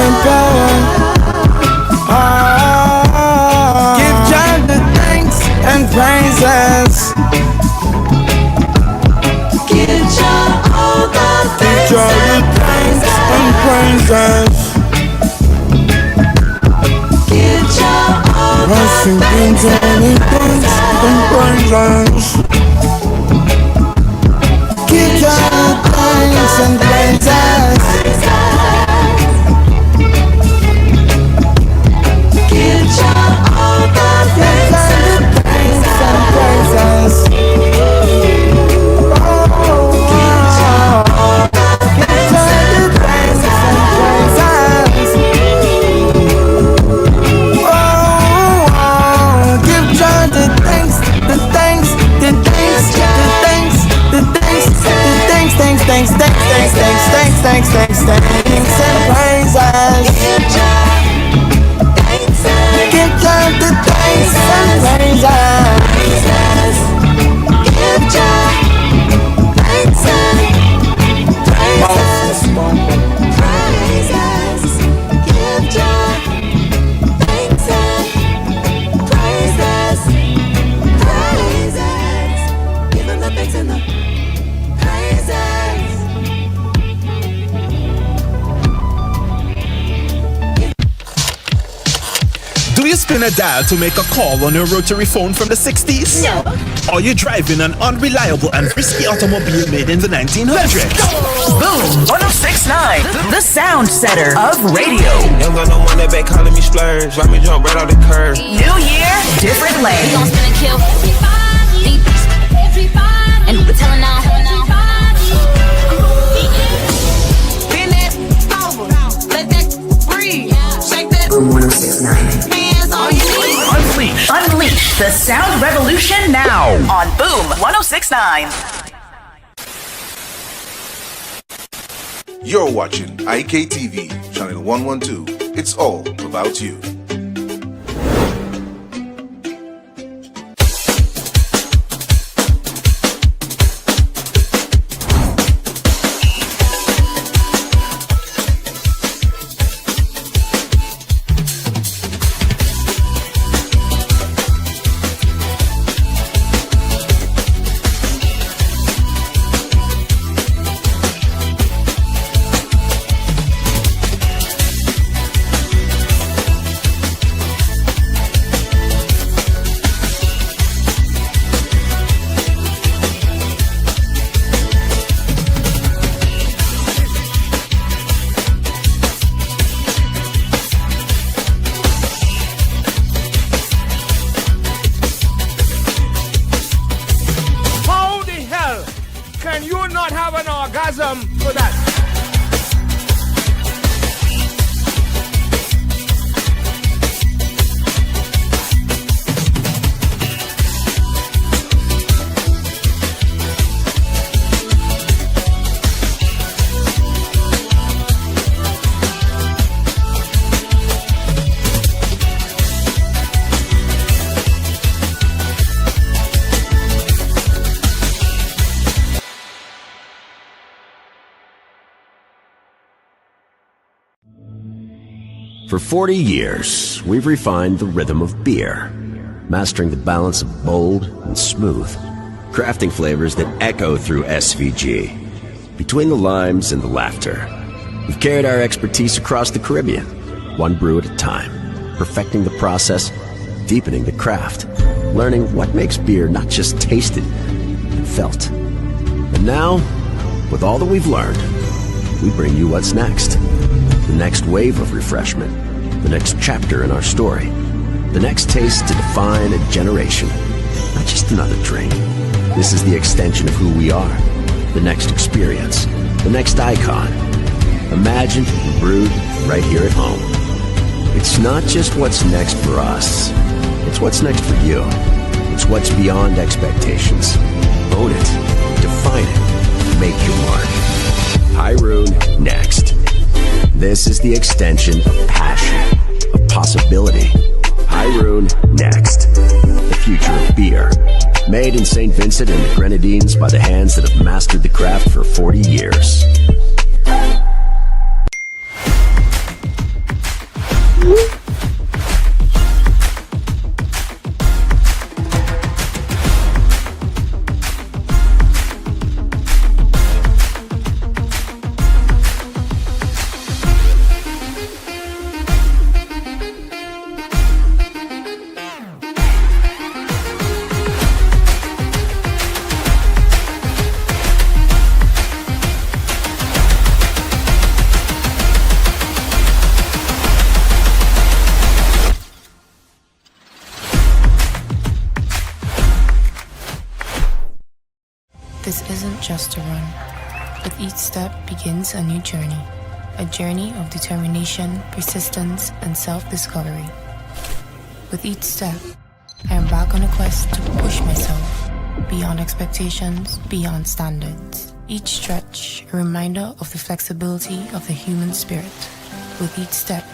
and power. Give Jah the thanks and praises. Give Jah all the thanks and praises. Give Jah all the thanks and praises. Give Jah the thanks and praises. Give Jah all the thanks and praises. Thanks and praises. Give Jah the thanks and praises. Give Jah thanks and praises. Praises. Give Jah thanks and praises. Praises. Give Him the thanks and the praises. Do you spin a dial to make a call on your rotary phone from the 60s? No. Are you driving an unreliable and risky automobile made in the 1900s? Boom 1069, the sound setter of radio. Ain't got no money back calling me splurge. Watch me jump right off the curb. New year, different lane. We gon' spin and kill everybody. And we're telling all. Bend that over. Let that breathe. Shake that. Boom 1069. Unleash the sound revolution now on Boom 1069. You're watching IKTV, channel 112. It's all about you. For that. For 40 years, we've refined the rhythm of beer, mastering the balance of bold and smooth, crafting flavors that echo through SVG. Between the limes and the laughter, we've carried our expertise across the Caribbean, one brew at a time, perfecting the process, deepening the craft, learning what makes beer not just tasted, but felt. And now, with all that we've learned, we bring you what's next. The next wave of refreshment, the next chapter in our story, the next taste to define a generation, not just another drink. This is the extension of who we are, the next experience, the next icon, imagined and brewed right here at home. It's not just what's next for us, it's what's next for you. It's what's beyond expectations. Own it, define it, make your mark. Hyrule next. This is the extension of passion, of possibility. Hyrule next. The future of beer. Made in St. Vincent and the Grenadines by the hands that have mastered the craft for 40 years. This isn't just a run. With each step begins a new journey. A journey of determination, persistence, and self-discovery. With each step, I am back on a quest to push myself beyond expectations, beyond standards. Each stretch, a reminder of the flexibility of the human spirit. With each step,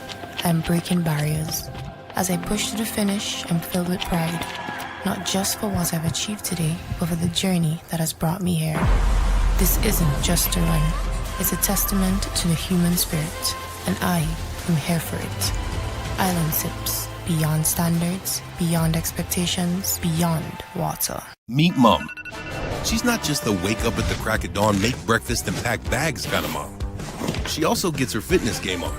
I am breaking barriers. As I push to the finish, I'm filled with pride. Not just for what I've achieved today, but for the journey that has brought me here. This isn't just a run. It's a testament to the human spirit, and I am here for it. Island Sips. Beyond standards, beyond expectations, beyond water. Meet Mom. She's not just the wake up at the crack of dawn, make breakfast and pack bags kind of mom. She also gets her fitness game on.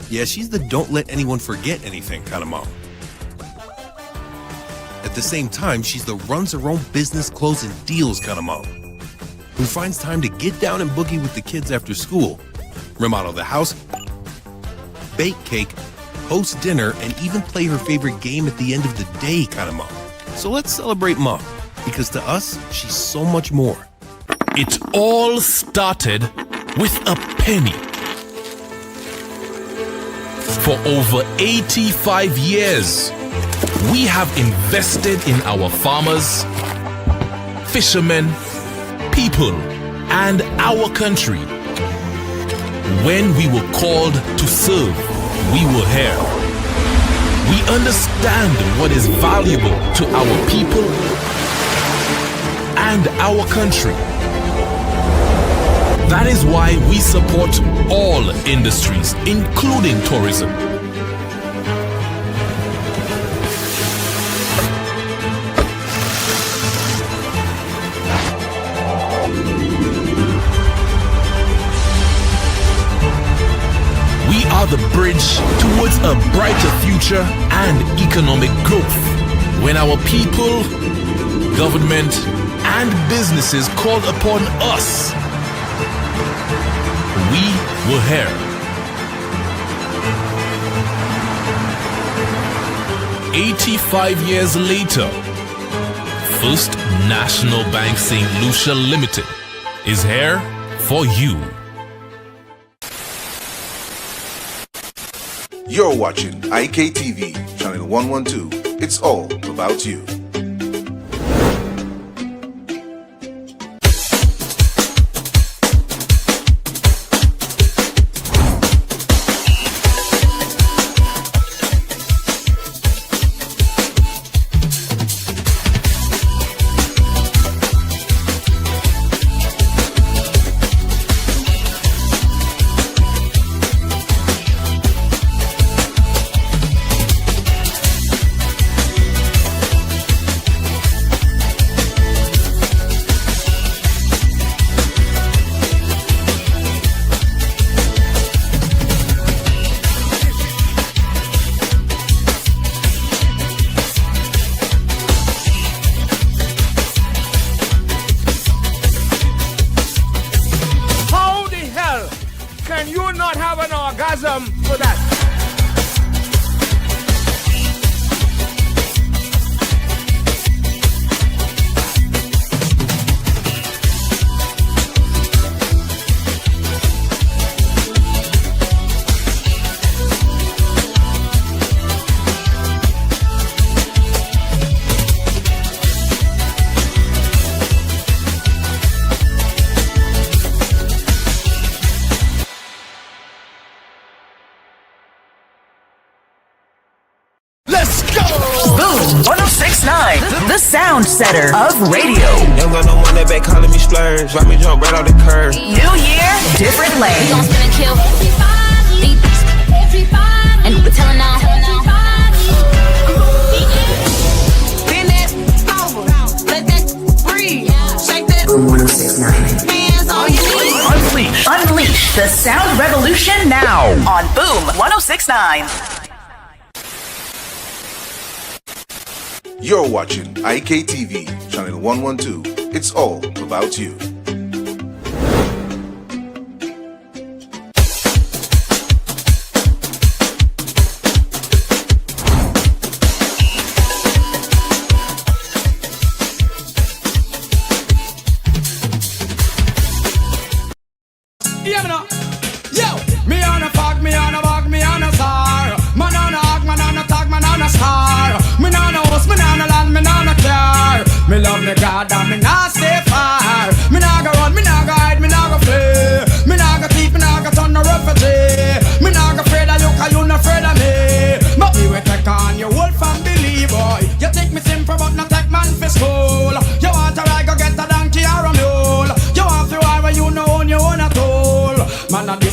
Yeah, she's the don't let anyone forget anything kind of mom. At the same time, she's the runs her own business, closing deals kind of mom, who finds time to get down and boogie with the kids after school, remodel the house, bake cake, host dinner, and even play her favorite game at the end of the day kind of mom. So let's celebrate Mom, because to us, she's so much more. It all started with a penny. For over 85 years, we have invested in our farmers, fishermen, people, and our country. When we were called to serve, we were here. We understand what is valuable to our people and our country. That is why we support all industries, including tourism. We are the bridge towards a brighter future and economic growth. When our people, government, and businesses called upon us, we were here. 85 years later, First National Bank St. Lucia Limited is here for you. You're watching IKTV, channel 112. It's all about you. The sound setter of radio. Young got no money back calling me splurge. Watch me jump right off the curb. New year, different lane. We gon' spin and kill everybody. And we're telling now. Bend that over, let that breathe. Shake that. Boom 106.9. Hands on your knees. Unleash the sound revolution now on Boom 106.9. You're watching IKTV, channel 112. It's all about you.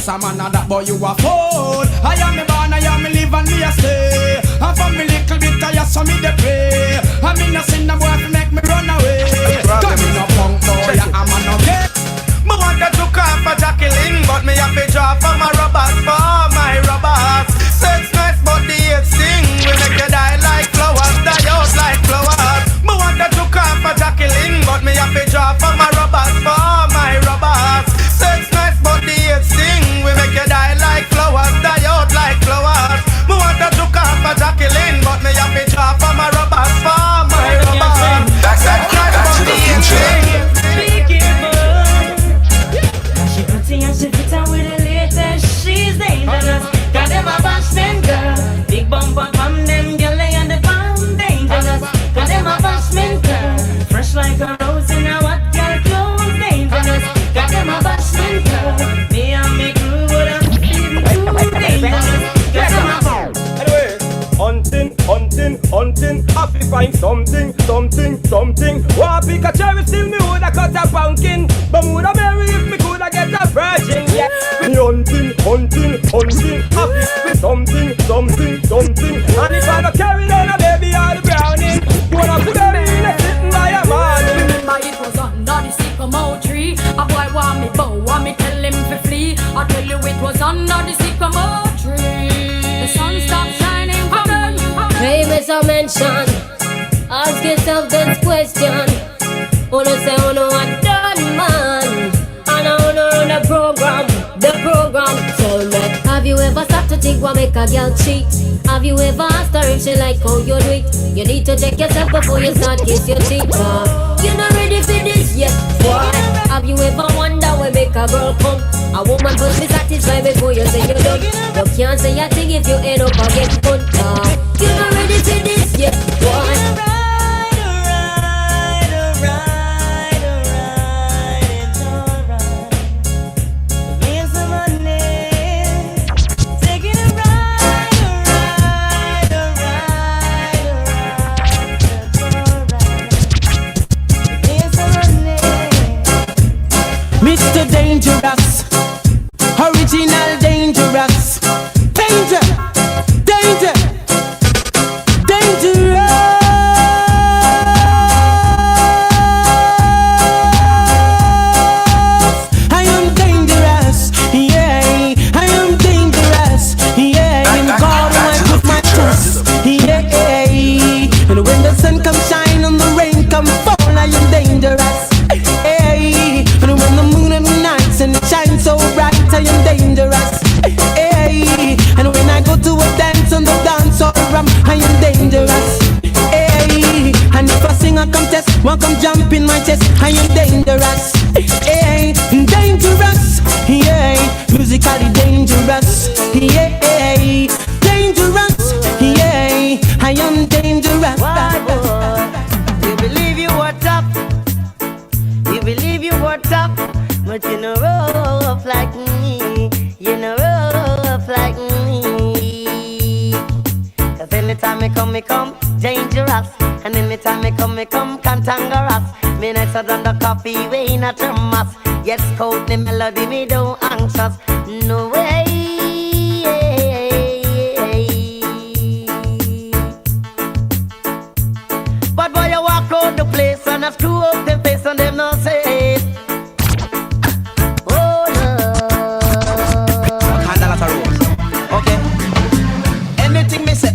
a man of that, boy you a fool. I am me born, I am me live and me a stay. And for me little bit I saw me the pray. I mean no sin no boy to make me run away. Cause me no punk boy, I'm a no gay. Me want to took off a Jacqueline, but me have to draw for my robbers, for my robbers. Sex nice but the hate sting. We make you die like flowers, die out like flowers. Me want to took off a Jacqueline, but me have to draw for my robbers, for my robbers. Sex nice but the hate sting. We make you die like flowers, die out like flowers. Me want to took off a Jacqueline, but me have to draw for my robbers, for my robbers. Sex nice but the hate sting. She pretty and she fit out with the latest. She's dangerous. Got them a bashman girl. Big bump on them girl they on the bomb. Dangerous. Got them a bashman girl. Fresh like a rose in a what girl clothes. Dangerous. Got them a bashman girl. Me and me crew would have been too dangerous. Got them a anyways, hunting. Happy find something. Want pick a cherry, still me woulda cut a pumpkin. But woulda marry if me coulda get a virgin. Yeah, me hunting. Happy with something. And if I don't carry down a baby or the brownie, one of the baby sitting by a man. Remember it was under the sycamore tree. A boy want me bow, want me tell him to flee. I tell you it was under the sycamore tree. The sun stopped shining from them. Hey, Mr. Mention, ask yourself this question. Who no say who no a done man? And who no run the program. Tell me, have you ever stopped to think what make a girl cheat? Have you ever asked her if she like how you do it? You need to check yourself before you start kiss your cheek. You're not ready for this yet, boy. Have you ever wondered where make a girl come? A woman must be satisfied before you say you're done. You can't say a thing if you end up and get put. You're not ready for this yet, boy. Mr. Dangerous, original dangerous, danger, dangerous. I am dangerous, yeah. I am dangerous, yeah. In God I put my trust, yeah. And when the sun comes shine and the rain comes fall, I am dangerous. And it shines so bright, I am dangerous. Hey, and when I go to a dance on the dance hall ramp, I am dangerous. Hey, and if I sing a contest, one come jump in my chest, I am dangerous. Hey, dangerous. Yeah, musically dangerous. Yeah, dangerous. Yeah, I am dangerous. You believe you were tough. You believe you were tough. But you know rough like me, you know rough like me. Cause anytime me come, dangerous. And anytime me come, cantangerous. Me nicer than the coffee, we in a thermos. Yes, cold the melody, me don't anxious. No way. But boy, you walk out the place and I screw up them face and them no safe.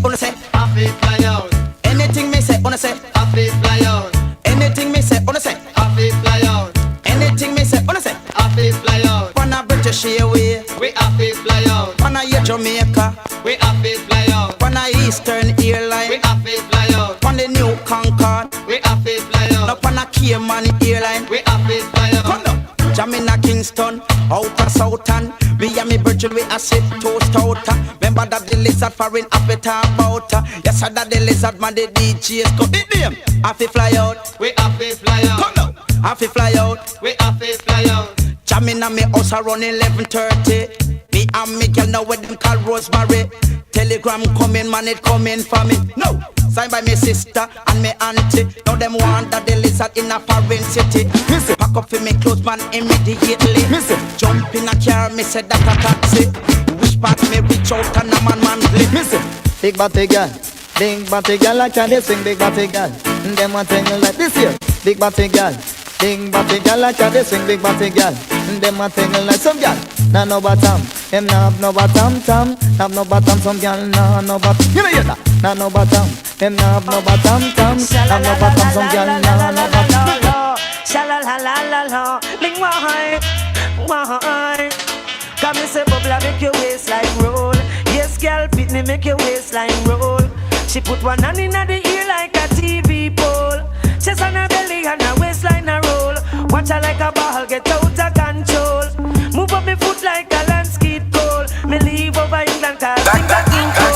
Wanna say, I feel fly out. Anything me say, wanna say, I feel fly out. Anything me say, wanna say, I feel fly out. Anything me say, wanna say, I feel fly out. Wanna British Airways, we I feel fly out. Wanna Jamaica, we I feel fly out. Wanna Eastern Airline, we I feel fly out. Wanna New Concorde, we I feel fly out. No wanna Cayman Airline, we I feel fly out. Come on. Jamina Kingston, outer Southern. Me and me virgin we a sit toast out. Remember that the lizard foreign up it about. Yes, I that the lizard man the DJs go hit them. I fi fly out, we I fi fly out. Come now, I fi fly out, we I fi fly out. Jamina me house around 11:30. Me and me girl now with them call Rosemary. Telegram coming, man, it coming for me. No, signed by me sister and me auntie. Now them want that the lizard in a foreign city. Me say pack up for me clothes man immediately. Me say jump in a car, me say that a taxi. Which part me reach out and a man play. Me say big body girl, like a they sing big body girl. Them want thing like this here, big body girl. Big body girl like a they swing big body girl. Them a thing like some girl. Nah no bottom, them nah have no bottom tam. Have no bottom, some girl nah no bottom. You know hear that? Nah no bottom, them nah have no bottom tam. Have no bottom, some girl nah no bottom. Shala la la la la, ling why? Come and say bubble make your waistline roll. Yes, girl, Pitney make your waistline roll. She put one hand in the ear like a TV pole. Chest on her belly and her waistline a roll. Watch her like a ball get out of control. Move up me foot like a landscape goal. Me leave over England cause back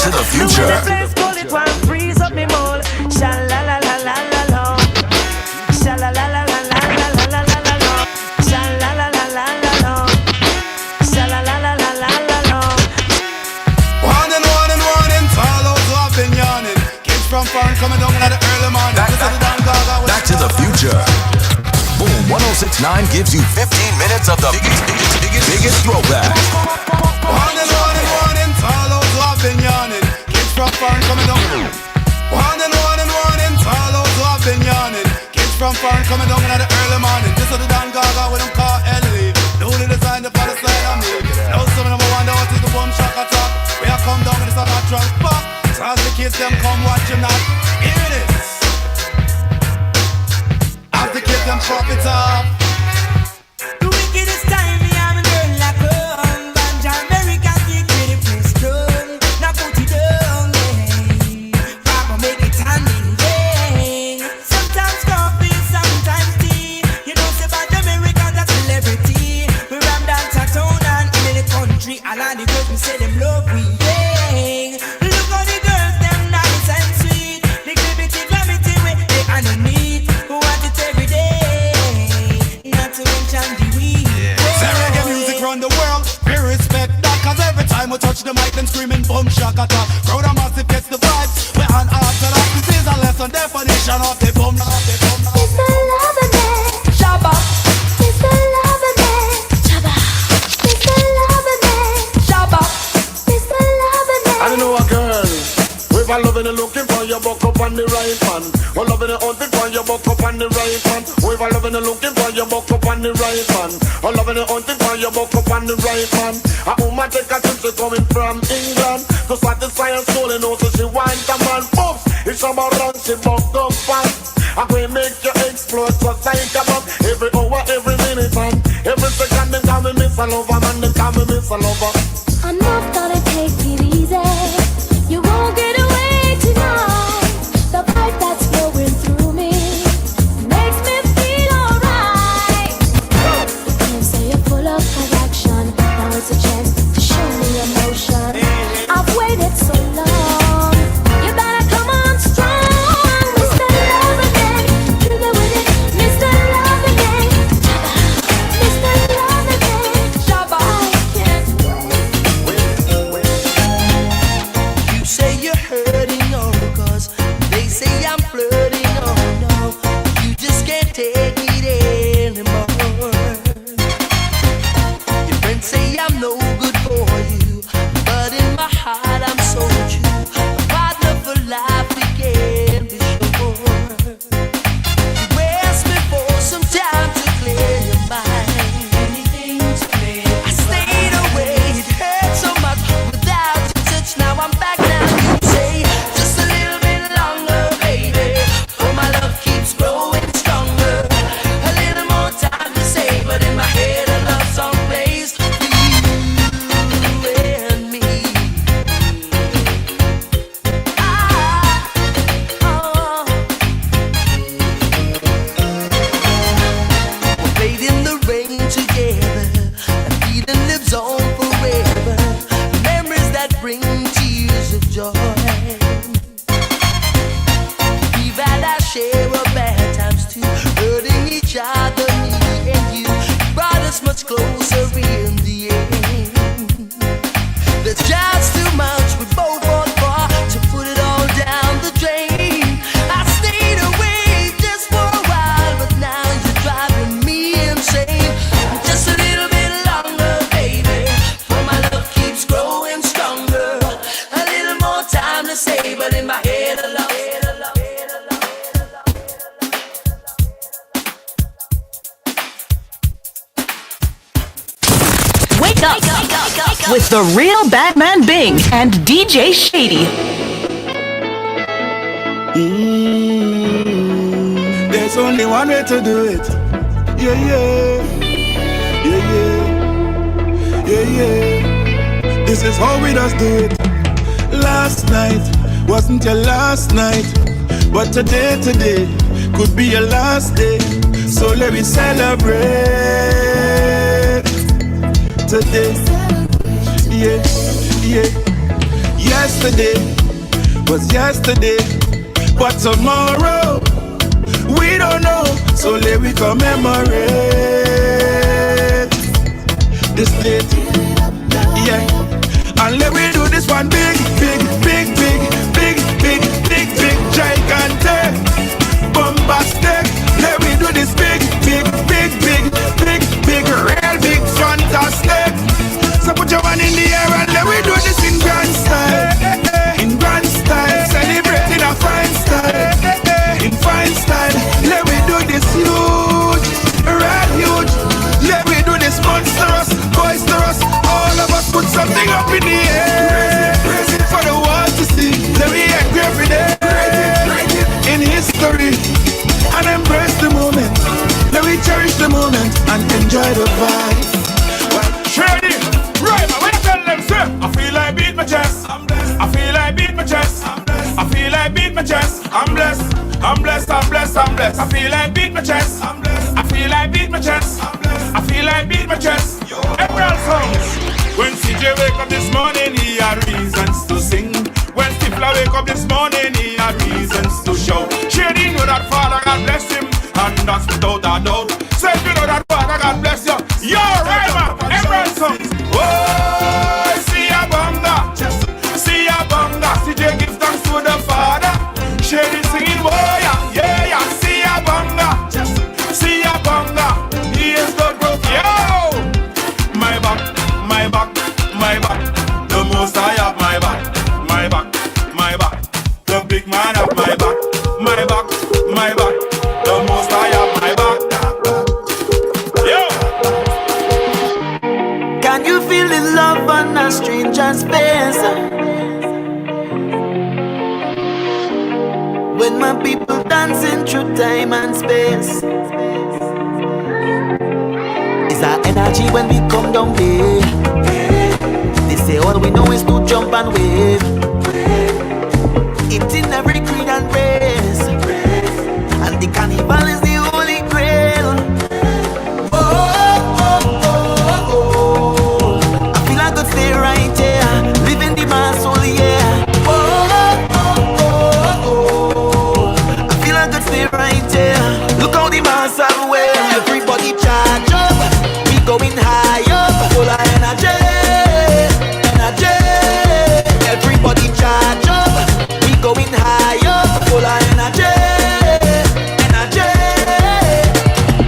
to the future. The place call it one freeze up me mole. Sha la la la la la la. Sha la la la la la la la la la la. Sha la la la la la la. Sha la la la la la la la. One and all those who have been yawning. Kids from foreign coming down in the early morning. Back to the future. Boom 1069 gives you 15 minutes of the biggest throwback. One and all those who have been yawning. Kids from foreign coming down. One and all those who have been yawning. Kids from foreign coming down in the early morning. This is the Dan Gaga with them call Ellie. No the design the other side of me. Now some of them wonder what is the boom shock attack. We are come down with this other track back. So as the kids them come watch him now. Here it is. As the kids them pop it up. The wickedest time me have a girl like her. Banja America get ready place done. Now put it down, yeah. Papa make it handing, yeah. Sometimes coffee, sometimes tea. You know say Banja America that's celebrity. We ram dance a town and in the country. All of the girls we say them love we, yeah. Look how the girls them nice and sweet. The gravity, gravity with the underneath. Who want it every day? Not to mention the weed. Say reggae music run the world. We respect that. Cause every time we touch the mic them screaming boom shaka attack. Crowd a massive gets the vibes. We're on after that. This is a lesson definition of the boom. Mr. Loverman, Shabba. Mr. Loverman, Shabba. Mr. Loverman, Shabba. Mr. Loverman. I don't know a girl. We've all loving and looking for your buck up on the right man. We're loving and hunting for your buck up on the right man. We've all loving and looking for your buck up on the right man. We're loving and hunting for your buck up on the right man. A woman take a trip, she coming from England to satisfy her soul and also she wants a man. Oops, it's about run, she buck up fast. I'm going to make you explode just like a bomb. Every hour, every minute, man. Every second, they call me Miss a Lover, man. They call me Miss a Lover. Enough that I take it easy. You won't get away tonight. The vibe that's flowing through me makes me feel alright. You say you're full of action. Now it's a chance to show me emotion. I've waited so long. You better come on strong, Mr. Loverman. Trigger with it, Mr. Loverman. Mr. Loverman. Shabba. I can't You say you're hurting, oh, cause they say I'm flirting, oh no. You just can't take it anymore. Your friends say I'm no good for you, but in my heart I'm so true. A partner for life, we can be sure. You asked me for some time to clear your mind. Anything to clear. I stayed away, it hurt so much without your touch. Now I'm back now. You say just a little bit longer, baby. Oh, my love keeps growing stronger. A little more time to say, but in my head a love song plays. You and me. We played in the rain together. That feeling lives on forever. Memories that bring tears of joy. We've had our share of bad times too, hurting each other, me and you. Brought us much closer in the end. There's just too much we both fought for to put it all down the drain. with the real Badman Bing and DJ Shady. There's only one way to do it. Yeah, yeah. Yeah, yeah. Yeah, yeah. This is how we just do it. Last night wasn't your last night, but today could be your last day. So let me celebrate today. Yeah, yeah. Yesterday was yesterday, but tomorrow we don't know. So let me commemorate this date. Yeah, and let me do this one big, big, big, big, big, big, big, big, gigantic, bombastic. Let me do this big, big, big, big, big, big, real big, fantastic. So put your one in the air and let me do this in grand style. In grand style, celebrating a fine style. In fine style, let me do this huge, real huge. Let me do this monstrous, boisterous. All of us put something up in the air. Raise it for the world to see. Let me engrave it in history and embrace the moment. Let me cherish the moment and enjoy the vibe. Well, Shady, right, man, when I tell them, sir, I feel like beat my chest. I'm blessed. I feel like beat my chest. I'm blessed. I feel like beat my chest. I'm blessed. I'm blessed. I'm blessed. I'm blessed. I feel like beat my chest. I'm blessed. I feel like beat my chest. I'm blessed. I feel like beat my chest. Emerald songs. When CJ wake up this morning, he had reasons to sing. When Stifler wake up this morning, he had reasons to shout. Shady know that Father God bless him, and that's without a doubt. Say if you know that Father God bless you, yo, right man, Emerald songs. Oh, see a banga, see a banga. CJ gives thanks to the Father. Shady singing, oh yeah, yeah, yeah. See a banga, see a banga. He is the growth, yo. My back, my back, my back. The most I have my back, my back, my back. The big man have my back, my back, my back. The most I have my back. Yo. Can you feel the love on a stranger's face? When my people dancing through time and space. It's our energy when we come down here. They say all we know is to jump and wave. It's in every creed and race. And the carnival is the holy grail. Oh, oh, oh, oh. I feel I could stay right here, living the mass soul, yeah. Oh, oh, oh, oh. I feel I could stay right here. Look how the mass are well. Everybody charge up, we going high up, full of energy, energy. Everybody charge up, we going high up, full of energy, energy.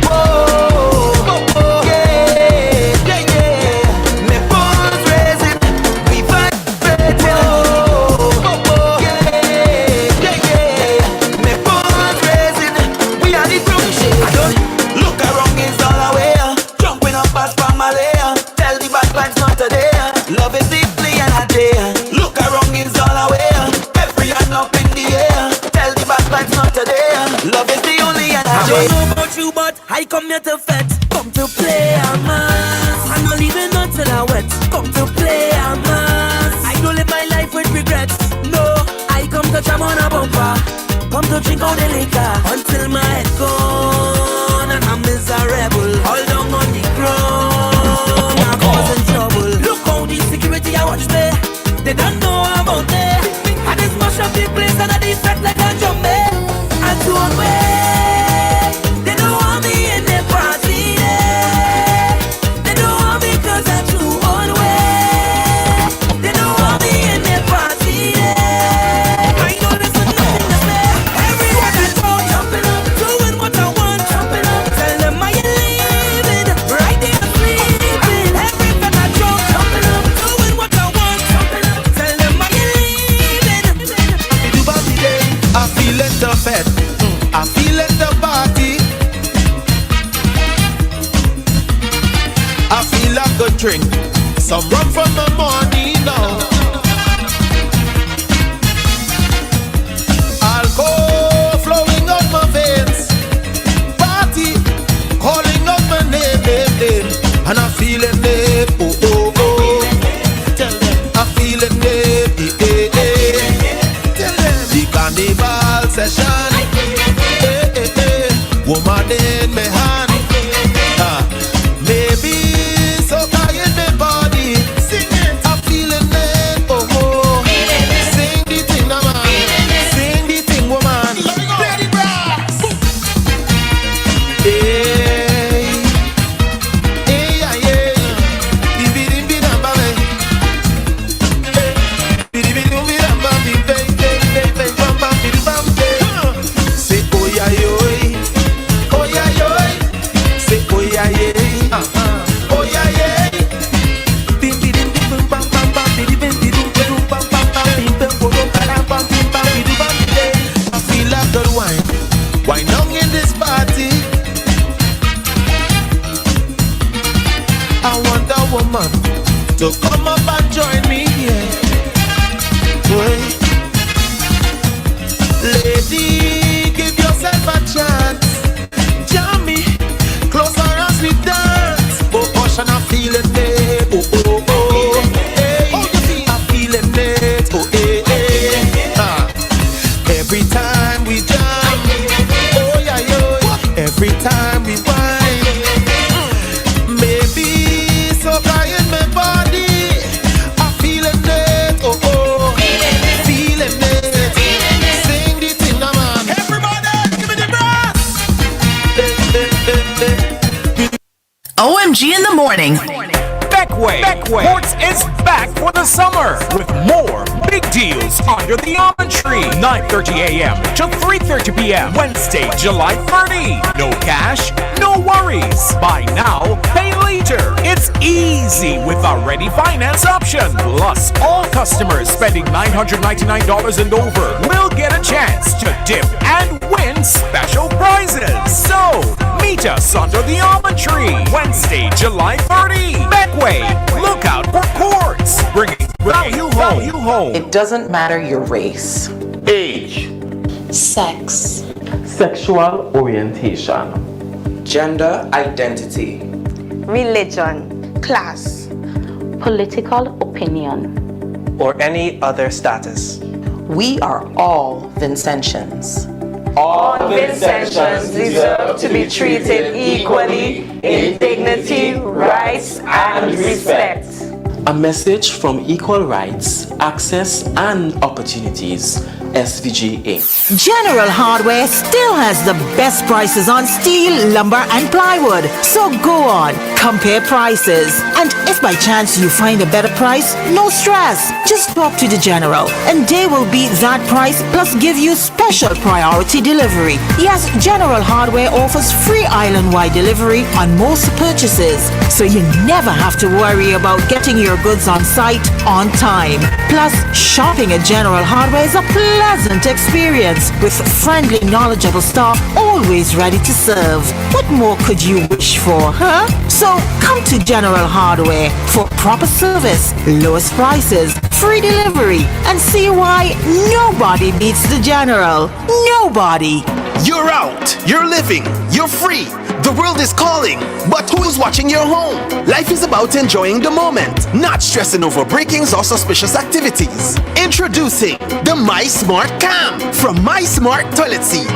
Whoa, oh, oh, yeah, yeah, yeah. My phone's raising, we vibrating. Whoa, oh, oh, yeah, yeah, yeah. My phone's raising, we are the group. I don't look around, it's all away. Jumping up as from a layer. Tell the bad vibes not today. Love is deeply and a day. Look around, it's all away. Every hand up in the air. Tell the bad vibes not today. Love is the only and a day. I don't know about you, but I come here to fetch. Come to play a mass. I'm not leaving until I wet. Come to play a mass. I don't live my life with regrets. No, I come to jam on a bumper. Come to drink all the liquor until my head gone and I'm miserable. All down on the ground, I'm causing trouble. Look how the security I watch me. They don't know about me. I just mash up the place and I defect like a jumpy. And to away, they don't want me in the party. Yeah. They don't want me 'cause I'm too on way. They don't want me in the party. Yeah. I know there's nothing to say. Everywhere I go, jumping up, doing what I want, jumping up. Tell them I ain't leaving, right there sleeping. Everywhere I go, jumping up, doing what I want, jumping up. Tell them I ain't leaving. I feel it the fed, I feel it the party. I feel like a drink, some rum from my passion. Woman in my hand. Maybe so tired my body. I'm feeling it. Oh oh. Sing the thing, man. Sing the thing, woman. Ready, brass. Why not in this party? I want a woman to come up and join me here. Lady, give yourself a chance. Jam me closer as we dance. Oh, Ocean, I'm feeling it. Oh, oh, oh. Hey, I'm feeling it. Oh, hey, hey. Every time we jam. Every time we whine, maybe so in my body, I'm feeling it, oh oh, feeling it, sing the thing, man. Everybody, give me the brass. OMG in the morning. Beckway Quartz is back for the summer with more big deals under the almond tree. 9:30 a.m. to 3:30 p.m. Wednesday, July 30. No cash, no worries. Buy now, pay later. It's easy with our ready finance option. Plus, all customers spending $999 and over will get a chance to dip and win special prizes. So, meet us under the almond tree. Wednesday, July 30. Beckway. Look out for Quartz, bringing value home. It doesn't matter your race, Age, sex, sexual orientation, gender identity, religion, class, political opinion, or any other status. we are all Vincentians. All Vincentians deserve to be treated equally in dignity, rights, and respect. A message from Equal Rights, Access and Opportunities, SVG Inc. General Hardware still has the best prices on steel, lumber, and plywood. So go on, compare prices. And if by chance you find a better price, no stress. Just talk to the General, and they will beat that price plus give you special priority delivery. Yes, General Hardware offers free island-wide delivery on most purchases, so you never have to worry about getting your goods on site on time. Plus, shopping at General Hardware is a pleasant experience with friendly, knowledgeable staff always ready to serve. What more could you wish for, huh? So come to General Hardware for proper service, lowest prices, free delivery, and see why nobody beats the General. Nobody. You're out, you're living, you're free. The world is calling, but who's watching your home? Life is about enjoying the moment, not stressing over breakings or suspicious activities. Introducing the My Smart Cam from My Smart Toilet Seat.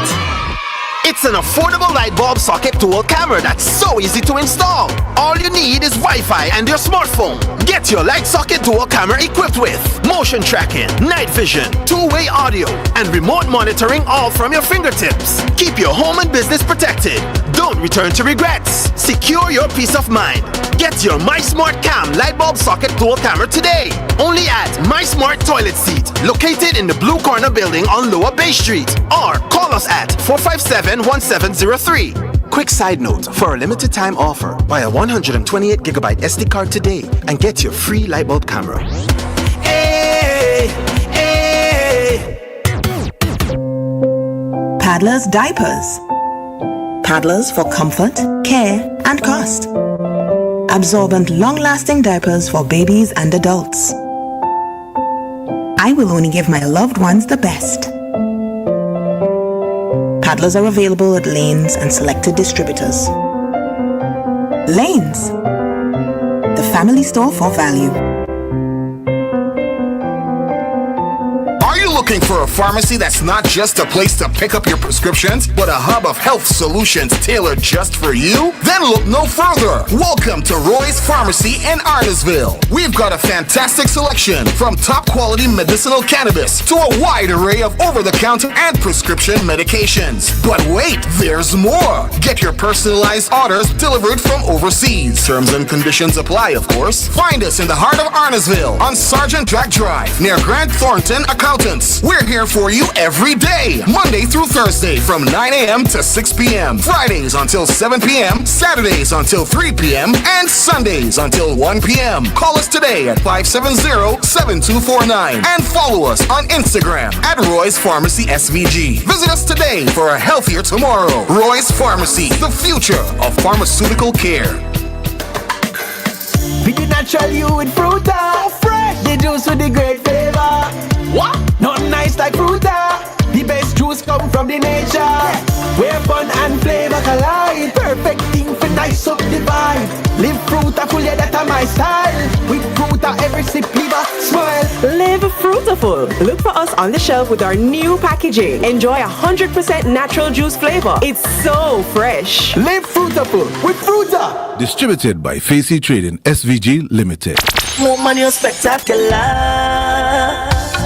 It's an affordable light bulb socket dual camera that's so easy to install. All you need is Wi-Fi and your smartphone. Get your light socket dual camera equipped with motion tracking, night vision, two-way audio, and remote monitoring all from your fingertips. Keep your home and business protected. Don't return to regrets. Secure your peace of mind. Get your My Smart Cam light bulb socket dual camera today. Only at My Smart Toilet Seat, located in the Blue Corner building on Lower Bay Street. Or call us at 457-1703. Quick side note, for a limited time offer, buy a 128GB SD card today and get your free light bulb camera. Hey, hey. Paddler's Diapers. Paddlers for comfort, care, and cost. Absorbent, long-lasting diapers for babies and adults. I will only give my loved ones the best. Paddlers are available at Lanes and selected distributors. Lanes, the family store for value. Are you looking for a pharmacy that's not just a place to pick up your prescriptions, but a hub of health solutions tailored just for you? Then look no further. Welcome to Roy's Pharmacy in Arnesville. We've got a fantastic selection from top quality medicinal cannabis to a wide array of over-the-counter and prescription medications. But wait, there's more. Get your personalized orders delivered from overseas. Terms and conditions apply, of course. Find us in the heart of Arnesville on Sergeant Jack Drive near Grant Thornton Accountants. We're here for you every day, Monday through Thursday from 9 a.m. to 6 p.m. Fridays until 7 p.m., Saturdays until 3 p.m., and Sundays until 1 p.m. Call us today at 570-7249 and follow us on Instagram at Roy's Pharmacy SVG. Visit us today for a healthier tomorrow. Roy's Pharmacy, the future of pharmaceutical care. Be the natural you with Fruta. Fresh. The juice with the great flavor. What? Not nice like Fruta. The best juice come from the nature. Where fun and flavor collide. Perfect thing for nice up the vibe. Live Fruitaful, yeah, that's my style. With Fruta, every sip, leave a smile. Live Fruitaful. Look for us on the shelf with our new packaging. Enjoy 100% natural juice flavor. It's so fresh. Live Fruitaful with Fruta. Distributed by Facey Trading SVG Limited. More money spectacular.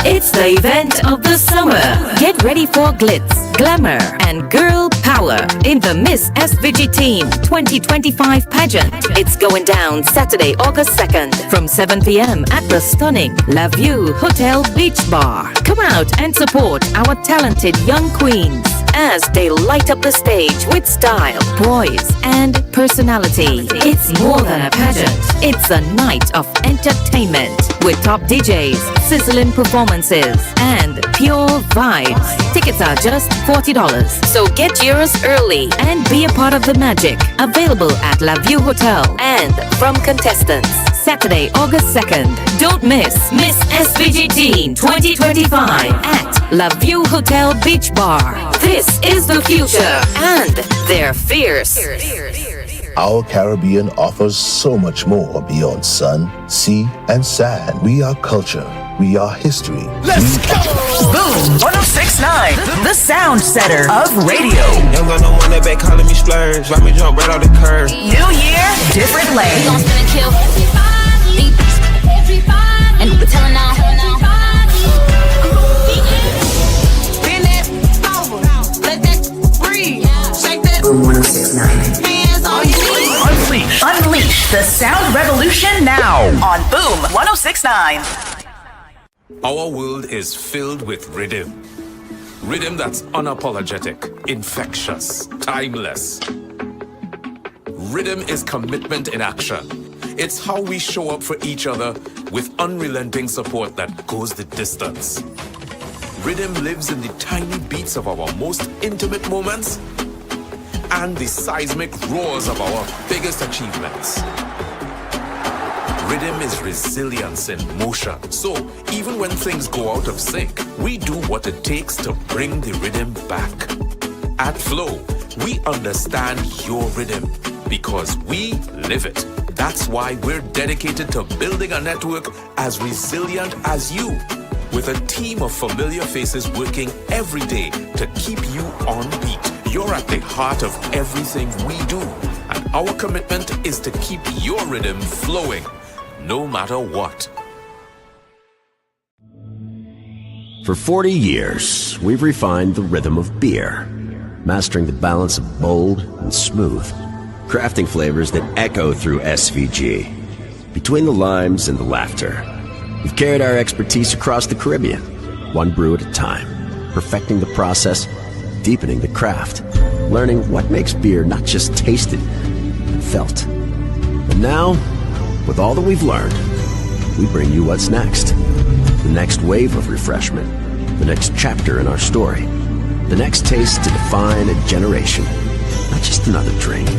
It's the event of the summer. Get ready for glitz, glamour, and girl power in the Miss SVG Team 2025 pageant. It's going down Saturday, August 2nd from 7 p.m. at the stunning La View Hotel Beach Bar. Come out and support our talented young queens as they light up the stage with style, poise, and personality. It's more than a pageant. It's a night of entertainment with top DJs, sizzling performances, and pure vibes. Tickets are just $40. So get yours early and be a part of the magic. Available at La View Hotel and from contestants. Saturday, August 2nd. Don't miss Miss SVG Teen 2025 at La View Hotel Beach Bar. This is the future, and they're fierce. Our Caribbean offers so much more beyond sun, sea, and sand. We are culture. We are history. Let's go! Boom 1069, the sound setter of radio. Young got no one that back calling me splurge. Let me jump right off the curb. New year, different lane. We gon' spin and kill everybody. And we're telling now. Bend that over, let that breathe. Shake that. Boom 1069. Hands on your knees. Unleash the sound revolution now on Boom 1069. Our world is filled with rhythm. Rhythm that's unapologetic, infectious, timeless. Rhythm is commitment in action. It's how we show up for each other with unrelenting support that goes the distance. Rhythm lives in the tiny beats of our most intimate moments and the seismic roars of our biggest achievements. Rhythm is resilience in motion. So, even when things go out of sync, we do what it takes to bring the rhythm back. At Flow, we understand your rhythm because we live it. That's why we're dedicated to building a network as resilient as you, with a team of familiar faces working every day to keep you on beat. You're at the heart of everything we do, and our commitment is to keep your rhythm flowing, no matter what. For 40 years, we've refined the rhythm of beer, mastering the balance of bold and smooth, crafting flavors that echo through SVG. Between the limes and the laughter, we've carried our expertise across the Caribbean, one brew at a time, perfecting the process, deepening the craft, learning what makes beer not just tasted, but felt. And now, with all that we've learned, we bring you what's next. The next wave of refreshment, the next chapter in our story, the next taste to define a generation, not just another drink.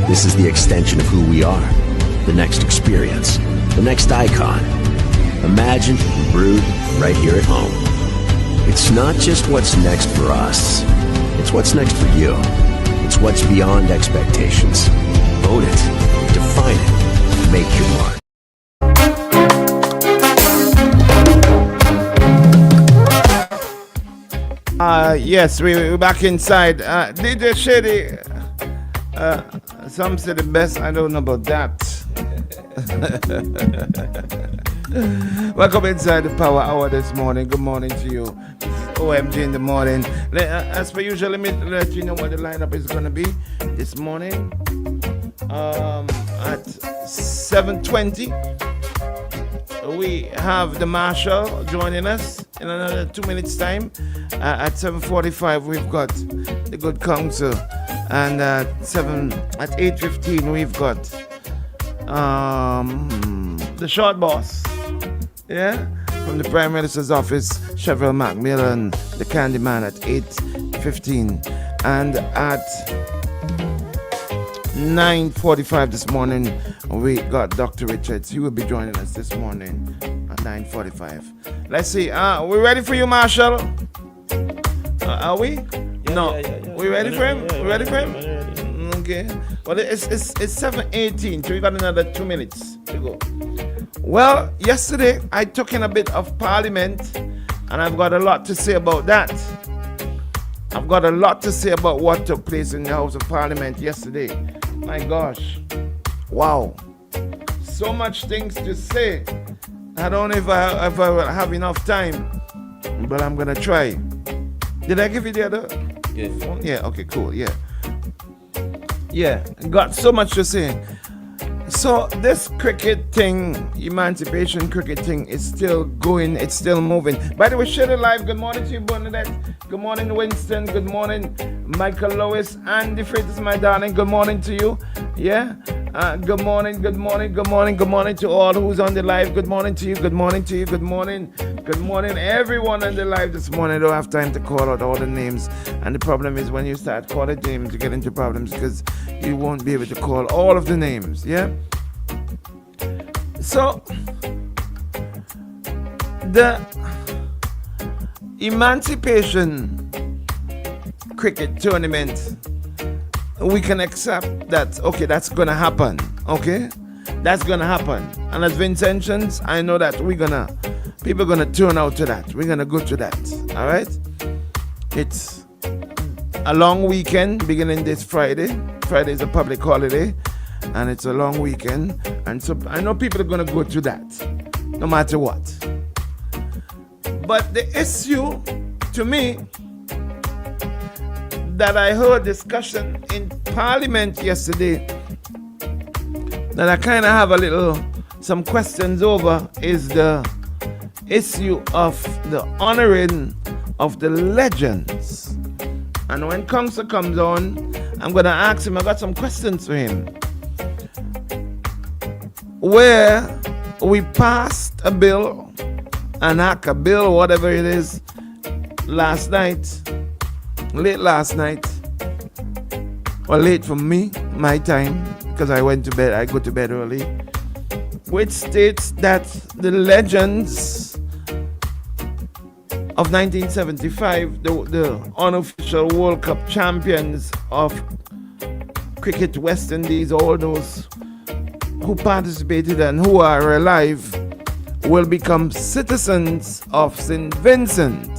This is the extension of who we are, the next experience, the next icon, imagined and brewed right here at home. It's not just what's next for us, it's what's next for you. It's what's beyond expectations. Own it, define it, make your mark. Yes, we're back inside. DJ Shady, some say the best. I don't know about that. Welcome inside the Power Hour this morning. Good morning to you. This is OMG in the morning. As per usual, let me let you know what the lineup is going to be this morning. At 7:20, we have the Marshal joining us in another 2 minutes time. At 7:45, we've got the Good Counsel, and at 8:15, we've got the Short Boss, from the Prime Minister's office, Chevrolet Macmillan, the Candyman at 8:15, and at 9:45 this morning, we got Dr. Richards. He will be joining us this morning at 9:45. Let's see. We ready for you, Marshall? Are we? No. We ready for him? We ready for him? Okay. Well, it's 7:18, so we got another 2 minutes to go. Well, yesterday I took in a bit of Parliament, and I've got a lot to say about that. I've got a lot to say about what took place in the House of Parliament yesterday. My gosh. Wow. So much things to say. I don't know if I will have enough time, but I'm going to try. Did I give you the other phone? Yeah, okay, cool, yeah. Yeah, got so much to say. So this cricket thing, emancipation cricket thing, is still going, it's still moving. By the way, Shady Live, good morning to you, Bernadette. Good morning, Winston. Good morning, Michael Lois. Andy Freitas, my darling, good morning to you. Yeah? Good morning to all who's on the live. Good morning to you, good morning to you, good morning. Good morning, everyone on the live this morning. I don't have time to call out all the names. And the problem is when you start calling names, you get into problems because you won't be able to call all of the names, yeah? So, the emancipation cricket tournament, we can accept that, okay, that's going to happen, okay? That's going to happen. And as Vincentians, I know that people are going to turn out to that. We're going to go to that, all right? It's a long weekend beginning this Friday. Friday is a public holiday, and it's a long weekend. And so I know people are going to go to that, no matter what. But the issue, to me, that I heard discussion in Parliament yesterday that I kind of have some questions over is the issue of the honoring of the legends. And when Council comes on, I'm going to ask him, I got some questions for him. Where we passed a bill, an act, a bill, whatever it is, late last night, or late for me, my time, because I go to bed early, which states that the legends of 1975, the unofficial World Cup champions of cricket, West Indies, all those who participated and who are alive, will become citizens of St. Vincent.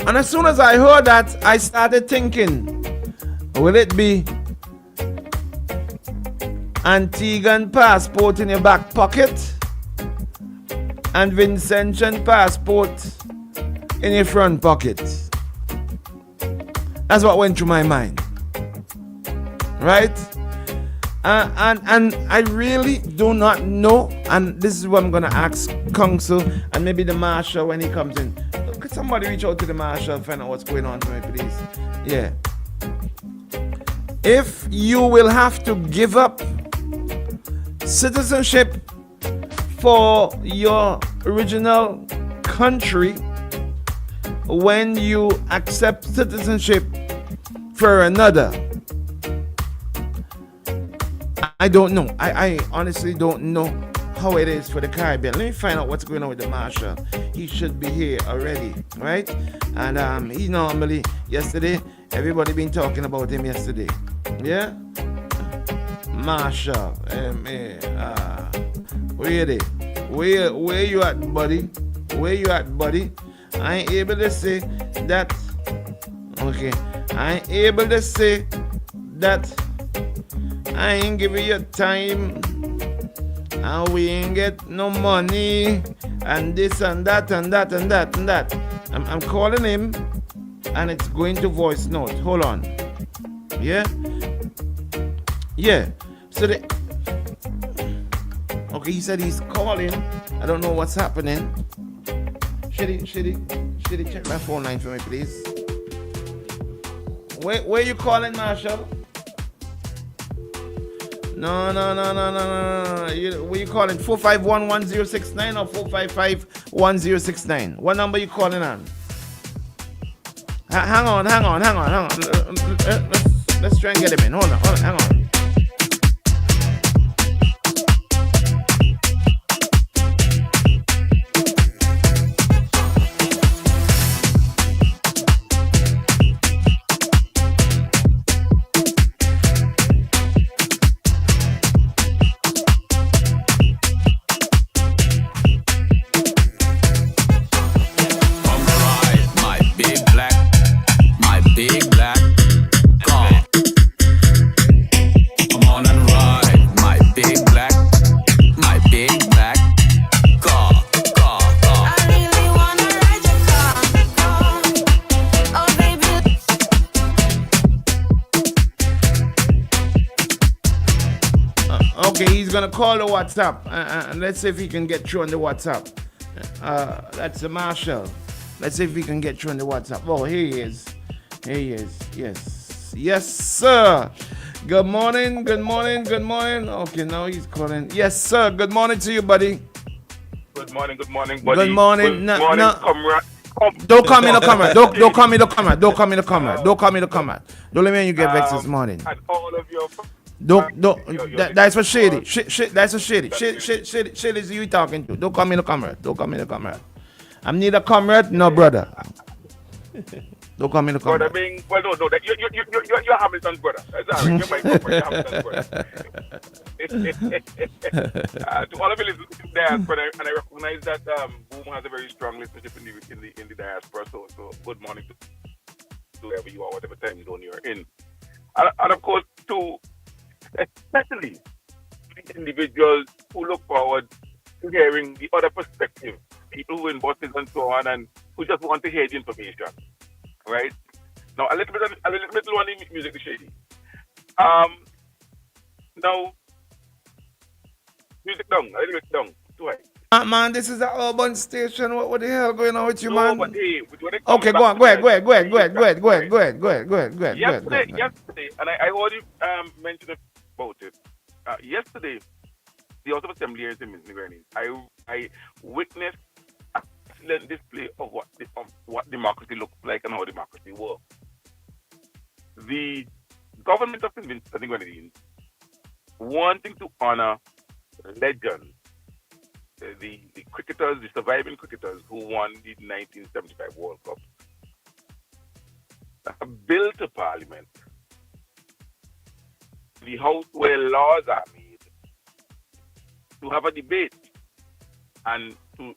And as soon as I heard that, I started thinking, will it be Antiguan passport in your back pocket and Vincentian passport in your front pocket? That's what went through my mind, right? And I really do not know, and this is what I'm going to ask Council and maybe the Marshal when he comes in. Could somebody reach out to the Marshal and find out what's going on for me, please? Yeah. If you will have to give up citizenship for your original country when you accept citizenship for another, I don't know. I honestly don't know how it is for the Caribbean. Let me find out what's going on with the Marshal. He should be here already, right? And he normally, yesterday, everybody been talking about him yesterday. Yeah? Marshal. Where you at, buddy? Where you at, buddy? I ain't able to say that. Okay. I ain't able to say that. I ain't giving you time. And we ain't get no money. And this and that and that and that and that. I'm calling him. And it's going to voice note. Hold on. Yeah? Yeah. So the... Okay, he said he's calling. I don't know what's happening. Shady, check my phone line for me, please. Where you calling, Marshall? No. Where you calling? 451-1069 or 455-1069? What number you calling on? Hang on. Let's try and get him in. Hold on, hang on. Gonna call the WhatsApp and let's see if he can get through on the WhatsApp. That's the Marshall. Let's see if he can get through on the WhatsApp. Oh, here he is. Yes, sir. Good morning. Okay, now he's calling. Yes, sir. Good morning to you, buddy. Good morning, buddy. Good morning. No. Don't call me the camera. Don't call me the camera. Don't let me and you get vexed this morning. And all of your That's for Shady. That's for Shady. Shady is you talking to. Don't call me the camera. I'm neither comrade nor brother. Don't call me the comrade. Brother being, well, no, you're Hamilton's brother. That's all right. You're my comrade. You're Hamilton's brother. To all of you listening to the diaspora, and I recognize that Boom has a very strong listenership in the diaspora. So good morning to whoever you are, whatever time zone you're in, and of course to especially individuals who look forward to hearing the other perspective, people who in buses and so on, and who just want to hear the information, right? Now, a little bit on the music, the Shady. Now, music down, a little bit down, too high. Man, this is an urban station. What the hell going on with you, man? But hey, okay, go ahead. Yesterday, and I heard you mention about it. Yesterday, the House of Assembly here in Grenada, I witnessed an excellent display of what democracy looks like and how democracy works. The government of the Grenadines wanting to honor legends, the cricketers, the surviving cricketers who won the 1975 World Cup, a bill to Parliament, the House where laws are made, to have a debate and to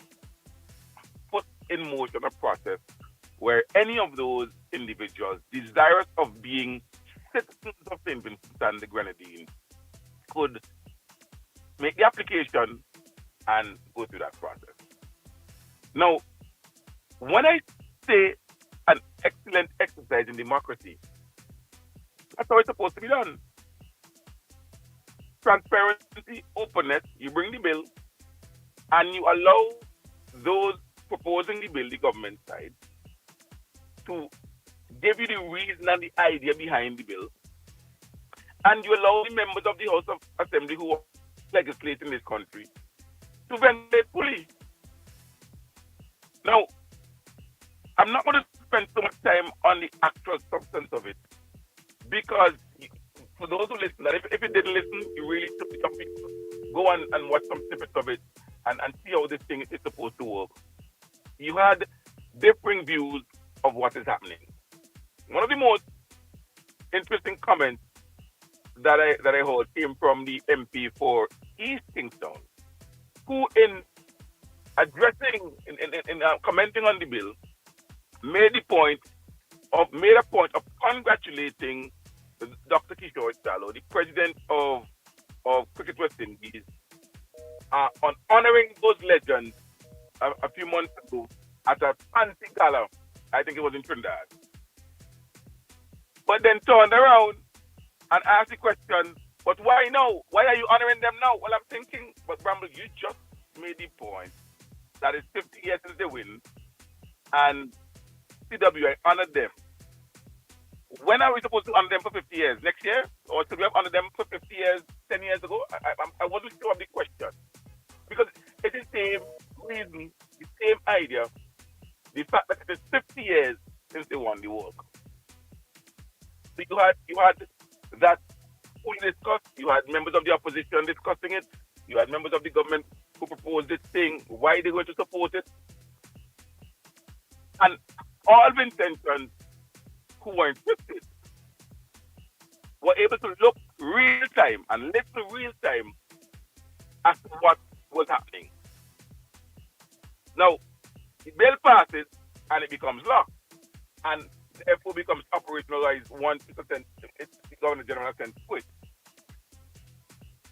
put in motion a process where any of those individuals desirous of being citizens of St. Vincent and the Grenadines could make the application and go through that process. Now, when I say an excellent exercise in democracy, that's how it's supposed to be done. Transparency, openness, you bring the bill, and you allow those proposing the bill, the government side, to give you the reason and the idea behind the bill, and you allow the members of the House of Assembly who are legislating this country to ventilate fully. Now, I'm not going to spend so much time on the actual substance of it, because for those who listen, if you didn't listen, you really took the topic, go and watch some snippets of it and see how this thing is supposed to work. You had differing views of what is happening. One of the most interesting comments that I heard came from the MP for East Kingstown, who in addressing, in commenting on the bill, made a point of congratulating Dr. Kishore Chalo, the president of Cricket West Indies, on honoring those legends a few months ago at a fancy gala. I think it was in Trinidad. But then turned around and asked the question, but why now? Why are you honoring them now? Well, I'm thinking, but Bramble, you just made the point that it's 50 years since they win, and CWI honored them. When are we supposed to honor them for 50 years? Next year? Or should we have honored them for 50 years, 10 years ago? I wasn't sure of the question. Because it's the same reason, the same idea, the fact that it is 50 years since they won the World Cup. So you had that fully discussed. You had members of the opposition discussing it. You had members of the government who proposed this thing, why they're going to support it. And all Vincentians who were interested were able to look real time and listen real time as to what was happening. Now, the bill passes and it becomes law, and therefore becomes operationalized once the Governor General sends quit.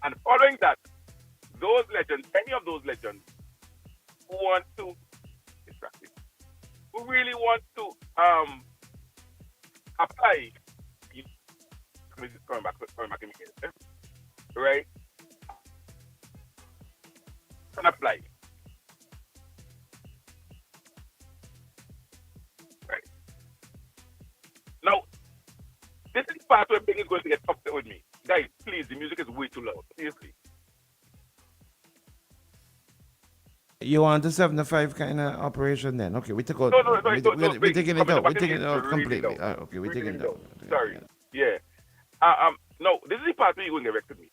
And following that, those legends, any of those legends who want to who really want to apply, coming back again, right? Can apply. Right. Now, this is the part where Big is going to get upset with me. Guys, please, the music is way too loud. Seriously. You want the 7-5 kind of operation then? Okay, we take out. No, sorry, we're taking it out. We're taking it out really completely. low. Okay, we're taking it out. Sorry. Yeah. No, this is the part where you're going to get vexed with me.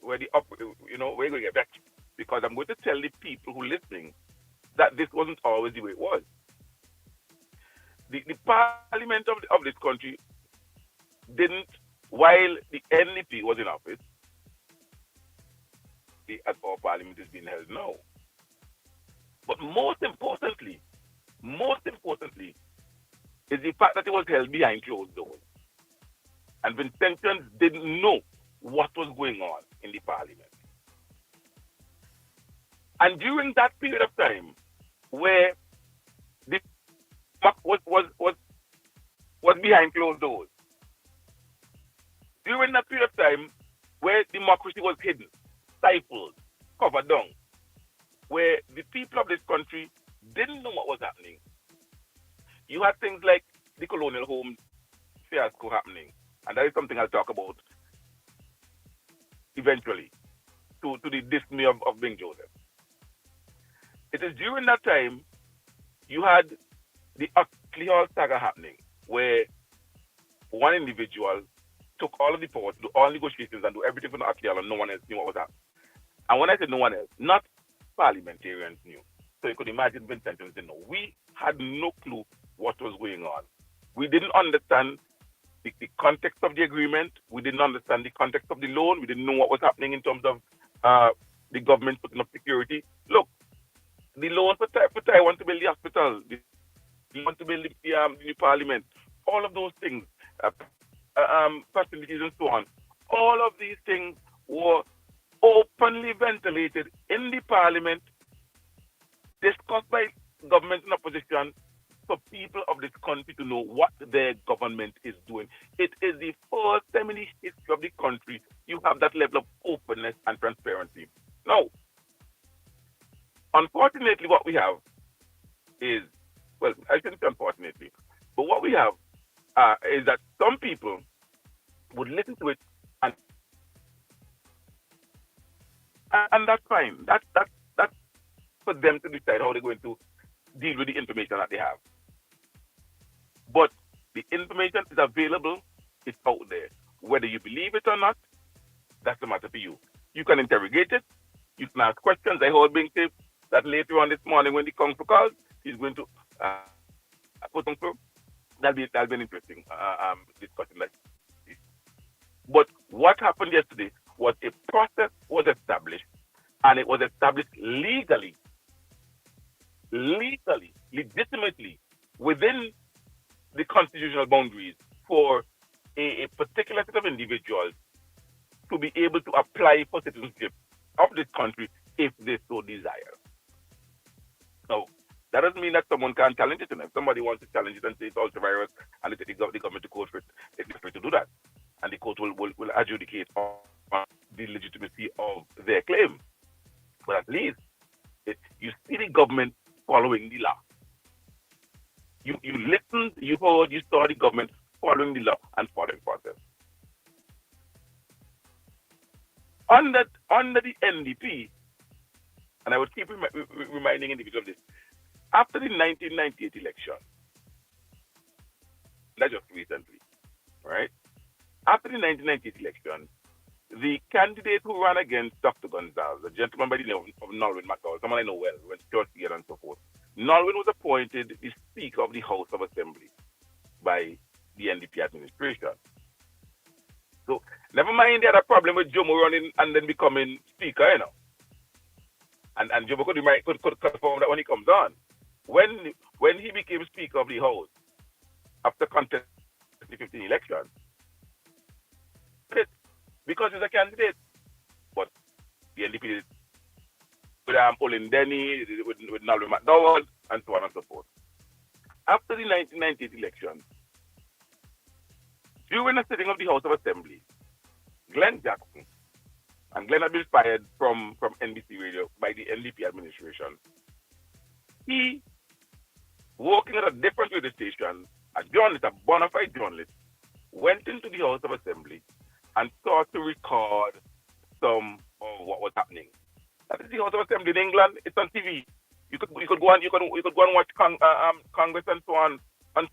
Where where you're going to get vexed. Because I'm going to tell the people who are listening that this wasn't always the way it was. The parliament of this country didn't, while the NDP was in office, as our parliament is being held now. But most importantly, is the fact that it was held behind closed doors. And Vincentians didn't know what was going on in the parliament. And during that period of time, where the was behind closed doors, during that period of time where democracy was hidden, stifled, covered down, where the people of this country didn't know what was happening, you had things like the colonial home fiasco happening, and that is something I'll talk about eventually, to the dismay of Bing Joseph. It is during that time you had the Oxley Hall saga happening, where one individual took all of the power to do all negotiations and do everything for the Oxley Hall, and no one else knew what was happening. And when I say no one else, not parliamentarians knew. So you could imagine Vincentians didn't know. We had no clue what was going on. We didn't understand the context of the agreement. We didn't understand the context of the loan. We didn't know what was happening in terms of the government putting up security. Look, the loan for Taiwan to build the hospital, the loan to build the new parliament, all of those things, facilities and so on, all of these things were openly ventilated in the parliament, discussed by government and opposition, for people of this country to know what their government is doing. It is the first time in the history of the country you have that level of openness and transparency. Now, unfortunately, what we have is, well, I shouldn't say unfortunately, but what we have is that some people would listen to it and that's fine. That's for them to decide how they're going to deal with the information that they have. But the information is available, it's out there. Whether you believe it or not, that's the matter for you. You can interrogate it, you can ask questions. I heard Bing say that later on this morning when the council calls, he's going to put on through. That'll be an interesting discussion. But what happened yesterday was a process was established, and it was established legitimately, within the constitutional boundaries for a particular set of individuals to be able to apply for citizenship of this country if they so desire. Now, that doesn't mean that someone can't challenge it. And if somebody wants to challenge it and say it's ultra-virus and they take the government to court for it, it's free to do that. And the court will adjudicate on the legitimacy of their claim. But at least you see the government following the law. You listened, you heard, you saw the government following the law and following process. Under the NDP, and I would keep reminding individuals of this, after the 1998 election, not just recently, right? After the 1998 election, the candidate who ran against Dr. Gonzalez, a gentleman by the name of Nolwyn McDowell, someone I know well, went to church together and so forth, Nolwyn was appointed the Speaker of the House of Assembly by the NDP administration. So, never mind the other problem with Jomo running and then becoming Speaker, you know. And Jomo could confirm that when he comes on. When he became Speaker of the House, after contesting the 2015 election, because he's a candidate, but the NDP did with Olin Denny, with Nolwyn McDowell, and so on and so forth. After the 1998 election, during a sitting of the House of Assembly, Glenn Jackson, and Glenn had been fired from NBC Radio by the NDP administration. He, working at a different radio station, a journalist, a bona fide journalist, went into the House of Assembly and sought to record some of what was happening. That is the House of Assembly in England. It's on TV. You could go and watch Congress and so on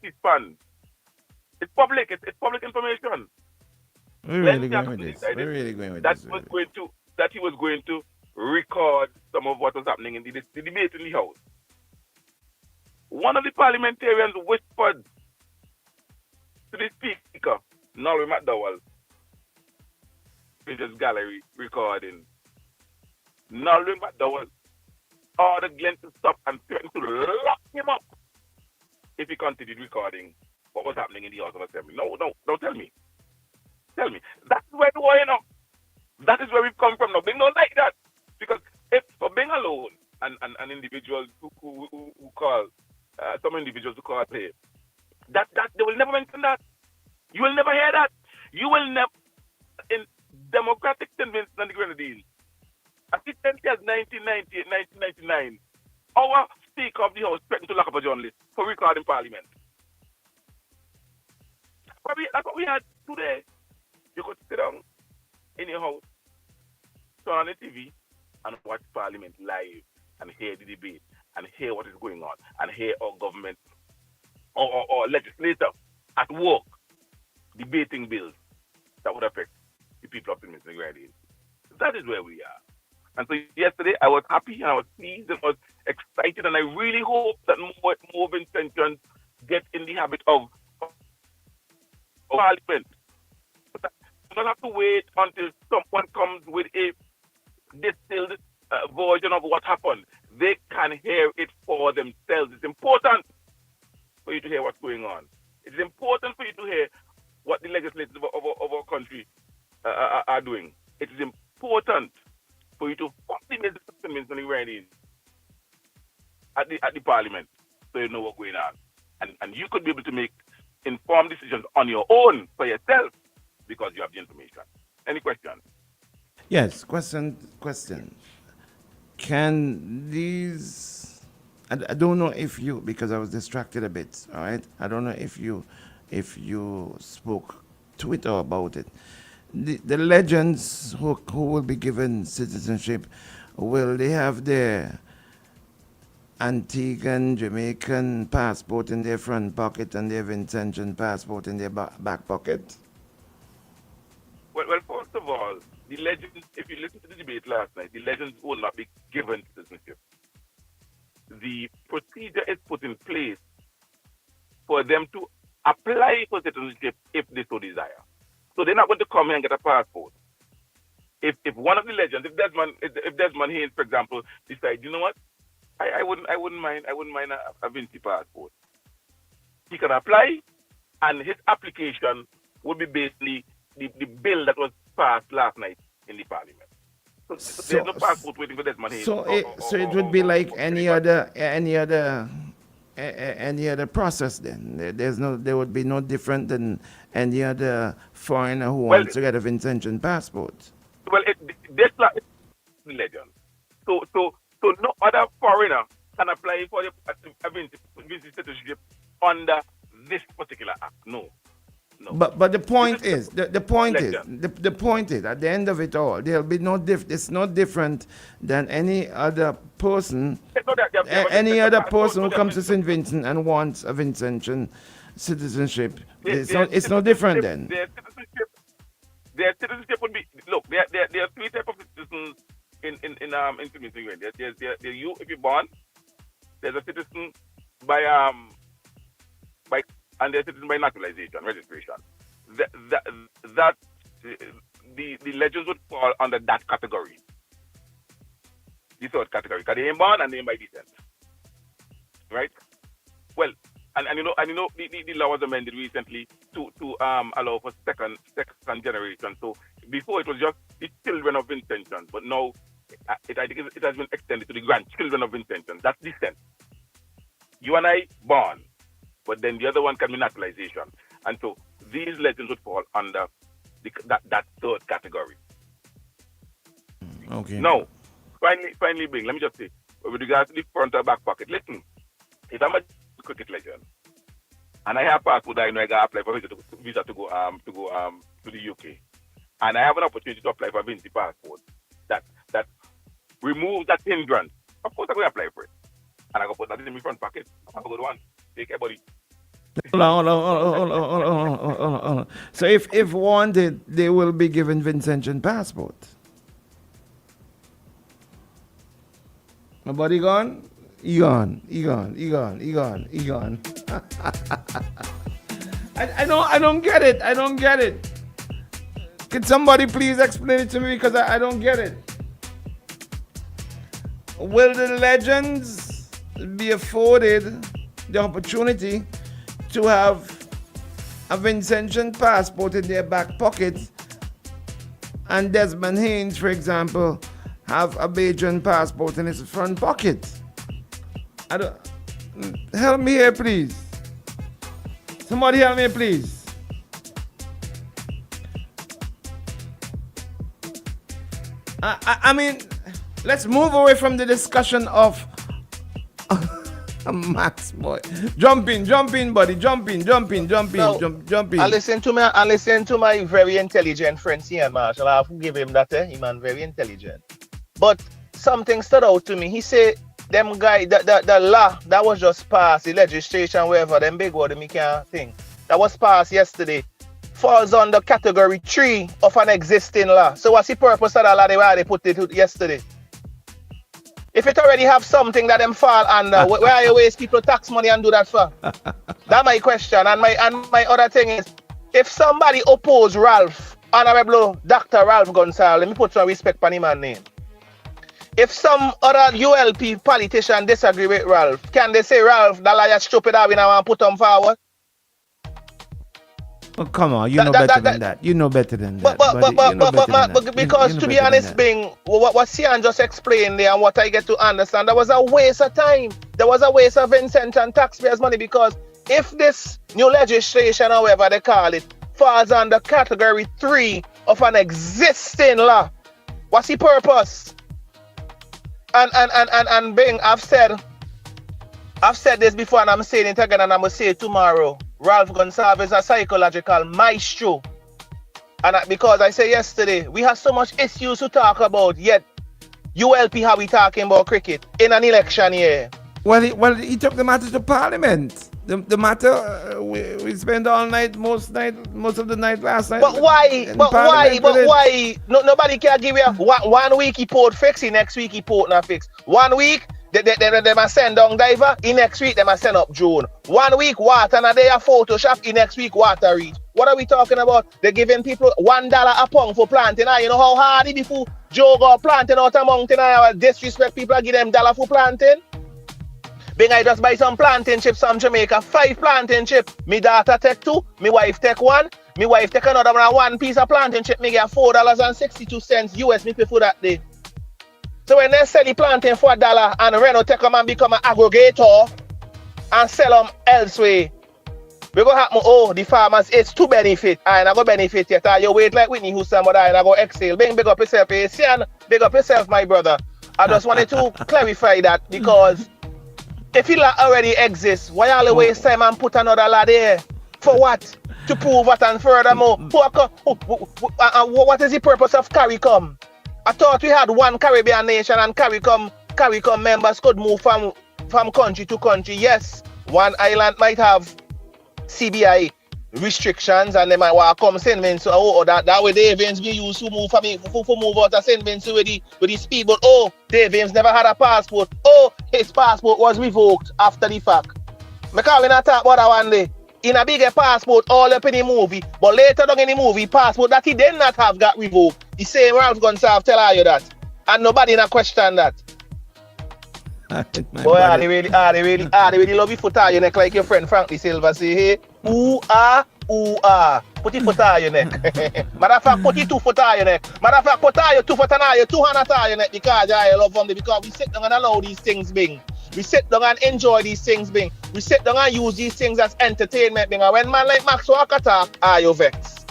C-SPAN. It's public. It's public information. We're really going with this. We're really going with this. That he was going to record some of what was happening in the debate in the House. One of the parliamentarians whispered to the Speaker, Nolwyn McDowell, in this gallery recording. Nolwyn McDowell ordered Glenn to stop and threatened to lock him up if he continued recording what was happening in the House of Assembly. No, tell me. Tell me. That's where the war, you know. That is where we've come from now. Being not like that. Because if for being alone and individuals who call, some individuals who call here, that they will never mention that. You will never hear that. You will never, in democratic convention and the Grenadines, as recently as 1998, 1999, our Speaker of the House threatened to lock up a journalist for recording Parliament. That's what we had today. You could sit down in your house, turn on the TV, and watch Parliament live and hear the debate and hear what is going on and hear our government or legislator at work debating bills that would affect the people of the Ministry. That is where we are. And so yesterday I was happy and I was pleased and I was excited, and I really hope that more Vincentians get in the habit of Parliament. You don't have to wait until someone comes with a distilled version of what happened. They can hear it for themselves. It's important for you to hear what's going on. It's important for you to hear what the legislators of our country are doing. It is important for you to fully make the statements on the writing at the Parliament, so you know what's going on. And you could be able to make informed decisions on your own for yourself because you have the information. Any questions? Yes, question. Can these... I don't know if you, because I was distracted a bit, all right? I don't know if you spoke Twitter about it. The legends who will be given citizenship, will they have their Antiguan, Jamaican passport in their front pocket and their Vincentian passport in their back pocket? Well, first of all, the legends, if you listen to the debate last night, the legends will not be given citizenship. The procedure is put in place for them to apply for citizenship if they so desire. So they're not going to come here and get a passport. If one of the legends, if Desmond Haynes, for example, decide, you know what, I wouldn't mind a Vinci passport. he can apply, and his application would be basically the bill that was passed last night in the parliament. So there's no passport waiting for Desmond Haynes. So it would be like any other process then. There would be no different than any other foreigner who wants to get a Vincentian passport. Well, this is legend. So no other foreigner can apply for a visa citizenship under this particular act. No. But the point is, the point is at the end of it all, there'll be it's no different than any other person, who comes to St. Vincent and wants a Vincentian citizenship. It's no different then. Their citizenship would be, look, there are three types of citizens in St. Vincent. There's you if you're born. There's a citizen by and there's a citizen by naturalization, registration. The legends would fall under that category. The third category. Because they ain't born and they ain't by descent. Right? Well, and you know the law was amended recently to allow for second generation. So before it was just the children of Vincentians, but now it has been extended to the grandchildren of Vincentians. That's descent. You and I born, but then the other one can be naturalization. And so these legends would fall under that third category. Okay. Now, finally, Bing, let me just say, with regards to the front or back pocket, listen, if I'm a cricket legend and I have passport, I know I got to apply for visa to go to the UK, and I have an opportunity to apply for a Vinci passport that removes that hindrance, of course I'm going to apply for it. And I go put that in my front pocket. I'm going to go to one. Take care, buddy. Hold on. So if wanted, they will be given Vincentian passport. My buddy gone? He gone. I don't get it. Can somebody please explain it to me, because I don't get it. Will the legends be afforded the opportunity to have a Vincentian passport in their back pocket, and Desmond Haynes, for example, have a Bajan passport in his front pocket? Help me here, please. Somebody help me, please. I mean, let's move away from the discussion of Max, boy. Jump in, buddy. Jump in. I listen to my very intelligent friend, Ian Marshall. I have to give him that. He man very intelligent. But something stood out to me. He said, them guy, the law that was just passed, the legislation, whatever, them big word, me can't think. That was passed yesterday, falls under category 3 of an existing law. So what's the purpose of that law they put it yesterday? If it already have something that them fall under, where are you waste people tax money and do that for? That's my question. And my other thing is, if somebody oppose Ralph, Honorable Dr. Ralph Gonsalves, let me put some respect on him and name. If some other ULP politician disagree with Ralph, can they say, Ralph, that liar stupid, I want to put him forward? Oh, come on, you know better than that. You know better than that. But because to be honest, Bing, what Sian just explained there and what I get to understand, that was a waste of time. There was a waste of Vincent and taxpayers' money, because if this new legislation, however they call it, falls under category 3 of an existing law, what's the purpose? And Bing, I've said this before and I'm saying it again and I'm going to say it tomorrow. Ralph Gonsalves is a psychological maestro. And because I said yesterday, we have so much issues to talk about, yet ULP, how we talking about cricket in an election year? Well, he took the matter to Parliament. The matter, we spent all night, most of the night last night. But why? Nobody can give you 1 week he port fix, next week he port not fix. 1 week, they must send down diver, next week they must send up drone. 1 week water, and a day of Photoshop, next week water reach. What are we talking about? They're giving people $1 a pound for planting. You know how hard it is for Joe go planting out a mountain and disrespect people and give them $1 for planting? Bing, I just buy some plantain chips from Jamaica. 5 plantain chips. Me daughter take 2. Me wife take 1. Me wife take another one. 1 piece of plantain chip. Me get $4.62 US. Me pay for that day. So when they sell the plantain for $1 and Reno take them and become an aggregator and sell them elsewhere, we go happen, the farmers, it's to benefit. I ain't go benefit yet. You wait like Whitney Houston, but I ain't go exhale. Big up yourself, Sian. Big up yourself, my brother. I just wanted to clarify that because if it already exists, why all the waste time and put another lad there? For what? To prove what and furthermore? What is the purpose of CARICOM? I thought we had one Caribbean nation and CARICOM members could move from country to country. Yes, one island might have CBI restrictions and they might want to come St. Vincent. That way Dave James be used to move move out of St. Vincent with the speedboat. Dave James never had a passport. His passport was revoked after the fact. I can't even talk about that one day. In a bigger passport all up in the movie, but later on in the movie, passport that he did not have got revoked. The same Ralph Gonsalves tell you that. And nobody not question that. Boy, they really love you foot on your neck like your friend Frankie Silva say, hey, ooh ah. Put your foot on your neck. Matter of fact, put your 2 foot on your neck. Matter of fact, put on your 2 foot on your 2 hands on your neck because I love them because we sit down and allow these things being. We sit down and enjoy these things being. We sit down and use these things as entertainment being. And when man like Max walk attack, you vex.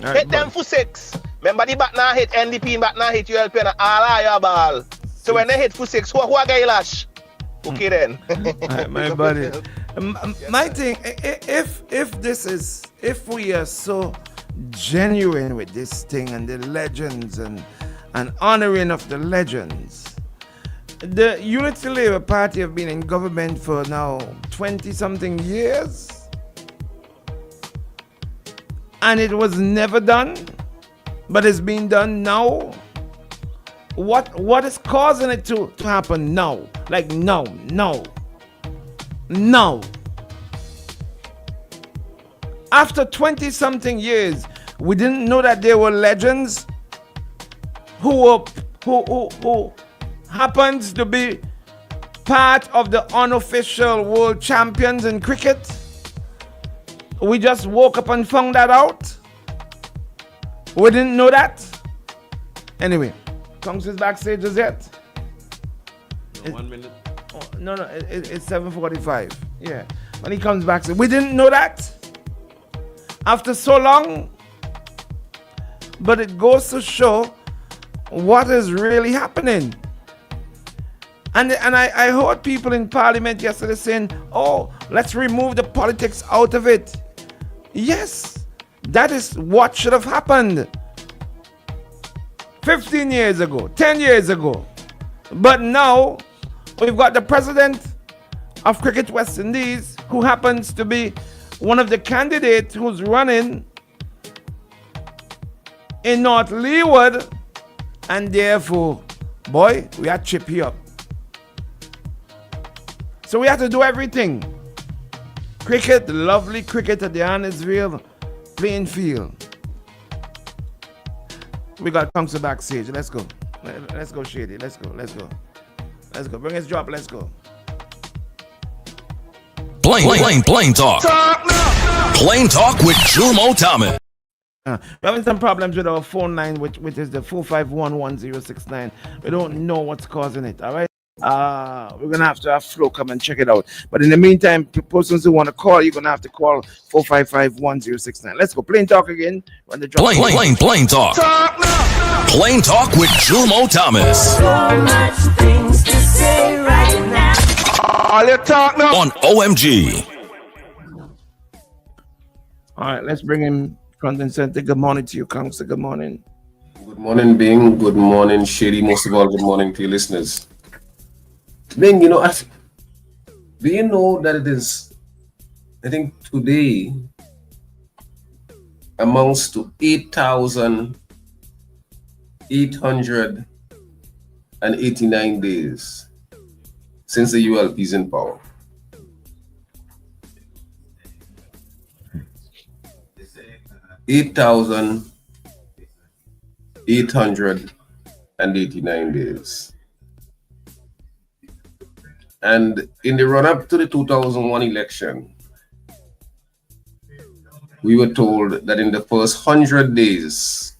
Right, hit them for 6. Remember the bat now hit NDP, bat now hit ULP and all your ball. So when they hit for 6, who are guy lash? Okay then. Right, my buddy. My thing, if we are so genuine with this thing and the legends and honoring of the legends, the Unity Labour Party have been in government for now 20-something years, and it was never done, but it's being done now. What is causing it to happen now? Like no. After 20-something years, we didn't know that there were legends who happens to be part of the unofficial world champions in cricket. We just woke up and found that out. We didn't know that. Anyway, Conks is backstage as yet. 1 minute. No, it's 7:45. Yeah, when he comes back, we didn't know that after so long. But it goes to show what is really happening. And I heard people in Parliament yesterday saying, let's remove the politics out of it. Yes, that is what should have happened 15 years ago, 10 years ago. But now, we've got the president of Cricket West Indies, who happens to be one of the candidates who's running in North Leeward, and therefore, boy, we had to chip you up. So we have to do everything. Cricket, lovely cricket at the Annisville playing field. We got Conks backstage. Let's go. Let's go, Shady. Let's go. Bring his drop. Let's go. Plain talk. Plain talk with Jumo Thomas. We're having some problems with our phone line, which is the 451-1069. We don't know what's causing it. All right. We're gonna have to have Flo come and check it out. But in the meantime, persons who want to call, you're gonna have to call 455-1069. Let's go. Plain talk again. When the drop Plain talk. Plain talk with Jumo Thomas. So much things to say right now. All you talk now on OMG. All right, let's bring him front and center. Good morning to you, Conks. Good morning. Good morning, Bing. Good morning, Shady. Most of all, good morning to your listeners. Bing, do you know that it is, I think today amounts to 8,889 days since the ULP is in power. $8,889 days. And in the run-up to the 2001 election, we were told that in the first 100 days,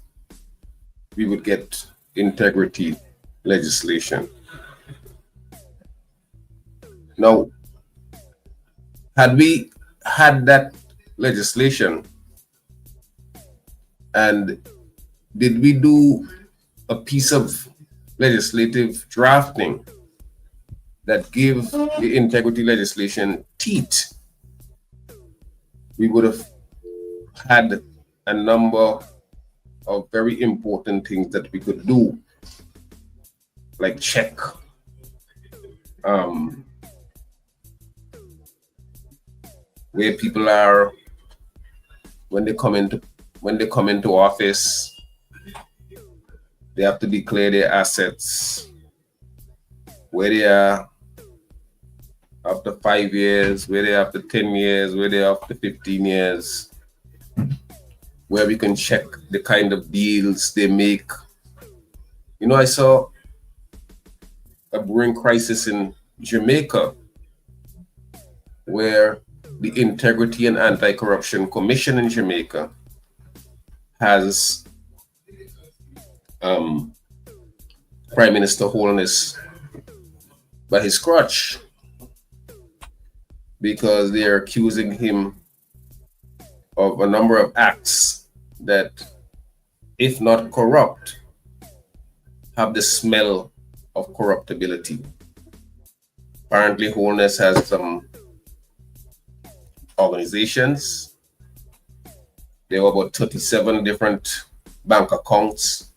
we would get integrity legislation. Now, had we had that legislation, and did we do a piece of legislative drafting that gave the integrity legislation teeth, we would have had a number of very important things that we could do, like check where people are when they come into office. They have to declare their assets, where they are after 5 years, where they are after 10 years, where they are after 15 years, where we can check the kind of deals they make. You know, I saw a brewing crisis in Jamaica, where the Integrity and Anti-Corruption Commission in Jamaica has Prime Minister Holness by his crutch, because they are accusing him of a number of acts that, if not corrupt, have the smell of corruptibility. Apparently, Holness has some organizations. There were about 37 different bank accounts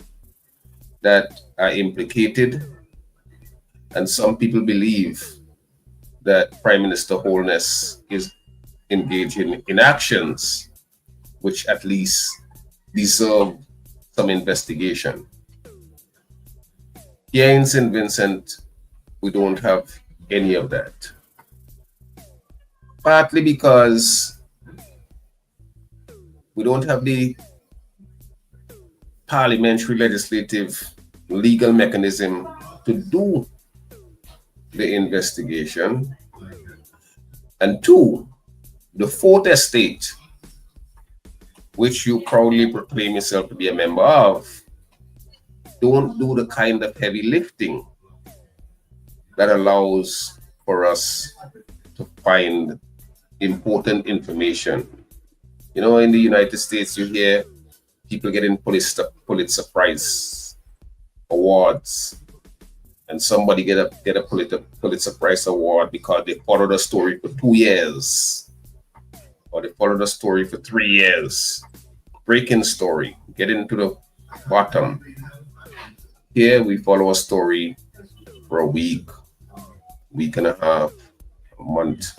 that are implicated, and some people believe that Prime Minister Holness is engaging in actions which at least deserve some investigation. Here in St. Vincent, we don't have any of that. Partly because we don't have the parliamentary, legislative, legal mechanism to do the investigation. And two, the Fourth Estate, which you proudly proclaim yourself to be a member of, don't do the kind of heavy lifting that allows for us to find important information. You know, in the United States, you hear people getting Pulitzer Prize awards, and somebody get a Pulitzer Prize award because they followed a story for 2 years, or they followed a story for 3 years. Breaking story, get into the bottom. Here we follow a story for a week and a half, a month,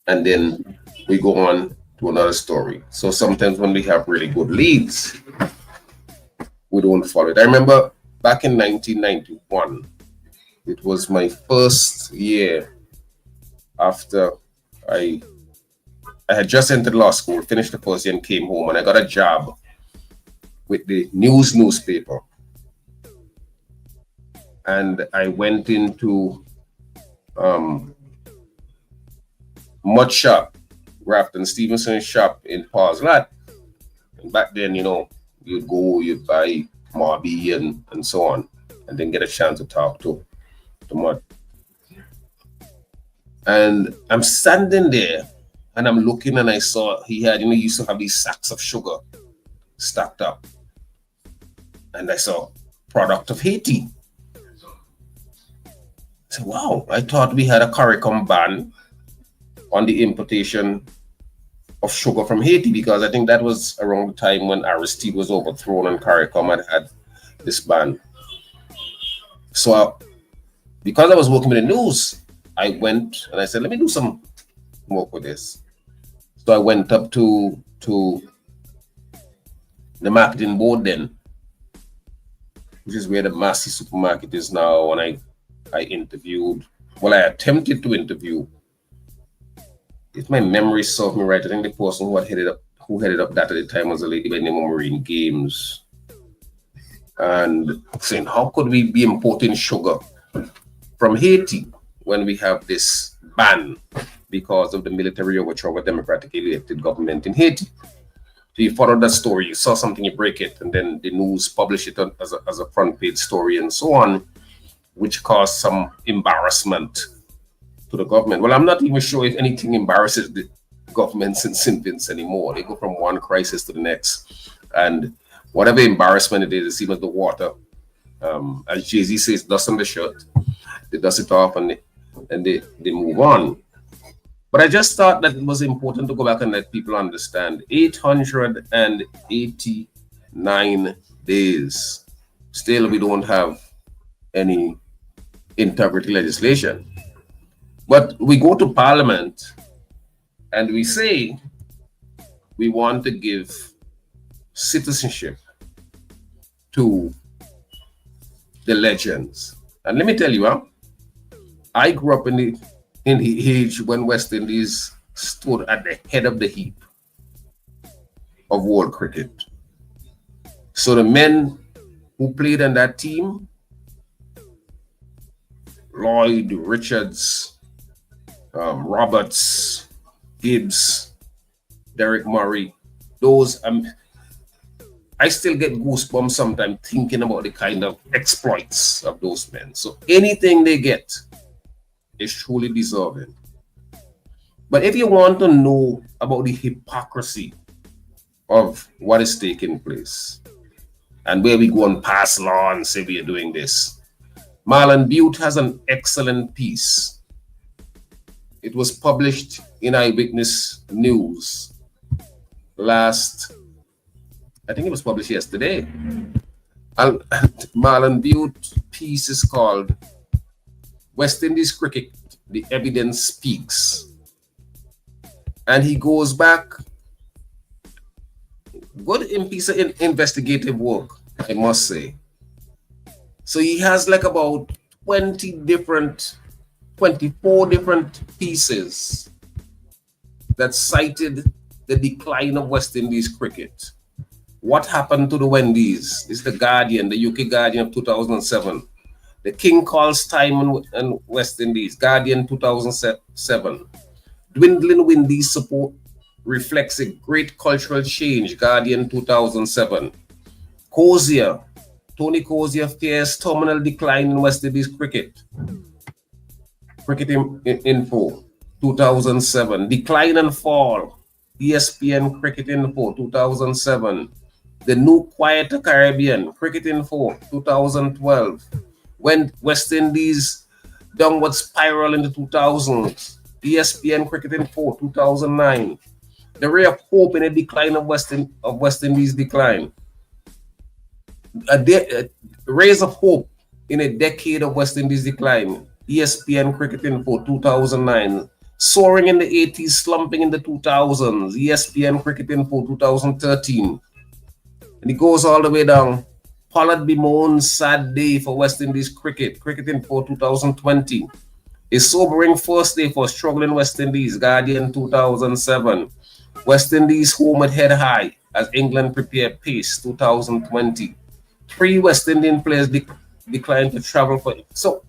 and then we go on to another story. So sometimes when we have really good leads, we don't follow it. I remember back in 1991, it was my first year after I had just entered law school, finished the first year and came home, and I got a job with the newspaper. And I went into Mud Shop, Grafton Stevenson's shop in Paws Lot. And back then, you know, you'd go, you'd buy Marby and so on, and then get a chance to talk to Mud. And I'm standing there and I'm looking, and I saw he had, you know, he used to have these sacks of sugar stacked up. And I saw product of Haiti. I said, wow, I thought we had a CARICOM ban on the importation of sugar from Haiti, because I think that was around the time when Aristide was overthrown and CARICOM had this ban. So because I was working with the news, I went and I said, let me do some work with this. So I went up to the marketing board then, which is where the Massey supermarket is now, and I interviewed, well, I attempted to interview, if my memory serves me right, I think the person who headed up that at the time was a lady by the name of Marine Games, and saying, how could we be importing sugar from Haiti when we have this ban because of the military overthrow of a democratically elected government in Haiti. So you follow that story, you saw something, you break it, and then the news publish it as a front page story and so on, which caused some embarrassment to the government. Well, I'm not even sure if anything embarrasses the governments in St. Vincent anymore. They go from one crisis to the next. And whatever embarrassment it is, even the water, as Jay-Z says, dust on the shirt. They dust it off and they move on. But I just thought that it was important to go back and let people understand 889 days. Still, we don't have any integrity legislation. But we go to Parliament and we say we want to give citizenship to the legends. And let me tell you, I grew up in the age when West Indies stood at the head of the heap of world cricket. So the men who played on that team, Lloyd, Richards, Roberts, Gibbs, Derek Murray, those, I still get goosebumps sometimes thinking about the kind of exploits of those men. So anything they get is truly deserving. But if you want to know about the hypocrisy of what is taking place and where we go and pass law and say we are doing this, Marlon Butte has an excellent piece. It was published in Eyewitness News I think it was published yesterday. Marlon Butte piece is called West Indies Cricket, The Evidence Speaks. And he goes back, good piece of investigative work, I must say. So he has like about 24 different pieces that cited the decline of West Indies cricket. What happened to the Wendy's? This is the Guardian, the UK Guardian of 2007. The King calls time in West Indies, Guardian 2007. Dwindling Windies support reflects a great cultural change, Guardian 2007. Tony Cozier fears terminal decline in West Indies cricket. Cricket Info 2007. Decline and fall, ESPN Cricket Info 2007. The New Quieter Caribbean, Cricket Info 2012. When West Indies downward spiral in the 2000s, ESPN Cricket Info 2009. The ray of hope in a decline of West Indies decline. Rays of hope in a decade of West Indies decline, ESPN Cricket Info 2009. Soaring in the 80s, slumping in the 2000s, ESPN Cricket Info 2013. And it goes all the way down. Pollard bemoans sad day for West Indies cricket, Cricket Info 2020. A sobering first day for struggling West Indies, Guardian 2007. West Indies home at head high as England prepare pace, 2020. 3 West Indian players declined to travel for it. So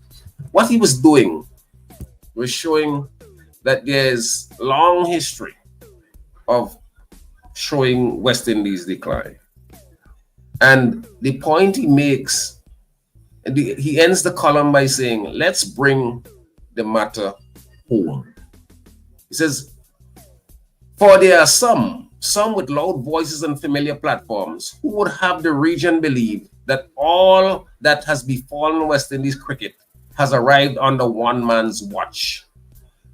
what he was doing was showing that there's long history of showing West Indies decline. And the point he makes, and he ends the column by saying, let's bring the matter home. He says, for there are some with loud voices and familiar platforms who would have the region believe that all that has befallen West Indies cricket has arrived under one man's watch,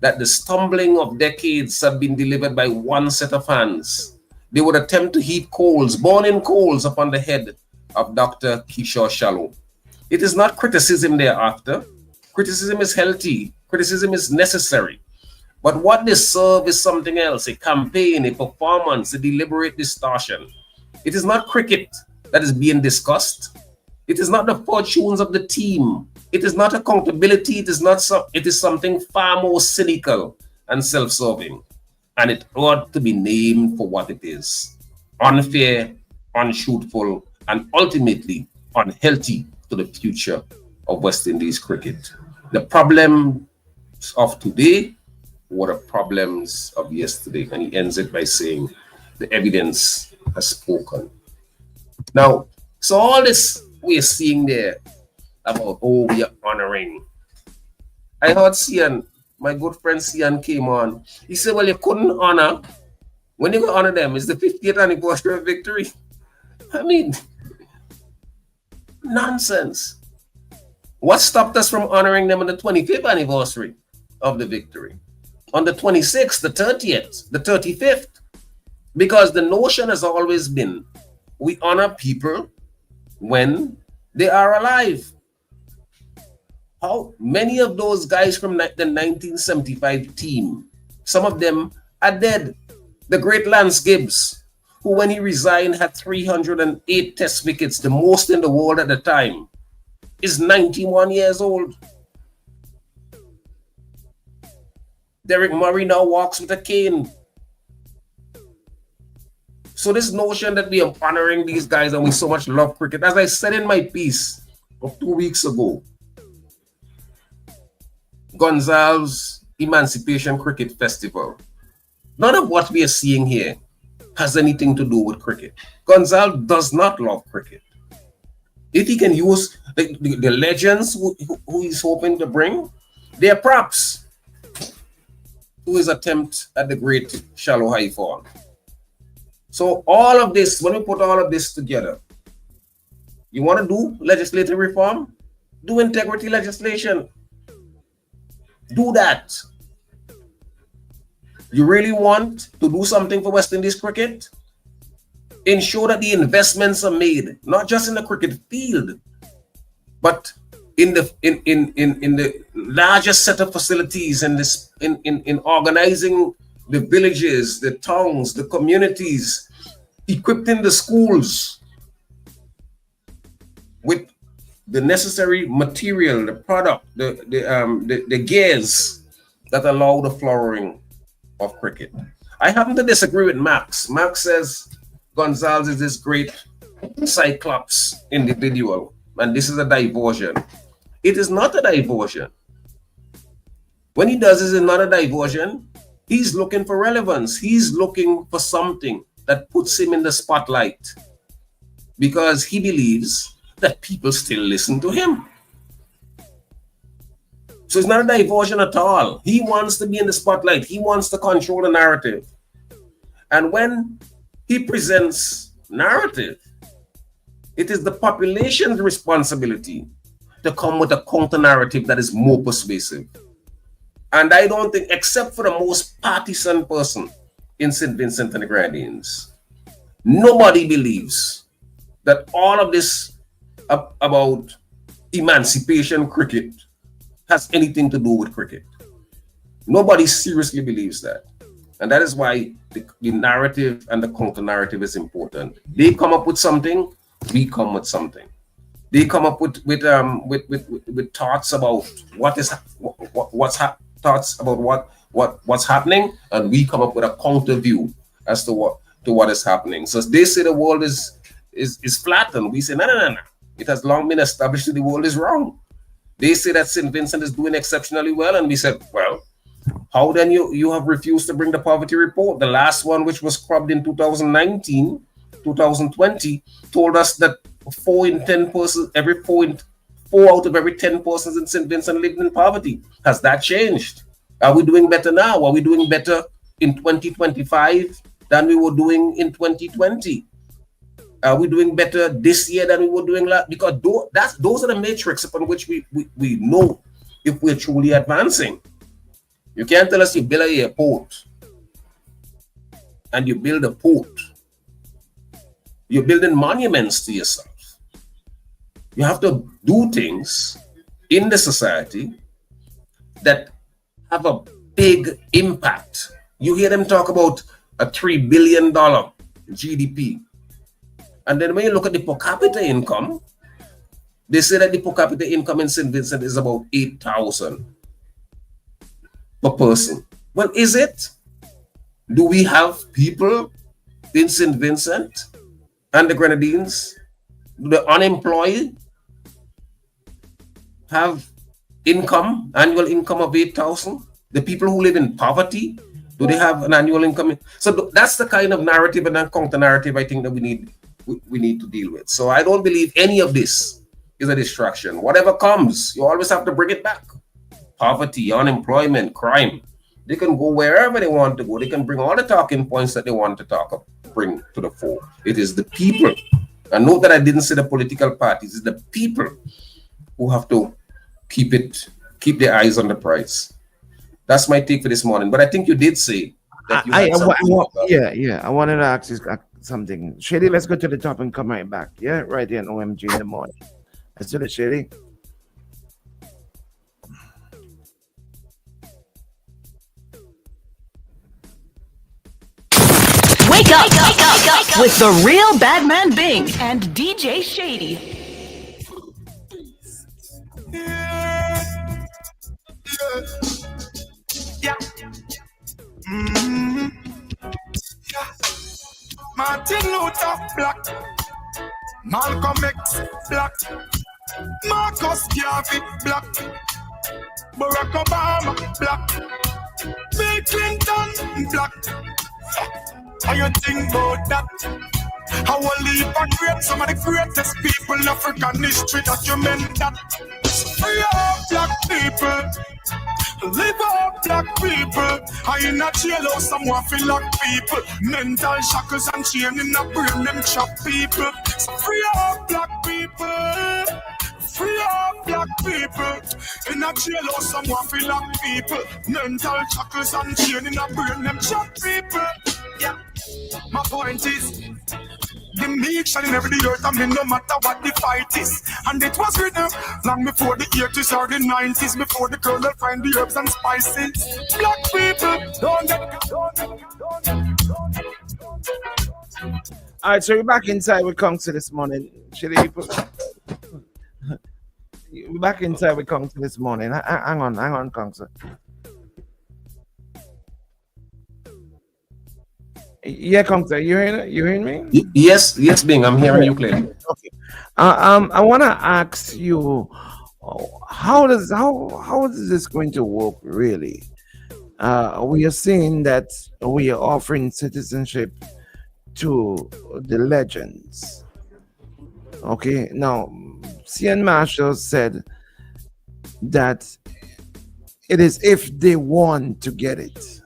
that the stumbling of decades have been delivered by one set of hands. They would attempt to heap coals, burning coals upon the head of Dr. Kishore Shalom. It is not criticism thereafter. Criticism is healthy. Criticism is necessary. But what they serve is something else, a campaign, a performance, a deliberate distortion. It is not cricket that is being discussed. It is not the fortunes of the team. It is not accountability. It is something far more cynical and self-serving. And it ought to be named for what it is. Unfair, untruthful, and ultimately unhealthy to the future of West Indies cricket. The problems of today were the problems of yesterday. And he ends it by saying, the evidence has spoken. Now, so all this we're seeing there about, oh, we are honoring. I heard Cian, my good friend Cian came on. He said, well, you couldn't honor. When you go honor them, it's the 50th anniversary of victory. I mean, nonsense. What stopped us from honoring them on the 25th anniversary of the victory? On the 26th, the 30th, the 35th? Because the notion has always been, we honor people when they are alive. How many of those guys from the 1975 team, some of them are dead. The great Lance Gibbs, who when he resigned had 308 test wickets, the most in the world at the time, is 91 years old. Derek Murray now walks with a cane. So this notion that we are honoring these guys and we so much love cricket, as I said in my piece of 2 weeks ago, Gonzalez Emancipation Cricket Festival, none of what we are seeing here has anything to do with cricket. Gonzalez does not love cricket. If he can use the legends who he's hoping to bring, they are props to his attempt at the great shallow high fall. So all of this, when we put all of this together, you want to do legislative reform? Do integrity legislation. Do that. You really want to do something for West Indies cricket? Ensure that the investments are made, not just in the cricket field, but in the largest set of facilities and in organizing the villages, the towns, the communities, equipping the schools with the necessary material, the product, the gears that allow the flowering of cricket. I happen to disagree with Max. Max says Gonzalez is this great cyclops individual, and this is a diversion. It is not a diversion. When he does this, it's not a diversion. He's looking for relevance. He's looking for something that puts him in the spotlight because he believes that people still listen to him. So it's not a diversion at all. He wants to be in the spotlight. He wants to control the narrative. And when he presents narrative, it is the population's responsibility to come with a counter narrative that is more persuasive. And I don't think, except for the most partisan person in St. Vincent and the Grenadines, nobody believes that all of this about emancipation cricket has anything to do with cricket. Nobody seriously believes that. And that is why the narrative and the counter narrative is important. They come up with something, we come with something. They come up with thoughts about what's happening, and we come up with a counter view as to what is happening. So they say the world is flat, and we say no. It has long been established that the world is wrong. They say that St. Vincent is doing exceptionally well, and we said, well, how then you have refused to bring the poverty report? The last one, which was scrubbed in 2019, 2020, told us that 4 out of every 10 persons in St. Vincent lived in poverty. Has that changed? Are we doing better now? Are we doing better in 2025 than we were doing in 2020? Are we doing better this year than we were doing last? Because those are the metrics upon which we know if we're truly advancing. You can't tell us you build an airport and you build a port. You're building monuments to yourself. You have to do things in the society that have a big impact. You hear them talk about a $3 billion GDP. And then when you look at the per capita income, they say that the per capita income in St. Vincent is about $8,000 per person. Well, is it? Do we have people in St. Vincent and the Grenadines, the unemployed, have annual income of 8,000? The people who live in poverty, do they have an annual income? So that's the kind of narrative and counter narrative I think that we need to deal with. So I don't believe any of this is a distraction. Whatever comes, you always have to bring it back. Poverty, unemployment, crime. They can go wherever they want to go. They can bring all the talking points that they want to bring to the fore. It is the people. And note that I didn't say the political parties. It's the people who have to keep their eyes on the prize. That's my take for this morning. But I think you did say that you had something. I wanted to ask you something. Shady, let's go to the top and come right back. Yeah, right here in OMG in the morning. Let's do it, Shady. Wake up with the real Badman Bing and DJ Shady. Yeah. Mm-hmm. Yeah. Martin Luther Black, Malcolm X Black, Marcus Garvey Black, Barack Obama Black, Bill Clinton Black. How you think about that? How will leave a great, some of the greatest people in African history document that. Free up black people. Live up black people. I in a jail or someone feel like people. Mental shackles and chain in a brain them chop people. So free up black people. Free up black people. In a jail or someone feel like people. Mental shackles and chain in a brain them chop people. Yeah. My point is, the meek shall never the earth, I mean no matter what the fight is. And it was written long before the 80s or the 90s, before the colonel find the herbs and spices. Black people, don't get. All right, so we're back inside with Kongsi this morning. We're back inside with Kongsi this morning. Hang on, Kongsi. Yeah, Kongsi, you hearing me? Yes, Bing, I'm hearing you clearly. Okay. I want to ask you, how is this going to work really? We are seeing that we are offering citizenship to the legends. Okay, now CN Marshall said that it is if they want to get it,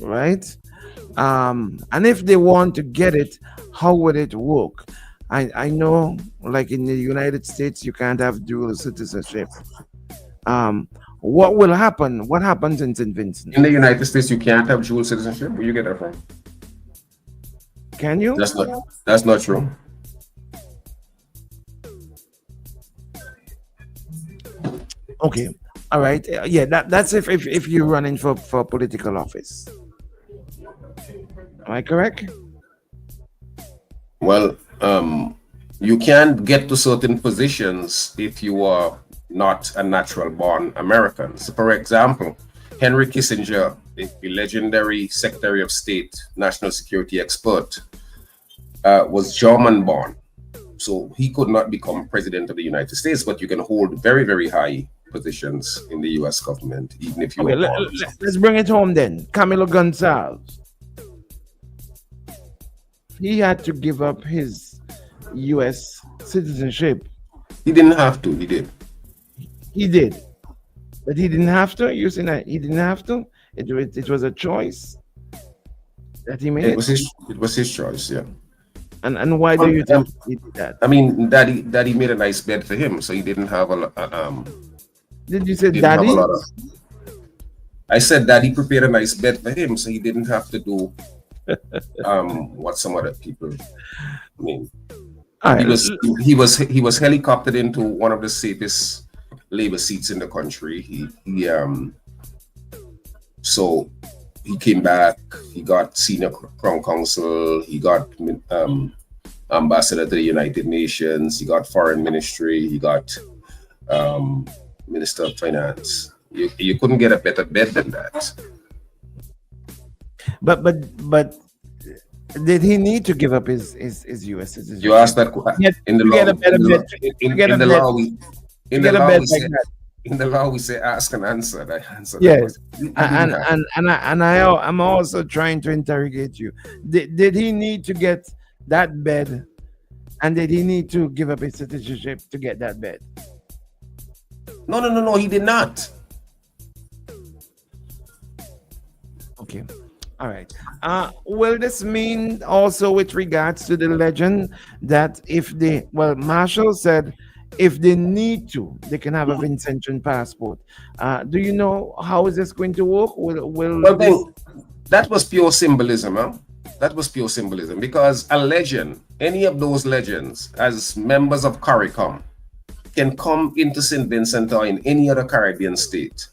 right? And if they want to get it, how would it work? I know, like in the United States, you can't have dual citizenship. What will happen? What happens in St. Vincent? In the United States, you can't have dual citizenship. Where you get that from? Can you? That's not true. Okay. All right. Yeah, that's if you're running for political office. Am I correct? Well, you can't get to certain positions if you are not a natural born American. So, for example, Henry Kissinger, the legendary Secretary of State, national security expert, was German born. So he could not become president of the United States, but you can hold very, very high positions in the US government, even if you are born. Let's bring it home then. Camilo Gonzalez. He had to give up his US citizenship. He didn't have to, he did. He did. But he didn't have to? You saying that he didn't have to? It was a choice that he made? It was his choice, yeah. And why do you think he did that? I mean, Daddy made a nice bed for him, so he didn't have a Did you say Daddy? I said Daddy prepared a nice bed for him, so he didn't have to do what some other people mean. Right. He was helicoptered into one of the safest labor seats in the country. So he came back. He got senior crown counsel. He got ambassador to the United Nations. He got foreign ministry. He got minister of finance. You couldn't get a better bed than that. But did he need to give up his U.S. citizenship? You asked that in the law. in the law we say ask and answer. I answered that Yes, question. I didn't have. I'm also trying to interrogate you. Did he need to get that bed, and did he need to give up his citizenship to get that bed? No. He did not. Okay, all right. Will this mean also with regards to the legend that if they, well, Marshall said if they need to, they can have a Vincentian passport. Do you know how is this going to work? Will Well, this? then, that was pure symbolism, huh? That was pure symbolism because a legend, any of those legends, as members of CARICOM, can come into St. Vincent or in any other Caribbean state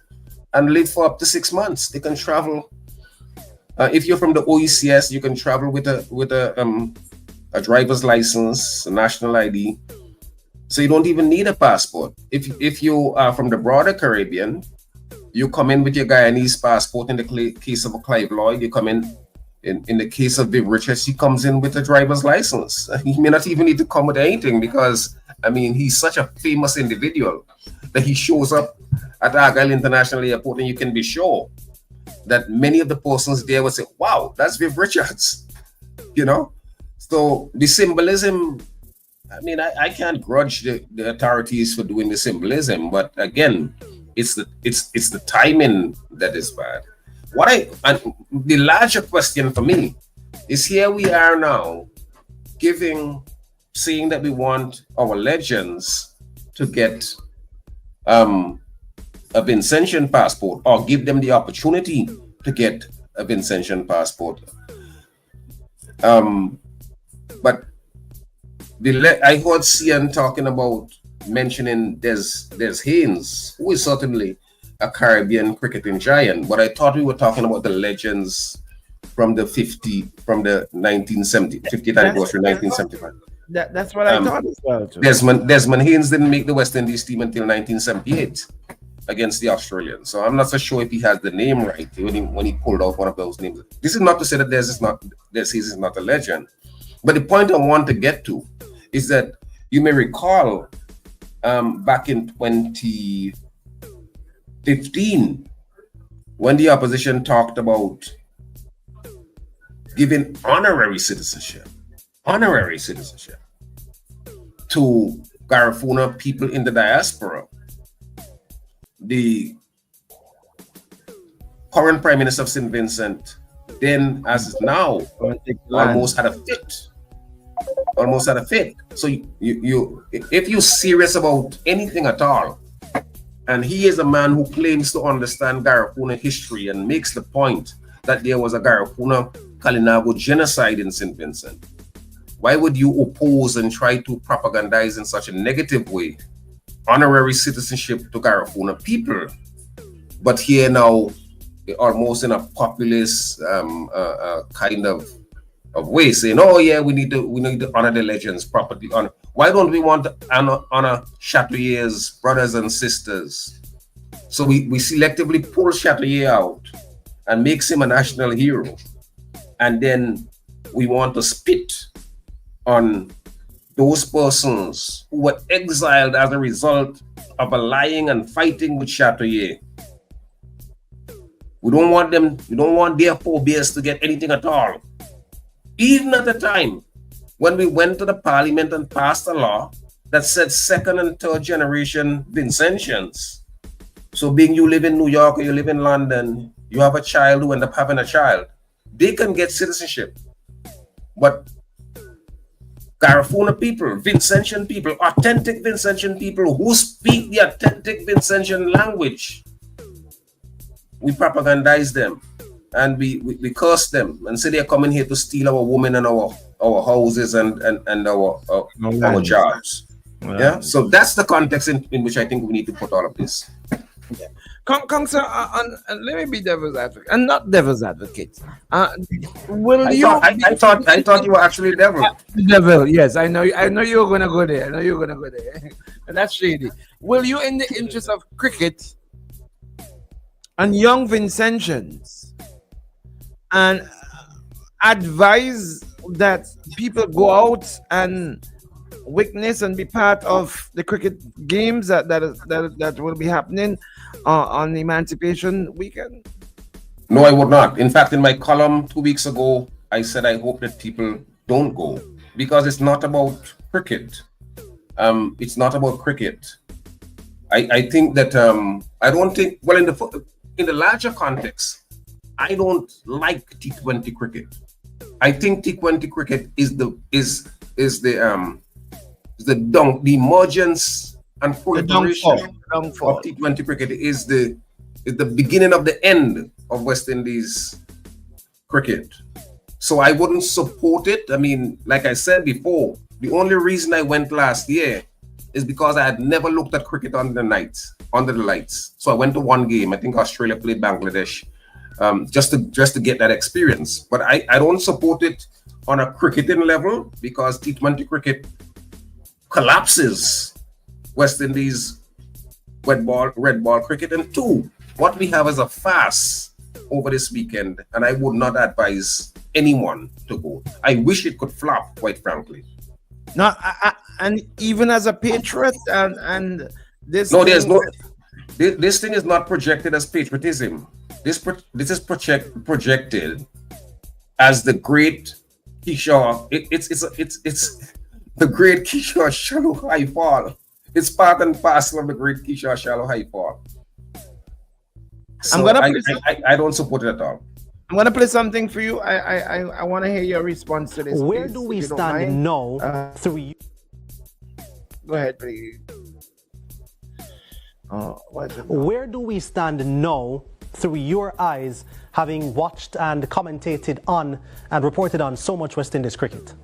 and live for up to 6 months. They can travel. If you're from the OECS, you can travel with a driver's license, a national ID. So you don't even need a passport. If you are from the broader Caribbean, you come in with your Guyanese passport. In the case of Clive Lloyd, you come in the case of Viv Richards, he comes in with a driver's license. He may not even need to come with anything because, I mean, he's such a famous individual that he shows up at Argyle International Airport, and you can be sure that many of the persons there will say, wow, that's Viv Richards, you know? So the symbolism, I mean, I can't grudge the authorities for doing the symbolism, but again, it's the timing that is bad. And the larger question for me is here we are now saying that we want our legends to get a Vincentian passport or give them the opportunity to get a Vincentian passport. But I heard Cian talking about mentioning Des Haynes, who is certainly a Caribbean cricketing giant, but I thought we were talking about the legends from the 1970, 50th anniversary, 1975. That's what I thought as well too. Desmond Haynes didn't make the West Indies team until 1978 against the Australians. So I'm not so sure if he has the name right when he pulled out one of those names. This is not to say that Des Haynes is not a legend, but the point I want to get to is that you may recall back in 2015 when the opposition talked about giving honorary citizenship to Garifuna people in the diaspora. The current Prime Minister of St. Vincent, then as is now, almost had a fit. So you if you're serious about anything at all, and he is a man who claims to understand Garifuna history and makes the point that there was a Garifuna Kalinago genocide in St. Vincent, why would you oppose and try to propagandize in such a negative way honorary citizenship to Garifuna people? But here now, almost in a populist kind of way, saying, "Oh yeah, we need to honor the legends properly." Why don't we want to honor Chatouillet's brothers and sisters? So we selectively pull Chatouillet out and makes him a national hero, and then we want to spit on those persons who were exiled as a result of allying and fighting with Chatouillet. We don't want their forebears to get anything at all. Even at the time when we went to the parliament and passed a law that said second and third generation Vincentians. So being you live in New York or you live in London, you have a child who end up having a child, they can get citizenship. But Garifuna people, Vincentian people, authentic Vincentian people who speak the authentic Vincentian language, we propagandize them and we curse them and say they're coming here to steal our women and our houses and our jobs. Yeah, so that's the context in which I think we need to put all of this. Yeah. Sir, let me be devil's advocate, and not devil's advocate. I thought you were actually devil. Devil, yes, I know you were gonna go there. And that's shady. Will you, in the interest of cricket and young Vincentians, and advise that people go out and witness and be part of the cricket games that will be happening on the Emancipation Weekend? No, I would not. In fact, in my column 2 weeks ago, I said I hope that people don't go because it's not about cricket. It's not about cricket. I think that I don't think, well, in the larger context, I don't like T20 cricket. I think T20 cricket is the emergence and proliferation of T20 cricket is the beginning of the end of West Indies cricket. So I wouldn't support it. I mean, like I said before, the only reason I went last year is because I had never looked at cricket under the lights. So I went to one game. I think Australia played Bangladesh, just to get that experience. But I don't support it on a cricketing level because T20 cricket collapses West Indies red ball cricket. And two, what we have is a farce over this weekend, and I would not advise anyone to go. I wish it could flop, quite frankly. No, and even as a patriot, and this. No, there's no. This thing is not projected as patriotism. This is projected as the great Kishore. It's the great Kishore shallow high fall. It's part and parcel of the great Kishore shallow high fall. So I don't support it at all. I'm gonna play something for you. I want to hear your response to this. Where please, do we stand now? Go ahead, please. Where do we stand now, through your eyes, having watched and commentated on and reported on so much West Indies cricket?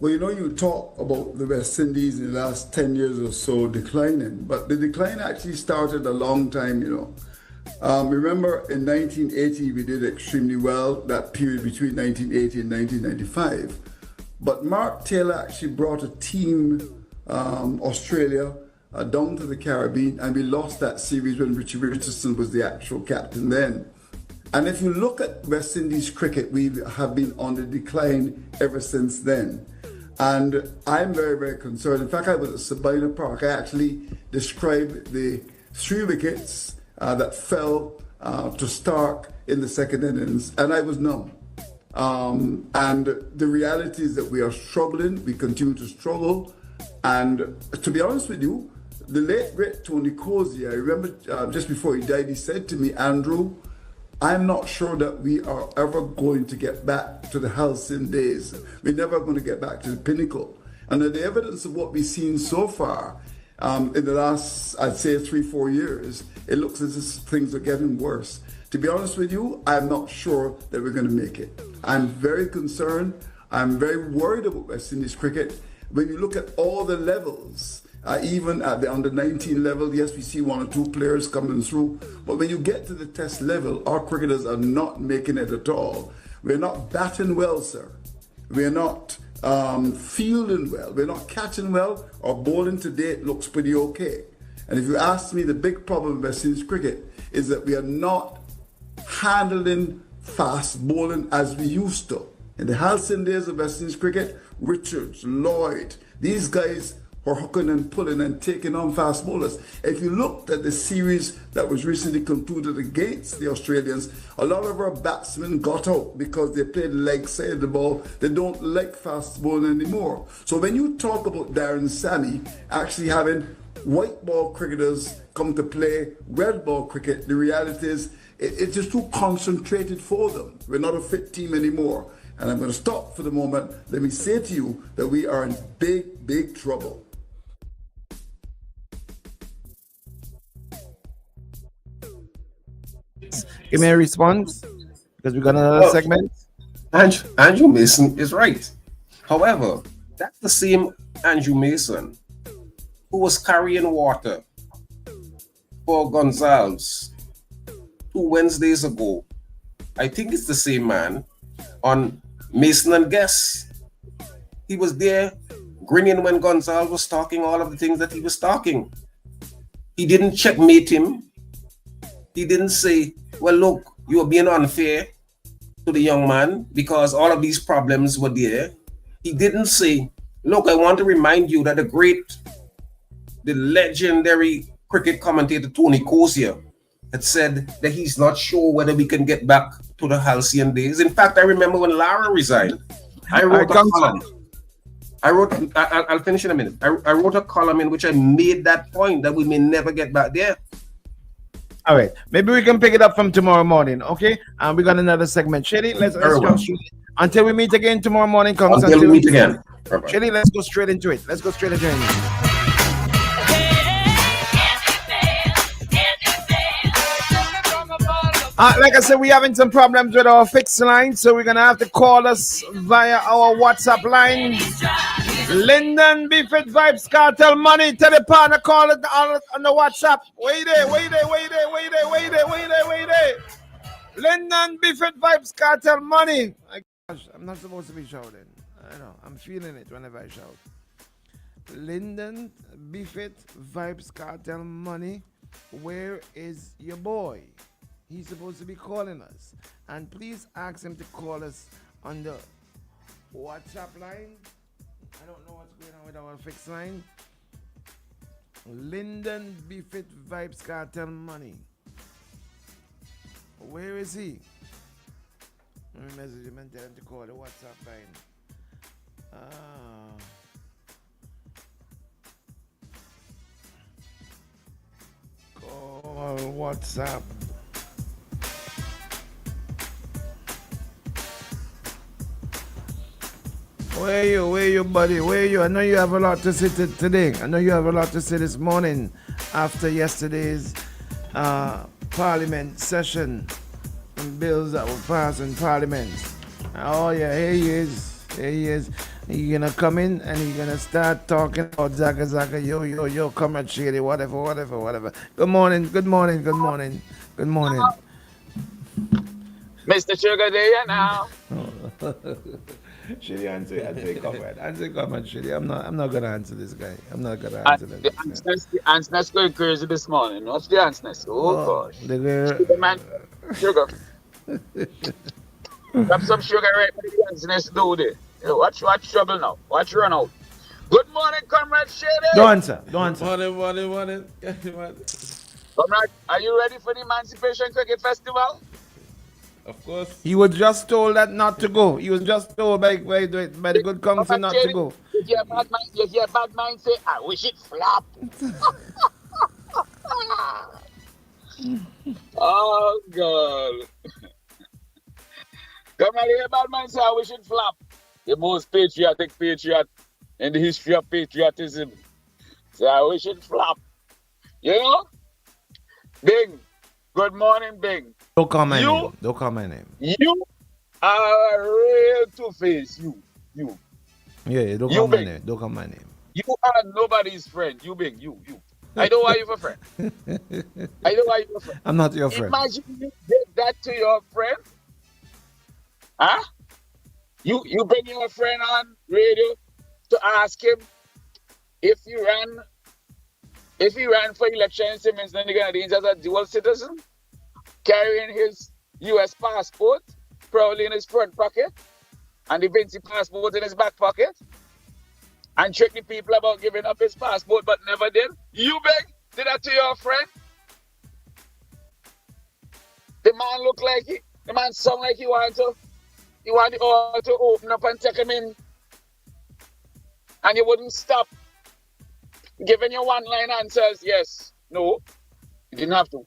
Well, you talk about the West Indies in the last 10 years or so declining, but the decline actually started a long time, Remember, in 1980, we did extremely well, that period between 1980 and 1995. But Mark Taylor actually brought a team, Australia, down to the Caribbean, and we lost that series when Richie Richardson was the actual captain then. And if you look at West Indies cricket, we have been on the decline ever since then. And I'm very, very concerned. In fact, I was at Sabina Park. I actually described the 3 wickets that fell to Stark in the second innings, and I was numb. And the reality is that we are struggling. We continue to struggle. And to be honest with you, the late great Tony Cozy, I remember just before he died, he said to me, Andrew, I'm not sure that we are ever going to get back to the halcyon days. We're never going to get back to the pinnacle. And the evidence of what we've seen so far in the last, I'd say, 3-4 years, it looks as if things are getting worse. To be honest with you, I'm not sure that we're going to make it. I'm very concerned. I'm very worried about West Indies cricket. When you look at all the levels, even at the under-19 level, yes, we see 1 or 2 players coming through. But when you get to the test level, our cricketers are not making it at all. We're not batting well, sir. We're not fielding well. We're not catching well. Our bowling today looks pretty okay. And if you ask me, the big problem with West Indies cricket is that we are not handling fast bowling as we used to. In the halcyon days of West Indies cricket, Richards, Lloyd, these guys were hooking and pulling and taking on fast bowlers. If you looked at the series that was recently concluded against the Australians, a lot of our batsmen got out because they played leg side of the ball. They don't like fast bowling anymore. So when you talk about Darren Sammy actually having white ball cricketers come to play red ball cricket, the reality is it's just too concentrated for them. We're not a fit team anymore. And I'm going to stop for the moment. Let me say to you that we are in big, big trouble. Give me a response, because we got another segment. Andrew Mason is right. However, that's the same Andrew Mason who was carrying water for Gonzalez 2 Wednesdays ago. I think it's the same man on Mason and Guess. He was there grinning when Gonzalez was talking all of the things that he was talking. He didn't checkmate him. He didn't say, well, look, you are being unfair to the young man because all of these problems were there. He didn't say, Look, I want to remind you that the legendary cricket commentator Tony Cosia had said that he's not sure whether we can get back to the halcyon days. In fact, I remember when Lara resigned, I wrote a column. I'll finish in a minute. I wrote a column in which I made that point that we may never get back there. All right, maybe we can pick it up from tomorrow morning, okay? We got another segment. Shady, let's go straight. Until we meet again tomorrow morning. Until we meet again. Shady, let's go straight into it. Let's go straight into it. Like I said, we're having some problems with our fixed line, so we're gonna have to call us via our WhatsApp line. Lyndon Biffett Vibes Cartel Money. Tell the partner, call it on the WhatsApp. Wait there. Lyndon Biffett Vibes Cartel Money. My gosh, I'm not supposed to be shouting. I know, I'm feeling it whenever I shout. Lyndon Biffett Vibes Cartel Money. Where is your boy? He's supposed to be calling us. And please ask him to call us on the WhatsApp line. I don't know what's going on with our fixed line. Lyndon Biffett Vibes Cartel Money. Where is he? Let me message him and tell him to call the WhatsApp line. Call WhatsApp. Where you, buddy? Where you? I know you have a lot to say today. I know you have a lot to say this morning after yesterday's Parliament session and bills that were passed in Parliament. Oh yeah, here he is. You're gonna come in and you're gonna start talking about Zaka, yo, comrade Shady, whatever. Good morning. Mr. Sugar Day now. Shady, answer comment, Shady. I'm not gonna answer this guy. I'm not gonna answer that. The answer's going crazy this morning. What's the answer? Oh gosh. The man, sugar. Have some sugar right for the answer do there. Watch trouble now. Watch run out. Good morning, comrade Shady. Don't answer. Morning. Comrade, are you ready for the Emancipation Cricket Festival? Of course. He was just told that not to go. He was just told by the good council not to go. You hear Badman say, I wish it flop. Oh, God. Come on, hear Badman say, I wish it flop. The most patriotic patriot in the history of patriotism. So I wish it flop. You know? Bing. Good morning, Bing. Don't call my name. You are a real two-face. You. Yeah, don't call my name. Don't call my name. You are nobody's friend. You, Bing. You. I know why you're a friend. I'm not your friend. Imagine you did that to your friend. Huh? You bring your friend on radio to ask him if he ran for election in Simmons, then they're gonna as a dual citizen, carrying his U.S. passport probably in his front pocket and the Vinci passport in his back pocket, and trick the people about giving up his passport but never did. You did that to your friend? The man sound like he want the all to open up and take him in, and you wouldn't stop giving you one-line answers. Yes, no, you didn't have to.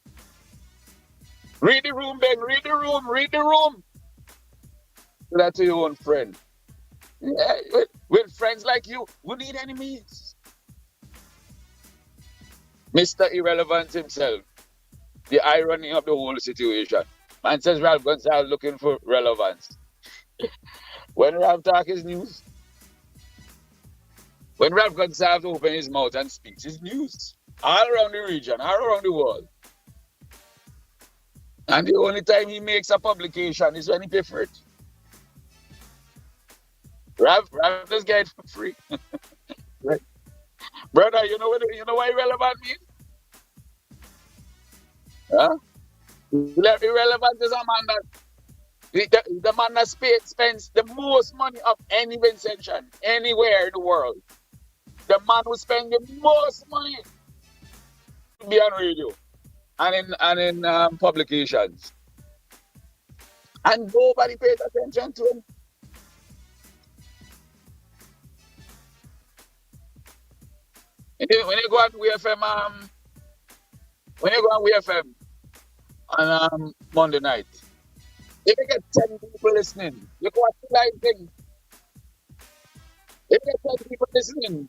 Read the room, Ben. Read the room. Do that to your own friend. Yeah, with friends like you, we need enemies. Mr. Irrelevant himself. The irony of the whole situation. Man says Ralph Gonsalves looking for relevance. When Ralph talk his news, when Ralph Gonsalves open his mouth and speaks his news, all around the region, all around the world. And the only time he makes a publication is when he pay for it. Ralph just get it for free. Right. Brother, you know what irrelevant means? Huh? Irrelevant is a man that The man that spends the most money of any invention anywhere in the world. The man who spends the most money to be on radio and in publications. And nobody pays attention to him. When you go on WFM, on Monday night, if you get 10 people listening, you go watch the live thing. If you get 10 people listening,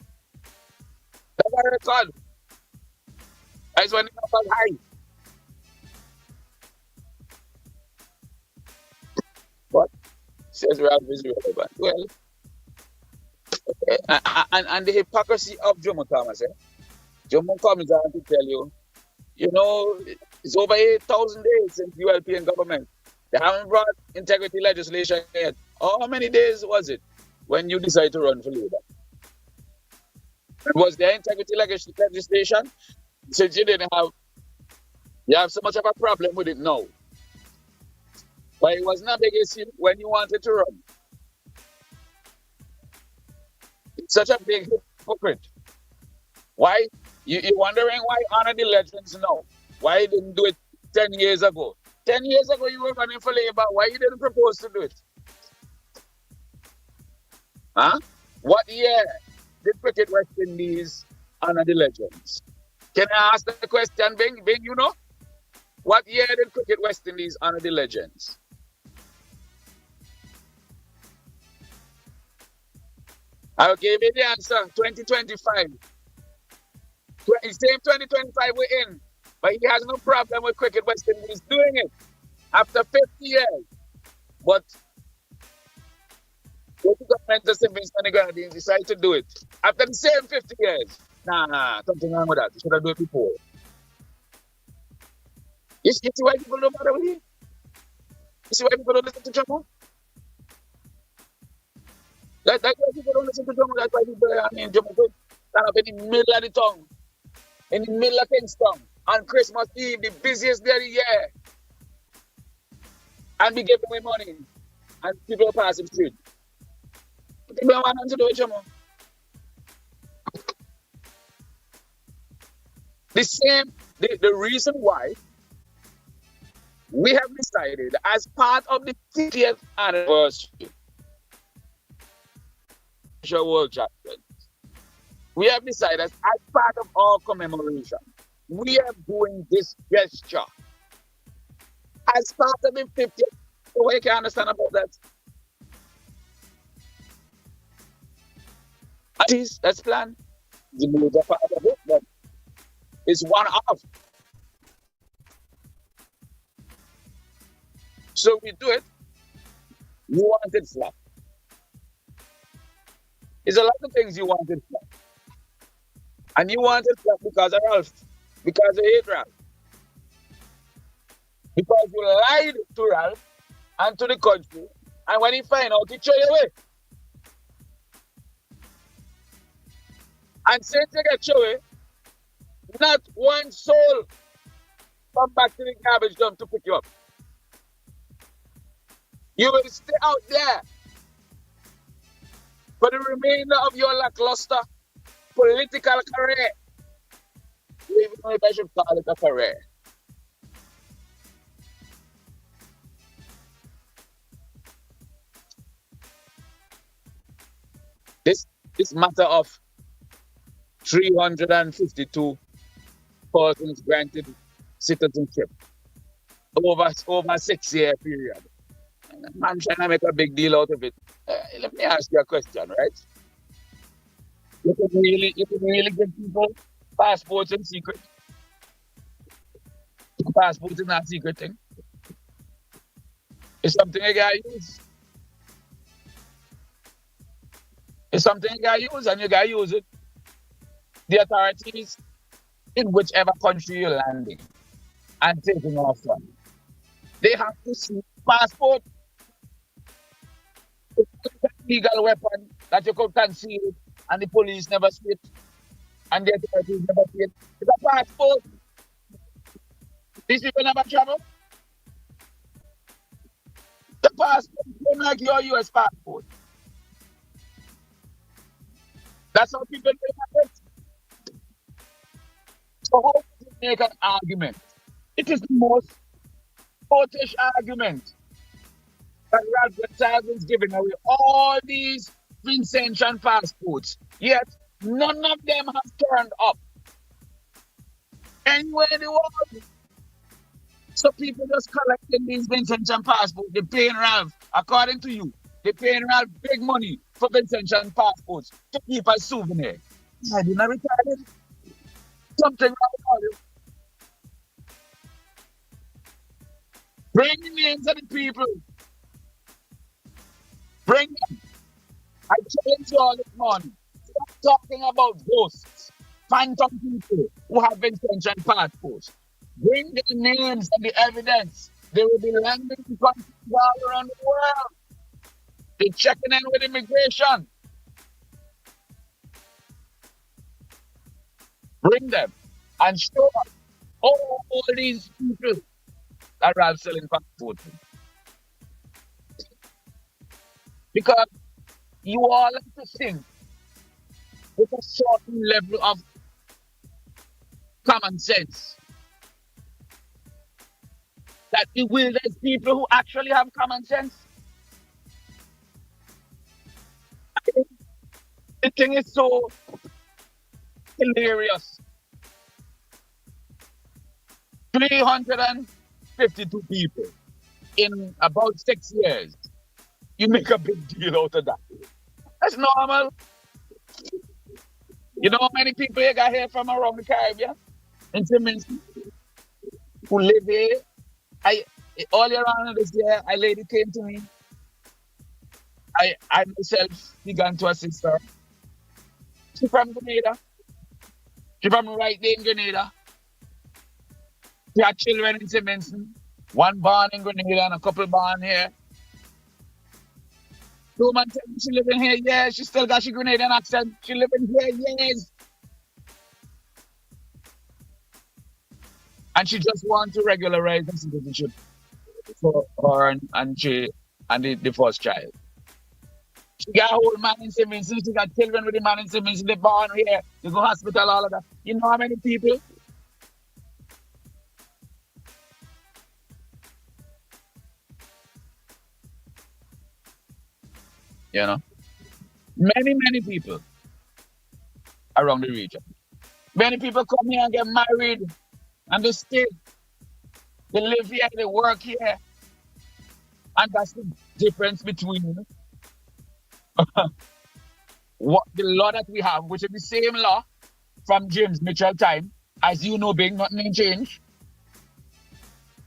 that's a record. That's when the numbers high. But says Ralph is relevant. Well, and the hypocrisy of Jomo Thomas. Jomo comes on to tell you, it's over 8,000 days since ULP and government. They haven't brought integrity legislation yet. How many days was it when you decided to run for leader? Was there integrity legislation? Since you have so much of a problem with it now. But it wasn't a big issue when you wanted to run. It's such a big hypocrite. Why? You're wondering why honor the legends now. Why you didn't do it 10 years ago? 10 years ago you were running for Labour. Why you didn't propose to do it? Huh? What year did Cricket West Indies honor the legends? Can I ask the question, Bing? Bing, you know? What year did Cricket West Indies honor the legends? I'll give you the answer. 2025. Same 2025 we're in. But he has no problem with Cricket West Indies doing it after 50 years. But what the government just invested on the ground and decide to do it after the same 50 years. Nah, something wrong with that. You should have done it before. You see why people don't bother with you? You see why people don't listen to Jomo? That's why people don't listen to Jomo. That's why people, Jomo could stand up in the middle of the town, in the middle of Kingston, on Christmas Eve, the busiest day of the year, and be giving away money, and people are passing street. People don't want nothing to do with Jomo. The reason why we have decided as part of the 50th anniversary World Champions, we have decided as part of our commemoration, we are doing this gesture as part of the 50th. So you can understand about that. That's planned. The major part of it, but it's one off. So we do it. You want it flat. There's a lot of things you want it flat. And you want it flat because of Ralph. Because you hate Ralph. Because you lied to Ralph and to the country. And when he find out, he throw you away. And since you get thrown away, not one soul come back to the garbage dump to pick you up. You will stay out there for the remainder of your lackluster political career. Even though I should call it a career. This matter of 352 persons granted citizenship over a 6-year period. Man trying to make a big deal out of it. Let me ask you a question, right? You can really give people passports in secret. Passports is not a secret thing. It's something you gotta use. It's something you gotta use, and you gotta use it. The authorities in whichever country you're landing and taking off from, they have to see passport. It's a legal weapon that you could conceal and the police never see it and the authorities never see it. It's a passport. These people never travel. The passport same like your US passport. That's how people make it. So how does it make an argument? It is the most foolish argument that Ralph is giving away all these Vincentian passports, yet none of them have turned up anywhere in the world. So people just collecting these Vincentian passports. They're paying Ralph, according to you, they're paying Ralph big money for Vincentian passports to keep as souvenir. I did not retire it. Something wrong about it. Bring the names of the people. Bring them. I challenge you all this morning. Stop talking about ghosts, phantom people who have Vincentian passports. Bring the names and the evidence. They will be landing in countries all around the world. They're checking in with immigration. Bring them and show us all these people that are selling passports. Because you all have to think with a certain level of common sense. That there's people who actually have common sense. The thing is so hilarious. 352 people in about 6 years. You make a big deal out of that. That's normal. You know how many people you got here from around the Caribbean? In Simmons, who live here? Earlier on this year, a lady came to me. I myself began to assist her. She's from Grenada. She's from right there in Grenada. She had children in Simmons. One born in Grenada and a couple born here. The woman tell me she living here, yeah, she still got she Grenadian accent. She living here, yes. And she just want to regularize the citizenship for her and the first child. She got a whole man in Simmons, she got children with the man in Simmons, they born here, they go hospital, all of that. You know how many people? You know? Many people around the region. Many people come here and get married and they stay. They live here, they work here. And that's the difference between what the law that we have, which is the same law from James Mitchell time, as you know, being nothing ain't changed.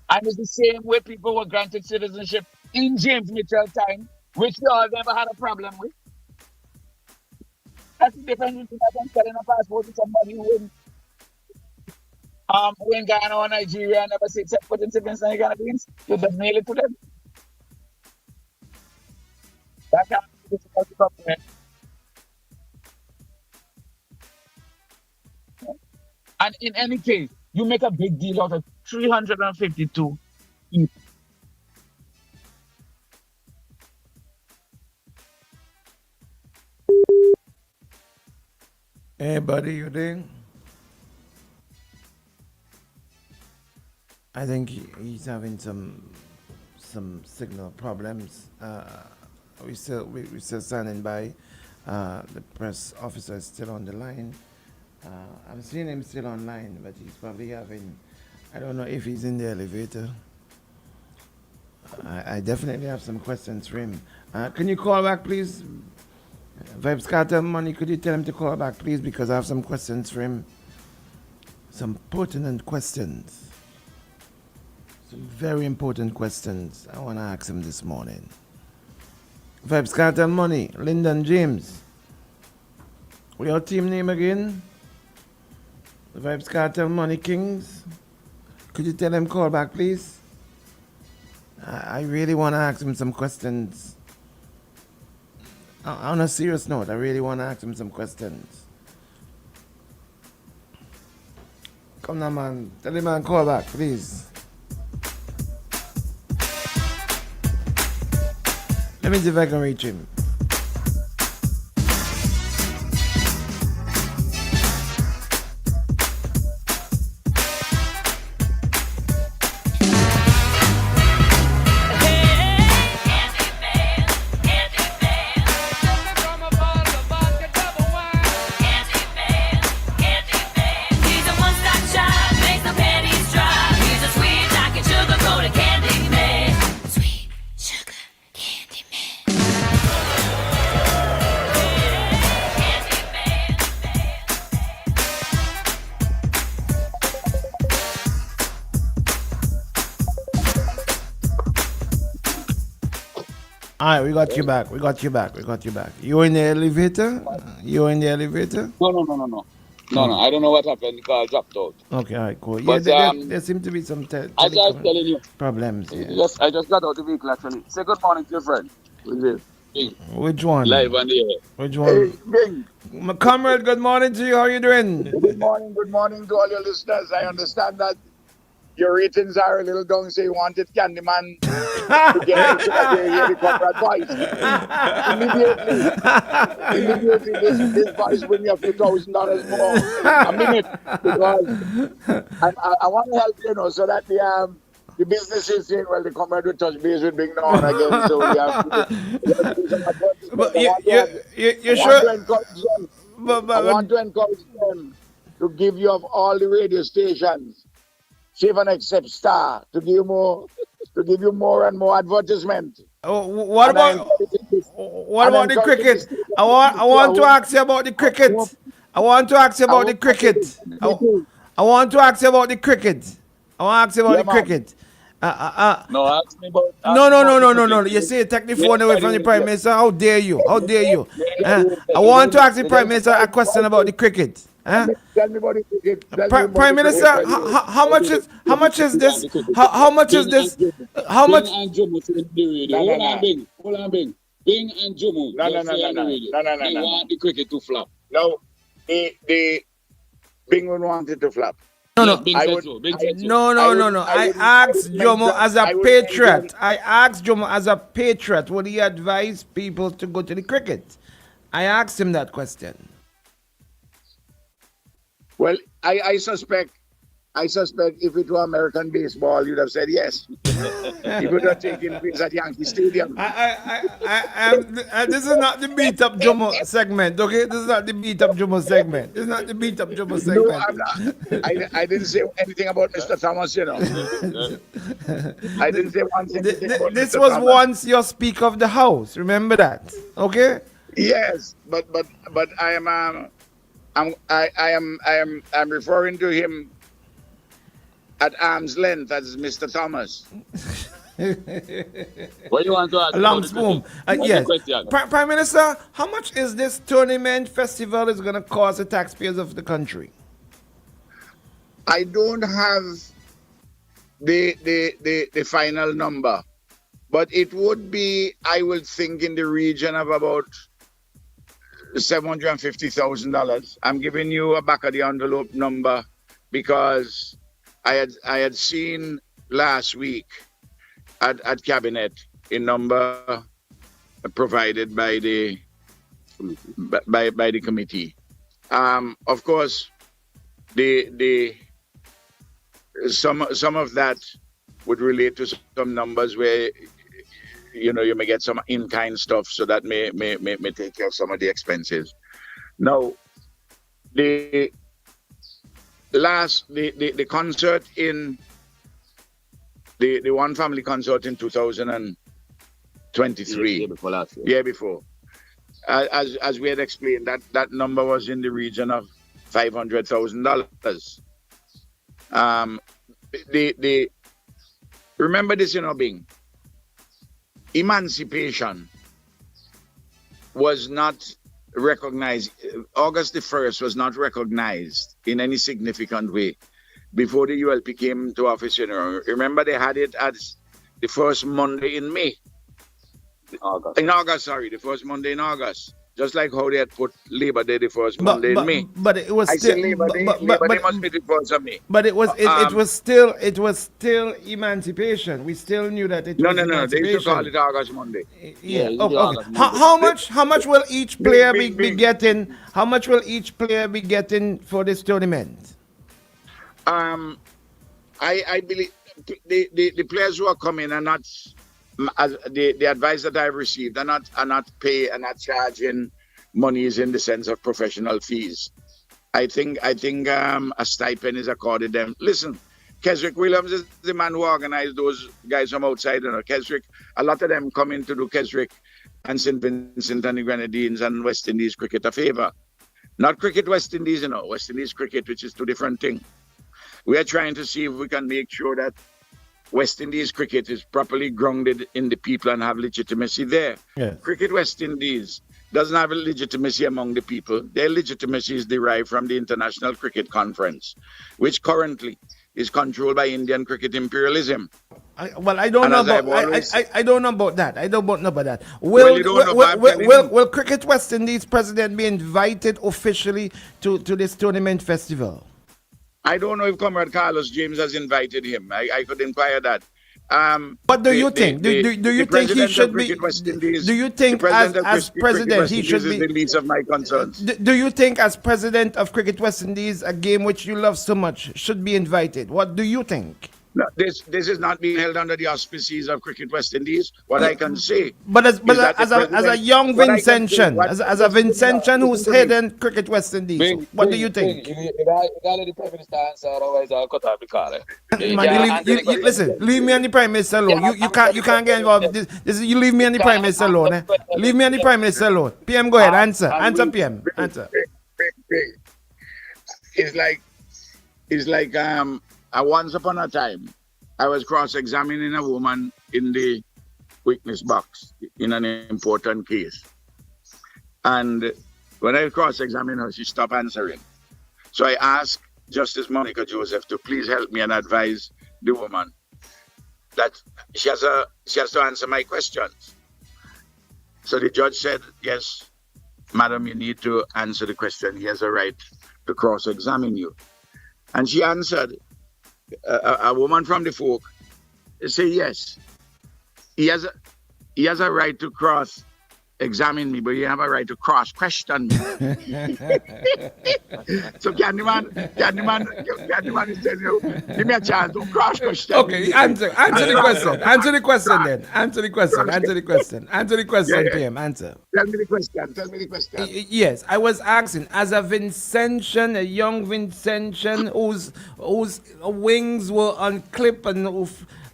And it's the same way people were granted citizenship in James Mitchell time, which you all never had a problem with. That's the difference between us and selling a passport to somebody who in Ghana or Nigeria and never set foot in civilians and Ghanaians. You just mail it to them. That's how it's supposed to come here. And in any case, you make a big deal out of 352 people. Hey, buddy, you there? I think he's having some signal problems. We still standing by. The press officer is still on the line. I'm seeing him still online, but he's probably having. I don't know if he's in the elevator. I definitely have some questions for him. Can you call back, please? Vibes Cartel Money, could you tell him to call back, please? Because I have some questions for him. Some pertinent questions. Some very important questions I want to ask him this morning. Vibes Cartel Money, Lyndon James. What's your team name again? The Vibes Cartel Money Kings. Could you tell him call back, please? I really want to ask him some questions. On a serious note, I really want to ask him some questions. Come now, man. Tell him man call back, please. Let me see if I can reach him. He's a one-stop shop, makes the panties drop. He's a sweet talking sugar-coated candy man. Sweet sugar candy man. Alright, we got you back. You in the elevator? No, I don't know what happened. The call dropped out. Okay, alright, cool. But, there seem to be some as I was telling you, problems here. yes, I just got out of the vehicle actually. Say good morning to your friend. Which one? Live on the air. Which one? Bing. My comrade, good morning to you. How you doing? Good morning to all your listeners. I understand that your ratings are a little down, so you wanted Candyman to get into the hear the corporate voice. Immediately, this voice bring you a few $1,000 more a minute because I want to help so that the business is saying, well, the comrade will touch base with Big Norn again, so we have to do some advertisement. But you sure? I want to encourage them to give you of all the radio stations. Save and except Star to give you more and more advertisement. What about the cricket? I want to ask you about the cricket. I want to ask you about the cricket. No, ask me about. No. You say take the phone away from the Prime Minister. How dare you? I want to ask the Prime Minister a question about the cricket. Tell me about the cricket. Prime Minister, how much is this? How much is this? How much? Bing and Jomo. Hold on, Bing. Bing and Jomo. No. They want the cricket to flop. No, the Bing would want it to flop. No. I asked Jomo as a patriot. Would he advise people to go to the cricket? I asked him that question. Well, I suspect if it were American baseball, you'd have said yes. He would have taken place at Yankee Stadium. This is not the beat up Jomo segment, okay? This is not the beat up Jomo segment. No, I'm not. I didn't say anything about Mr. Thomas, I didn't say one thing. This was Thomas. Once your Speaker of the House. Remember that, okay? Yes, but I am. I'm referring to him at arm's length as Mr. Thomas. What do you want to ask? A long spoon. Yes. Prime Minister, how much is this tournament festival is going to cost the taxpayers of the country? I don't have the final number, but it would be, I would think, in the region of about $750,000. I'm giving you a back of the envelope number because I had seen last week at cabinet a number provided by the committee. Of course, some of that would relate to some numbers where you may get some in-kind stuff, so that may take care of some of the expenses. Now, the concert in the one family concert in 2023, year before, as we had explained, that number was in the region of $500,000. Remember this, Bing. Emancipation was not recognized. August the 1st was not recognized in any significant way before the ULP came to office. Remember, they had it as the first Monday in May. The first Monday in August. Just like how they had put Labor Day the first Monday in May. But it was I still say Labor Day must be the first of May. But it was still emancipation. We still knew that it was No. emancipation. They used to call it August Monday. Yeah. Okay. How much will each player be getting? How much will each player be getting for this tournament? I believe the players who are coming are not, as the advice that I've received are not charging monies in the sense of professional fees. I think a stipend is accorded them. Listen, Keswick Williams is the man who organized those guys from outside. Keswick, a lot of them come in to do Keswick and St. Vincent and the Grenadines and West Indies cricket a favor. Not cricket West Indies, West Indies cricket, which is two different things. We are trying to see if we can make sure that West Indies cricket is properly grounded in the people and have legitimacy there. Yes. Cricket West Indies doesn't have a legitimacy among the people. Their legitimacy is derived from the International Cricket Conference, which currently is controlled by Indian cricket imperialism. I don't know about I don't know about that. I don't know about that. Will Cricket West Indies president be invited officially to this tournament festival? I don't know if Comrade Carlos James has invited him. I could inquire that. But do you think? Do you think he should be? Do you think as president he should be? The least of my concerns. Do you think as president of Cricket West Indies, a game which you love so much, should be invited? What do you think? No, this is not being held under the auspices of Cricket West Indies. What I can say, but as a young Vincentian, as a Vincentian who's heading Cricket West Indies, what do you think? You gotta let the Prime Minister answer, otherwise I'll cut off the call. Listen, leave me and the Prime Minister alone. You can't get involved. You leave me and the Prime Minister alone. Leave me and the Prime Minister alone. PM, go ahead. Answer, PM. Answer. It's like once upon a time, I was cross-examining a woman in the witness box in an important case. And when I cross-examined her, she stopped answering. So I asked Justice Monica Joseph to please help me and advise the woman that she has to answer my questions. So the judge said, yes, madam, you need to answer the question. He has a right to cross-examine you. And she answered. A woman from the folk say yes. He has a right to cross-examine me, but he have a right to cross-question me. So can the man is telling you, give me a chance to cross-question. Okay, answer the question. Answer the question then. Answer the question, PM. Answer. Tell me the question. Yes, I was asking, as a Vincentian, a young Vincentian whose wings were unclipped and who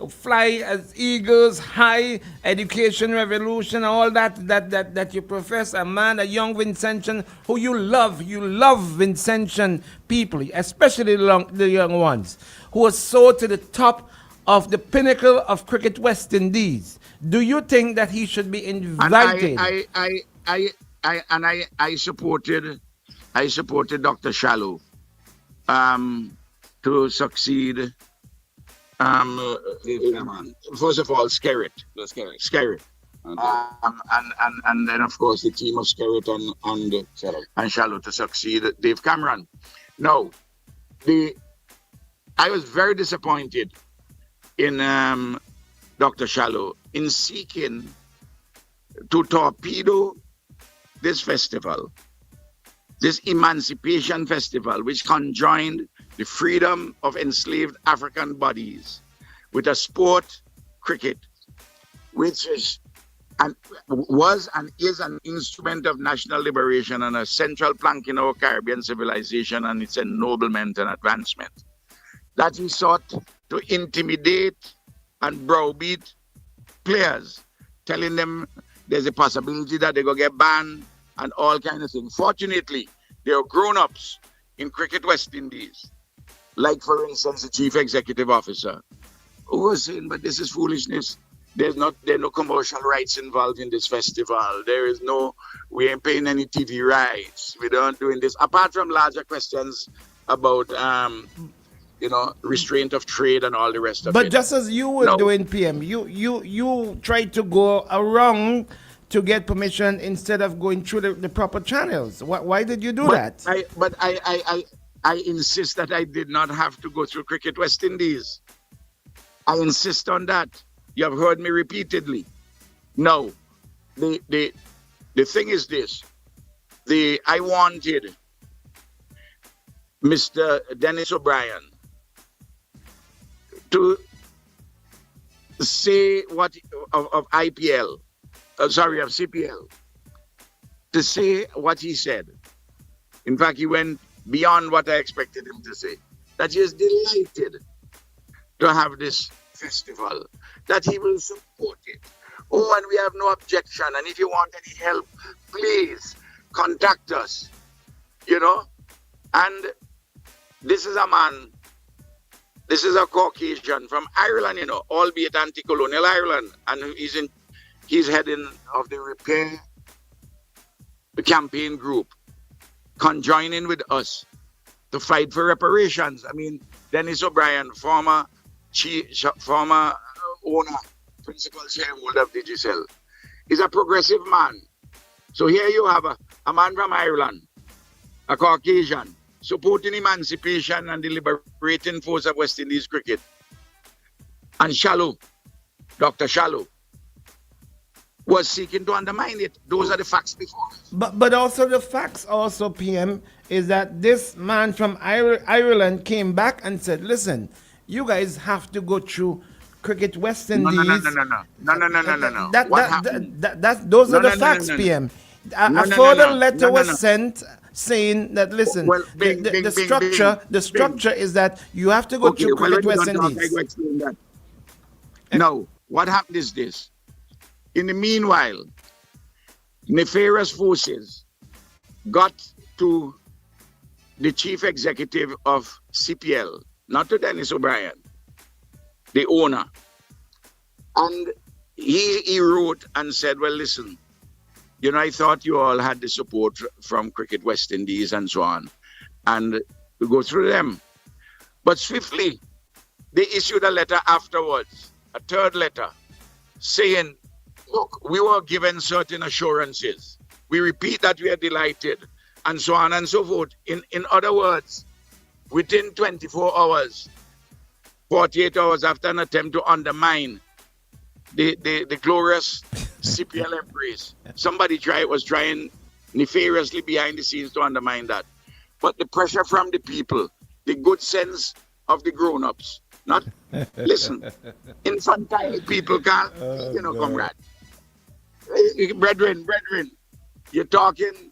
fly as eagles, high education revolution, all that you profess, a young Vincentian who you love Vincentian people, especially the young ones, who are so to the top of the pinnacle of Cricket West Indies. Do you think that he should be invited? I supported Dr. Shallow to succeed. First of all, Skerritt. And then of course the team of Skerritt and Shallow to succeed Dave Cameron. No, I was very disappointed in Dr. Shallow in seeking to torpedo this festival, this Emancipation Festival, which conjoined the freedom of enslaved African bodies with a sport, cricket, which was and is an instrument of national liberation and a central plank in our Caribbean civilization and its ennoblement and advancement. That he sought to intimidate and browbeat players, telling them there's a possibility that they're going to get banned and all kinds of things. Fortunately, there are grown-ups in Cricket West Indies, like, for instance, the chief executive officer, who was saying, but this is foolishness. There are no commercial rights involved in this festival. We ain't paying any TV rights. We don't doing this. Apart from larger questions about, restraint of trade and all the rest of it. But just as you were doing, PM, you tried to go around to get permission instead of going through the proper channels? Why did you do But that? I insist that I did not have to go through Cricket West Indies. I insist on that. You have heard me repeatedly. No, the thing is this: I wanted Mr. Dennis O'Brien to say what of IPL, of CPL, to say what he said. In fact, he went beyond what I expected him to say. That he is delighted to have this festival, that he will support it. Oh, and we have no objection. And if you want any help, please contact us. You know? And this is a man, this is a Caucasian from Ireland, you know, albeit anti-colonial Ireland. And he's heading of the repair campaign group, conjoining with us to fight for reparations. I mean, Dennis O'Brien, former owner, principal shareholder of Digicel, is a progressive man. So here you have a man from Ireland, a Caucasian, supporting emancipation and the liberating force of West Indies cricket. And Shallow, Dr. Shallow, was seeking to undermine it. Those are the facts before us. But also the facts also, PM, is that this man from Ireland came back and said, listen, you guys have to go through Cricket West Indies. No. Those are the facts, PM. A further letter was sent saying that, listen, the structure is that you have to go through Cricket West Indies. No, what happened is this. In the meanwhile, nefarious forces got to the chief executive of CPL, not to Dennis O'Brien, the owner. And he wrote and said, well, listen, you know, I thought you all had the support from Cricket West Indies and so on, and we go through them. But swiftly, they issued a letter afterwards, a third letter, saying, look, we were given certain assurances. We repeat that we are delighted, and so on and so forth. In other words, within 24 hours, 48 hours after an attempt to undermine the glorious CPL embrace, somebody was trying nefariously behind the scenes to undermine that. But the pressure from the people, the good sense of the grown-ups, not, listen, infantile people can't, comrade. Brethren, you're talking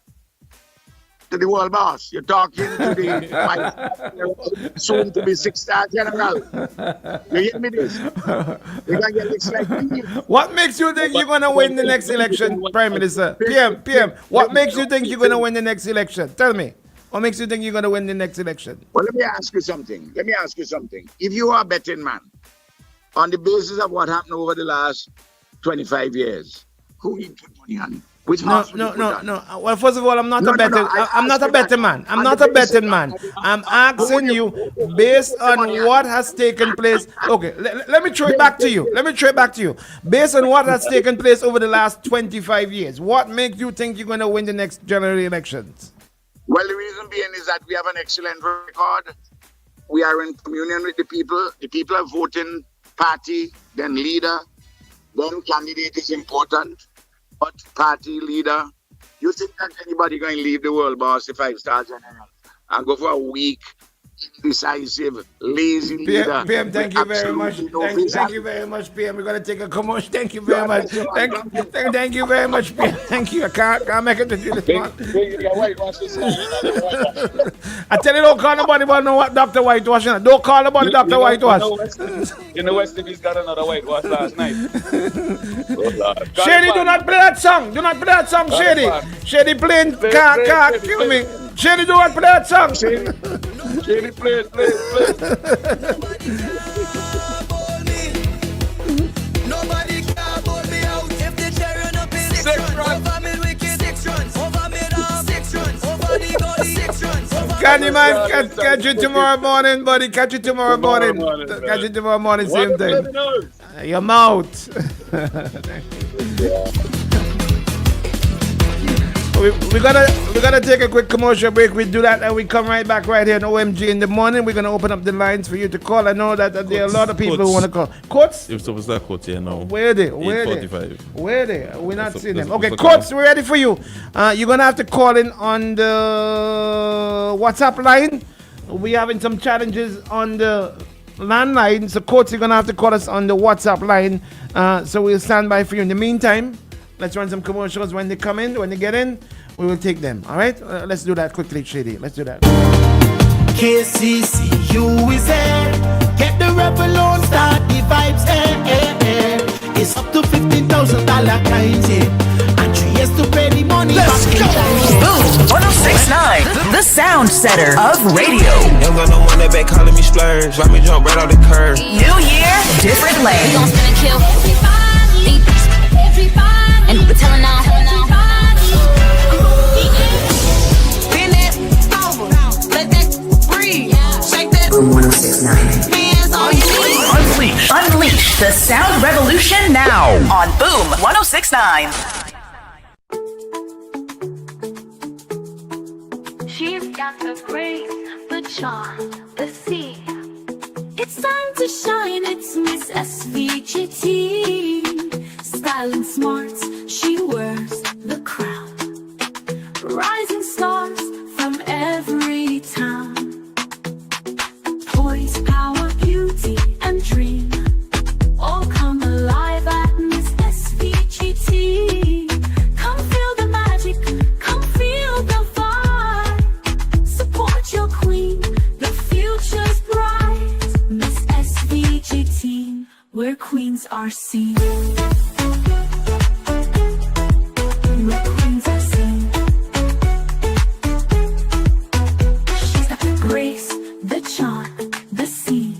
to the world boss. You're talking to the soon to be 6-star general. You hear me this? You're gonna get this like me. What makes you think you're gonna win the next election, Prime Minister? PM, what makes you think you're gonna win the next election? Tell me. What makes you think you're gonna win the next election? Well, let me ask you something. If you are a betting man, on the basis of what happened over the last 25 years, who you put money on? Which no. Well, first of all, I'm not a betting. I'm not a betting man. I'm not a betting man. I'm asking you based on what has taken place. Okay, let me throw it back to you. Based on what has taken place over the last 25 years, what makes you think you're going to win the next general elections? Well, the reason being is that we have an excellent record. We are in communion with the people. The people are voting party, then leader, then candidate is important. But party leader, you think that anybody going to leave the world boss, the 5-star general, and go for a weak, indecisive, lazy leader? PM, thank you very much. Thank you very much, PM. We're going to take a commercial. Thank you very much. Thank you very much, PM. Thank you. I can't make it to you this month. I tell you, don't call nobody about no Dr. Whitewashing. Don't call nobody Dr. Whitewash. You know West Indies got another whitewash last night. Shady, do not play that song. Shady. Shady playing can't kill me. Shady, do not play that song. Shady, play. Nobody can hold me out if the cherry up in 6 runs. Over me wicked 6 runs. Over me down 6 runs. Over the goal 6 runs. Candy man, catch you tomorrow morning, buddy. Catch you tomorrow morning. Same thing. Your mouth. We gotta take a quick commercial break. We do that and we come right back right here on OMG in the morning. We're gonna open up the lines for you to call. I know that there are a lot of people who want to call. Courts? If superstar courts here now. Where are they? Where are they? Where are they? We're not seeing them. Okay, courts, we're ready for you. You're gonna have to call in on the WhatsApp line. We're having some challenges on the landline, so courts, you're gonna have to call us on the WhatsApp line. So we'll stand by for you. In the meantime, let's run some commercials. When they come in, when they get in, we will take them. All right? Let's do that quickly, Shady. Let's do that. KCCU is here. Get the Revlon, start the vibes. It's up to $15,000 clients here. And 3 years to pay the money. Let's go! Boom 1069, the sound setter of radio. Young got no one that back calling me splurge. Watch me jump right off the curb. New year, different lane. We gon' spin and kill everybody. And we're telling all. Spin it over. Let that breathe. Shake that. Boom 1069. Hands on your knees. Unleash the sound revolution now on Boom 1069. She's got the grace, the charm, the sea. It's time to shine, it's Miss SVGT. Style and smarts, she wears the crown. Rising stars from every town. Poise, power, beauty, and dream all come alive at Miss SVGT. Come feel the magic, come feel the vibe. Support your queen, the future's bright. Miss SVGT, where queens are seen. Where queens are seen. She's got the grace, the charm, the scene.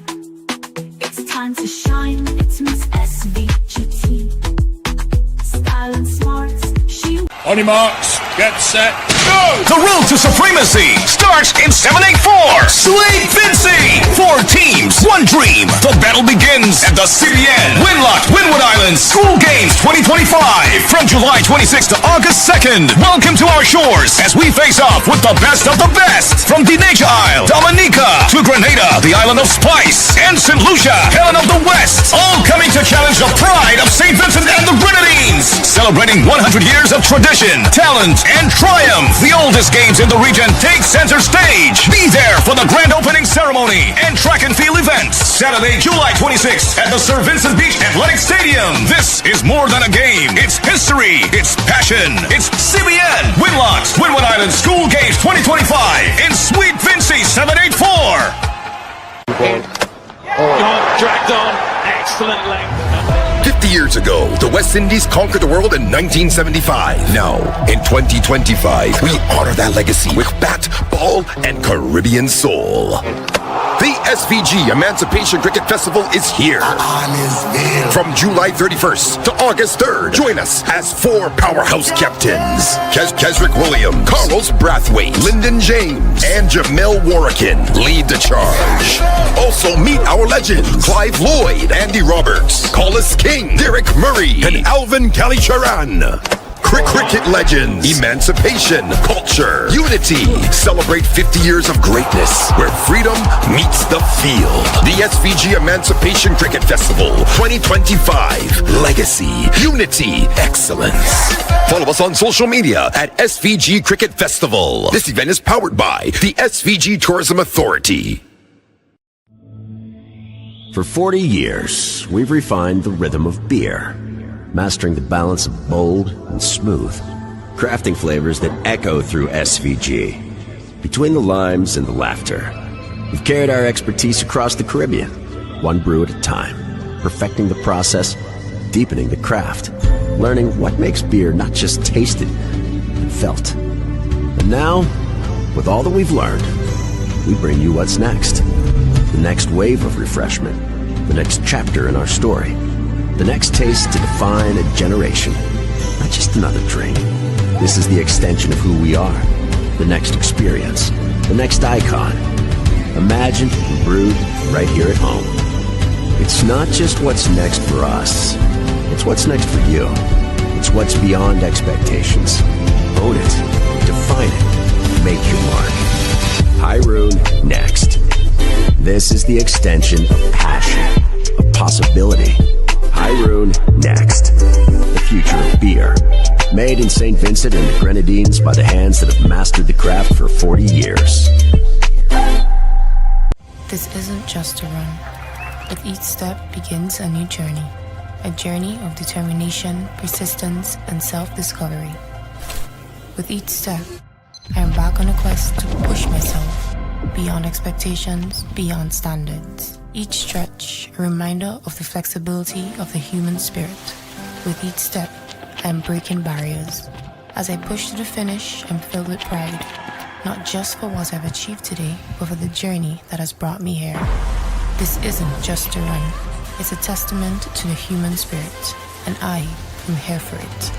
It's time to shine, it's Miss SVGT. Style and smarts, she... On your marks, get set, go! The road to supremacy starts in 784. Sweet Vincy! 4 teams, 1 dream. The battle begins at the CBN Winlock Windward Islands School Games 2025 from July 26th to August 2nd. Welcome to our shores as we face off with the best of the best from Dineja Isle, Dominica to Grenada, the island of Spice, and St. Lucia, Helen of the West. All coming to challenge the pride of St. Vincent and the Grenadines. Celebrating 100 years of tradition, talent, and triumph. The oldest games in the region take center stage. Be there for the grand opening ceremony and track and field events. Saturday, July 26th at the Sir Vincent Beach Athletic Stadium. This is more than a game. It's history. It's passion. It's CBN Winlocks Windward Island School Games 2025 in Sweet Vincy 784. Dragged on. Excellent length. 50 years ago, the West Indies conquered the world in 1975. Now, in 2025, we honor that legacy with bat, ball, and Caribbean soul. The SVG Emancipation Cricket Festival is here. From July 31st to August 3rd, join us as 4 powerhouse captains. Kesrick Williams, Carlos Brathwaite, Lyndon James, and Jamel Warrican lead the charge. Also meet our legends, Clive Lloyd, Andy Roberts, Collis King, Derek Murray, and Alvin Kalicharan. Cricket legends, emancipation, culture, unity. Celebrate 50 years of greatness where freedom meets the field. The SVG Emancipation Cricket Festival 2025. Legacy, unity, excellence. Follow us on social media at SVG Cricket Festival. This event is powered by the SVG Tourism Authority. For 40 years, we've refined the rhythm of beer, mastering the balance of bold and smooth, crafting flavors that echo through SVG. Between the limes and the laughter, we've carried our expertise across the Caribbean, 1 brew at a time, perfecting the process, deepening the craft, learning what makes beer not just tasted, but felt. And now, with all that we've learned, we bring you what's next. The next wave of refreshment, the next chapter in our story, the next taste to define a generation, not just another drink. This is the extension of who we are, the next experience, the next icon, imagined and brewed right here at home. It's not just what's next for us, it's what's next for you. It's what's beyond expectations. Own it. Define it. Make your mark. Hyrule next. This is the extension of passion, of possibility. Hyrule next. The future of beer. Made in St. Vincent and the Grenadines by the hands that have mastered the craft for 40 years. This isn't just a run. With each step begins a new journey. A journey of determination, persistence, and self-discovery. With each step, I am back on a quest to push myself beyond expectations, beyond standards. Each stretch, a reminder of the flexibility of the human spirit. With each step, I am breaking barriers. As I push to the finish, I'm filled with pride. Not just for what I've achieved today, but for the journey that has brought me here. This isn't just a run. It's a testament to the human spirit, and I am here for it.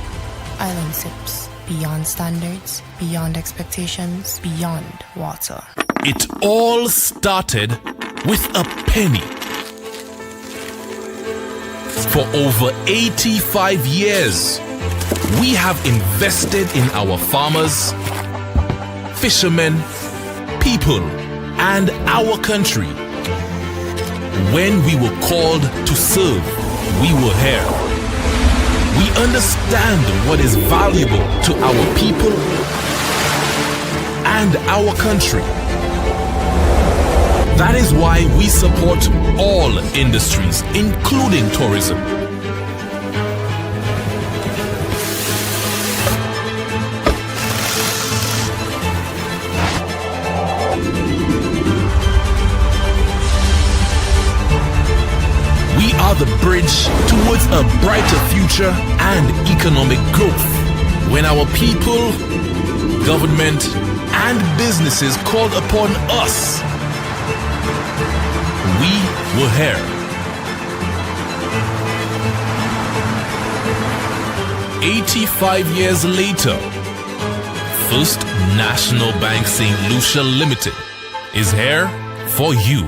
Island Sips. Beyond standards, beyond expectations, beyond water. It all started with a penny. For over 85 years, we have invested in our farmers, fishermen, people, and our country. When we were called to serve, we were here. We understand what is valuable to our people and our country. That is why we support all industries, including tourism. We are the bridge towards a brighter future and economic growth. When our people, government, and businesses called upon us, we were here. 85 years later, First National Bank St. Lucia Limited is here for you.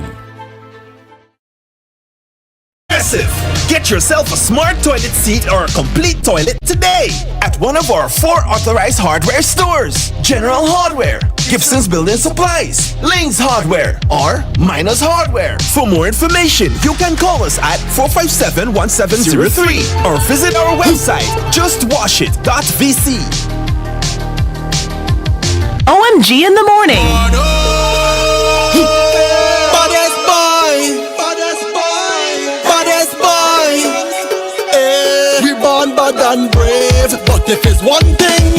Get yourself a smart toilet seat or a complete toilet today at one of our 4 authorized hardware stores: General Hardware, Gibson's Building Supplies, Lane's Hardware, or Miners Hardware. For more information, you can call us at 457-1703 or visit our website, justwashit.vc. OMG in the morning. Bad and brave, but if it's one thing,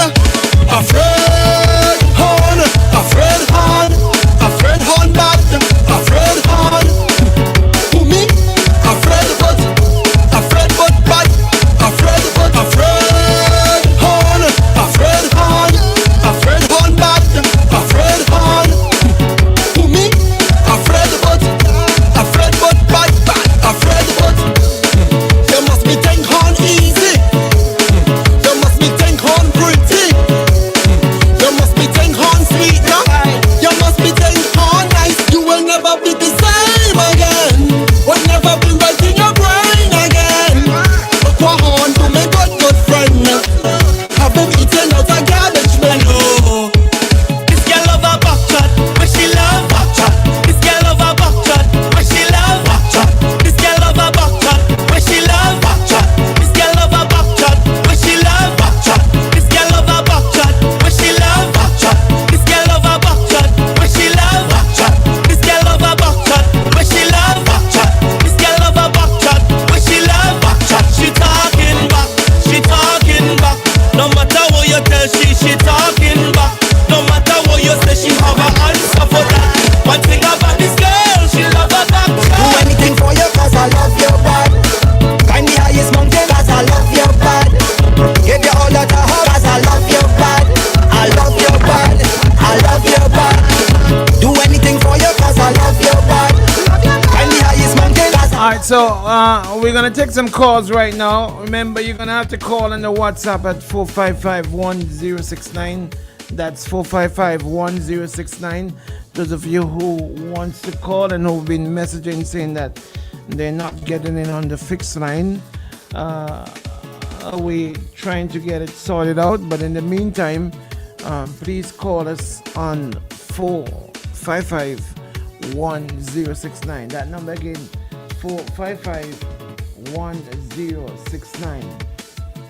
afraid horn bad, afraid horn. Who me? Afraid but bad, afraid horn bad, afraid horn. Who me? Afraid but bad, afraid but. You must be think horn easy. So we're gonna take some calls right now. Remember, you're gonna have to call on the WhatsApp at 455-1069. That's 455-1069. Those of you who wants to call and who've been messaging saying that they're not getting in on the fixed line, we trying to get it sorted out. But in the meantime, please call us on 455-1069. That number again, 455-1069.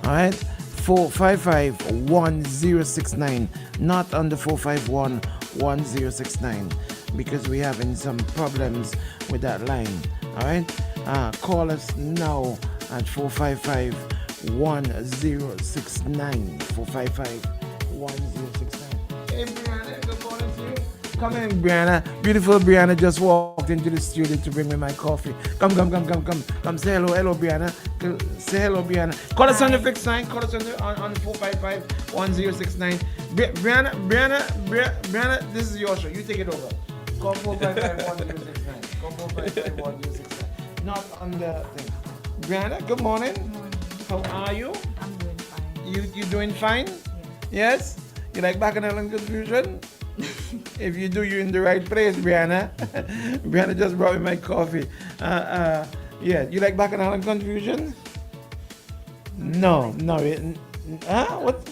All right, 455-1069. Not on the 451-1069 because we're having some problems with that line. All right, call us now at 455-1069. 455-1069. Hey, Brianna, good morning to you. Come in, Brianna. Beautiful Brianna just walked into the studio to bring me my coffee. Come. Say hello, Brianna. Say hello, Brianna. Call us on the fixed line. Call us on 455-1069. Brianna, this is your show. You take it over. Call 455-1069. Call 455-1069. Not on the thing. Brianna, good morning. How are you? I'm doing fine. You doing fine? Yes? You like Bacchanal and Confusion? If you do, you're in the right place, Brianna. Brianna just brought me my coffee. Yeah, you like Bacchanal and Confusion? No. What?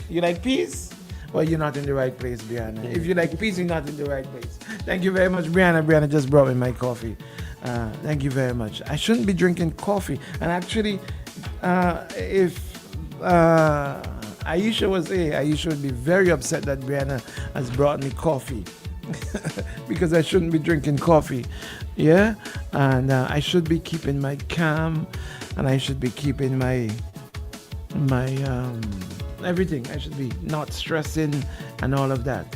You like peace? Well, you're not in the right place, Brianna. If you like peace, you're not in the right place. Thank you very much, Brianna. Brianna just brought me my coffee. Thank you very much. I shouldn't be drinking coffee. And actually, if Aisha was here, Aisha would be very upset that Brianna has brought me coffee. Because I shouldn't be drinking coffee. Yeah? And I should be keeping my calm. And I should be keeping my everything. I should be not stressing and all of that.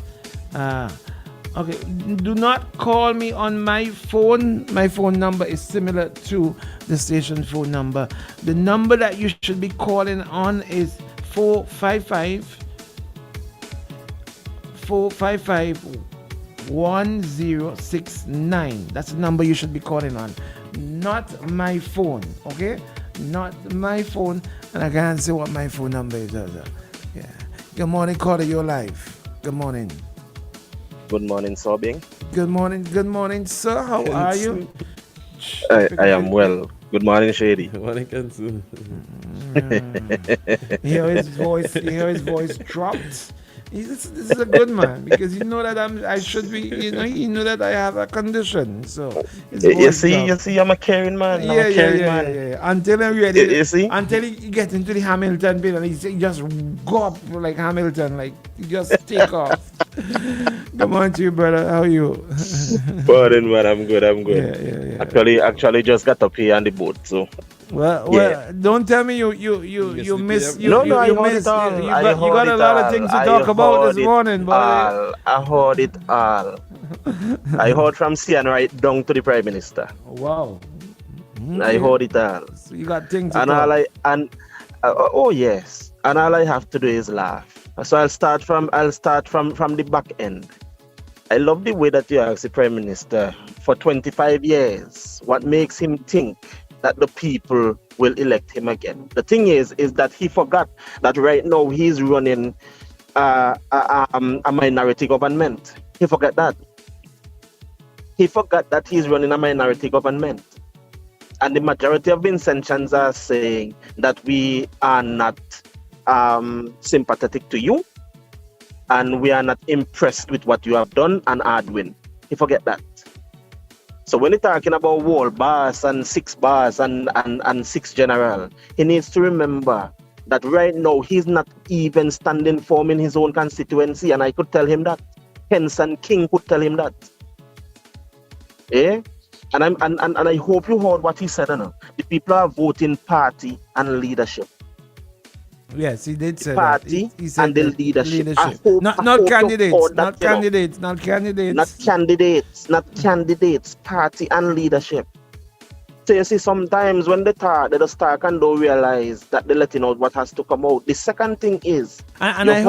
Okay, do not call me on my phone. My phone number is similar to the station phone number. The number that you should be calling on is 455-1069. That's the number you should be calling on. Not my phone, okay? Not my phone. And I can't say what my phone number is. Yeah. Good morning, caller. You're live. Good morning. Good morning, Sobbing. Good morning, sir. How are you? I am well. Good morning, Shady. Good morning, Kansu. Hear his voice dropped. This is a good man because you know that I should be. You know that I have a condition. So you see, I'm a caring man. Yeah. Until I'm ready. You see, until he gets into the Hamilton bit and he just go up like Hamilton, like he just take off. Come on to you, brother. How are you? Morning, man. I'm good. Yeah. Actually, just got up here on the boat, so. Well, don't tell me you miss. You got a lot of things to talk about this morning, boy. I heard it all. I heard from CN right down to the Prime Minister. Wow. I heard it all. So you got things to and talk. Oh yes, and all I have to do is laugh. So I'll start from the back end. I love the way that you asked the Prime Minister for 25 years. What makes him think that the people will elect him again? The thing is that he forgot that right now he's running a minority government. He forgot that. He forgot that he's running a minority government. And the majority of Vincentians are saying that we are not sympathetic to you and we are not impressed with what you have done and are doing. He forget that. So when he's talking about wall bars and 6 bars and 6 general, he needs to remember that right now he's not even standing firm in his own constituency, and I could tell him that. Henson King could tell him that. And I hope you heard what he said. The people are voting party and leadership. Yes, he did say party that. He said and the leadership. Not candidates. Not candidates. Party and leadership. So you see, sometimes when they just talk and don't realize that they're letting out what has to come out. The second thing is, and I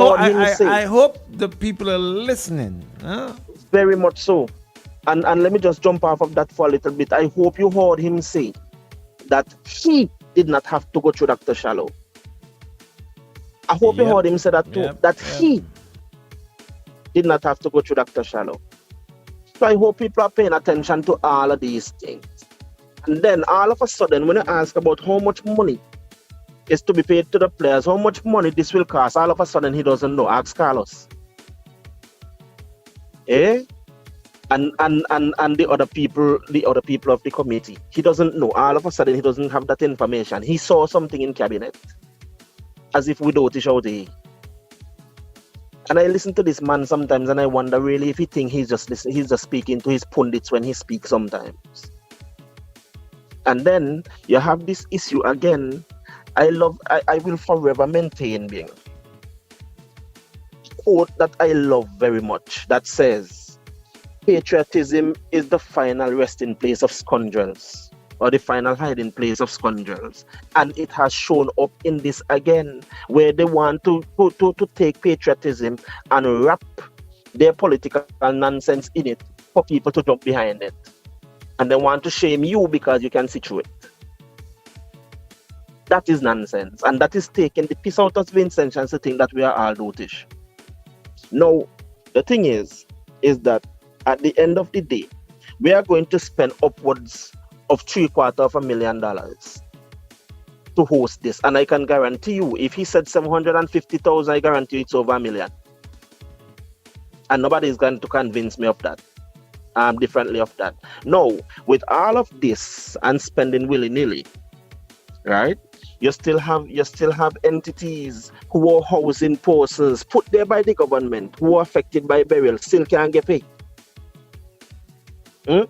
hope the people are listening. Huh? Very much so. And let me just jump off of that for a little bit. I hope you heard him say that he did not have to go through Dr. Shallow. I hope you heard him say that too, he did not have to go through Dr. Shallow. So I hope people are paying attention to all of these things. And then all of a sudden, when you ask about how much money is to be paid to the players. How much money this will cost? All of a sudden, he doesn't know. Ask Carlos. Eh? And the other people of the committee. He doesn't know. All of a sudden, he doesn't have that information. He saw something in cabinet, as if without it out there. And I listen to this man sometimes, and I wonder really if he thinks he's just speaking to his pundits when he speaks sometimes. And then you have this issue again. I will forever maintain being quote that I love very much that says, patriotism is the final resting place of scoundrels, or the final hiding place of scoundrels. And it has shown up in this again, where they want to take patriotism and wrap their political nonsense in it for people to jump behind it. And they want to shame you because you can see through it. That is nonsense. And that is taking the piss out of Vincent Chance to think that we are all dotish. Now, the thing is that at the end of the day, we are going to spend upwards of $750,000 to host this. And I can guarantee you, if he said 750,000, I guarantee it's over $1 million. And nobody is going to convince me of that. Differently of that. Now, with all of this and spending willy-nilly, right? You still have entities who are housing persons put there by the government who are affected by burial still can't get paid.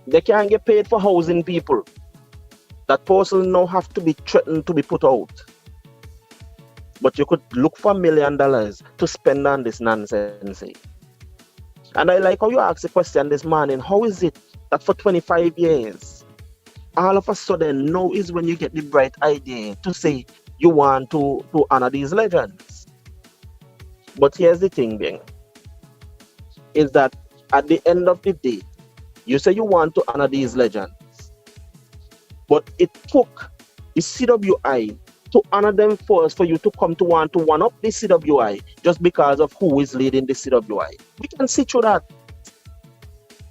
They can't get paid for housing people. That person now have to be threatened to be put out. But you could look for $1 million to spend on this nonsense. And I like how you asked the question this morning, how is it that for 25 years, all of a sudden now is when you get the bright idea to say you want to honor these legends? But here's the thing, being, is that at the end of the day, you say you want to honor these legends, but it took the CWI to honor them first for you to come to want to one-up the CWI just because of who is leading the CWI. We can see through that.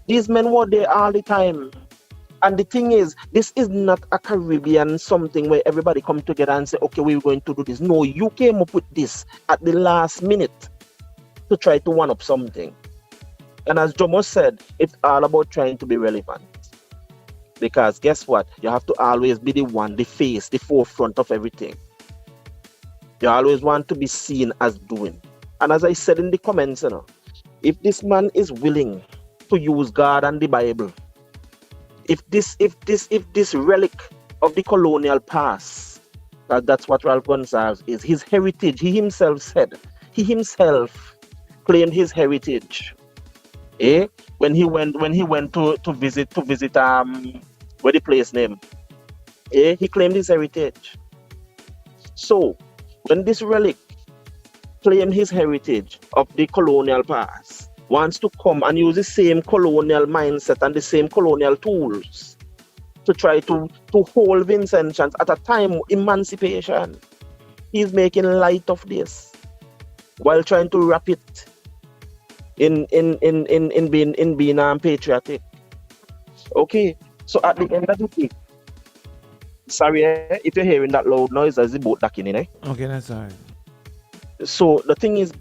These men were there all the time. And the thing is, this is not a Caribbean something where everybody come together and say, okay, we're going to do this. No, you came up with this at the last minute to try to one-up something. And as Jomo said, it's all about trying to be relevant. Because guess what? You have to always be the one, the face, the forefront of everything. You always want to be seen as doing. And as I said in the comments, if this man is willing to use God and the Bible, if this relic of the colonial past, that's what Ralph Gonsalves is, his heritage, he himself claimed his heritage. When he went to visit where the place name. He claimed his heritage. So when this relic claimed his heritage of the colonial past, wants to come and use the same colonial mindset and the same colonial tools to try to hold Vincent Chance at a time of emancipation. He's making light of this while trying to wrap it in being patriotic. Okay, so at the end of the day, sorry if you're hearing that loud noise, there's the boat docking in. Okay, that's all right. So the thing is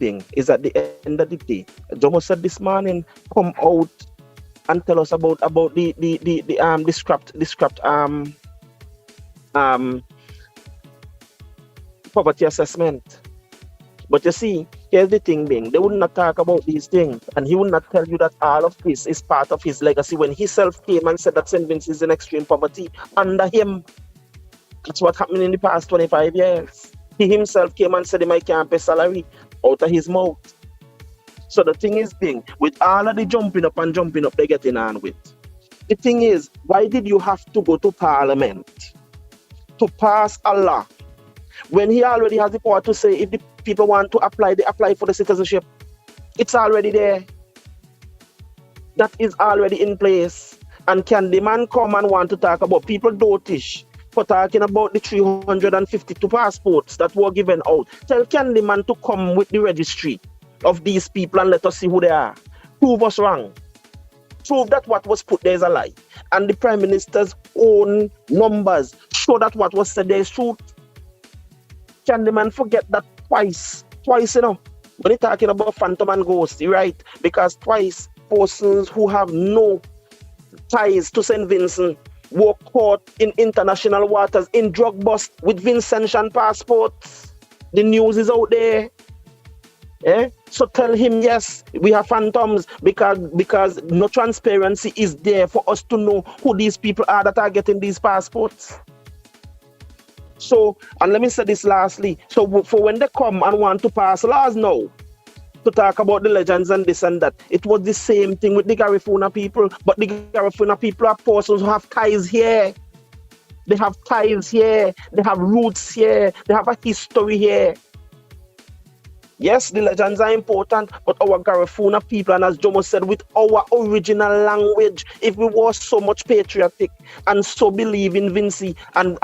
at the end of the day, Jomo said this morning, come out and tell us about the scrapped poverty assessment. But you see, here's the thing, they would not talk about these things, and he would not tell you that all of this is part of his legacy when he self came and said that St. Vincent is in extreme poverty under him. That's what happened in the past 25 years. He himself came and said he can't pay salary out of his mouth. So the thing is, with all of the jumping up they're getting on with. The thing is, why did you have to go to Parliament to pass a law when he already has the power to say if the people want to apply, they apply for the citizenship? It's already there. That is already in place. And can the man come and want to talk about people dotish for talking about the 352 passports that were given out? Tell Candyman to come with the registry of these people and let us see who they are. Prove us wrong. Prove that what was put there is a lie. And the Prime Minister's own numbers show that what was said there is truth. Candyman forget that twice, you know. When you're talking about Phantom and Ghost, you're right, because twice persons who have no ties to St. Vincent were caught in international waters in drug bust with Vincentian passports. The news is out there. So tell him, yes, we have phantoms because no transparency is there for us to know who these people are that are getting these passports. So, and let me say this lastly. So for when they come and want to pass laws now, to talk about the legends and this and that, it was the same thing with the Garifuna people, but the Garifuna people are persons who have ties here. They have ties here. They have roots here. They have a history here. Yes, the legends are important, but our Garifuna people, and as Jomo said, with our original language, if we were so much patriotic and so believe in Vinci and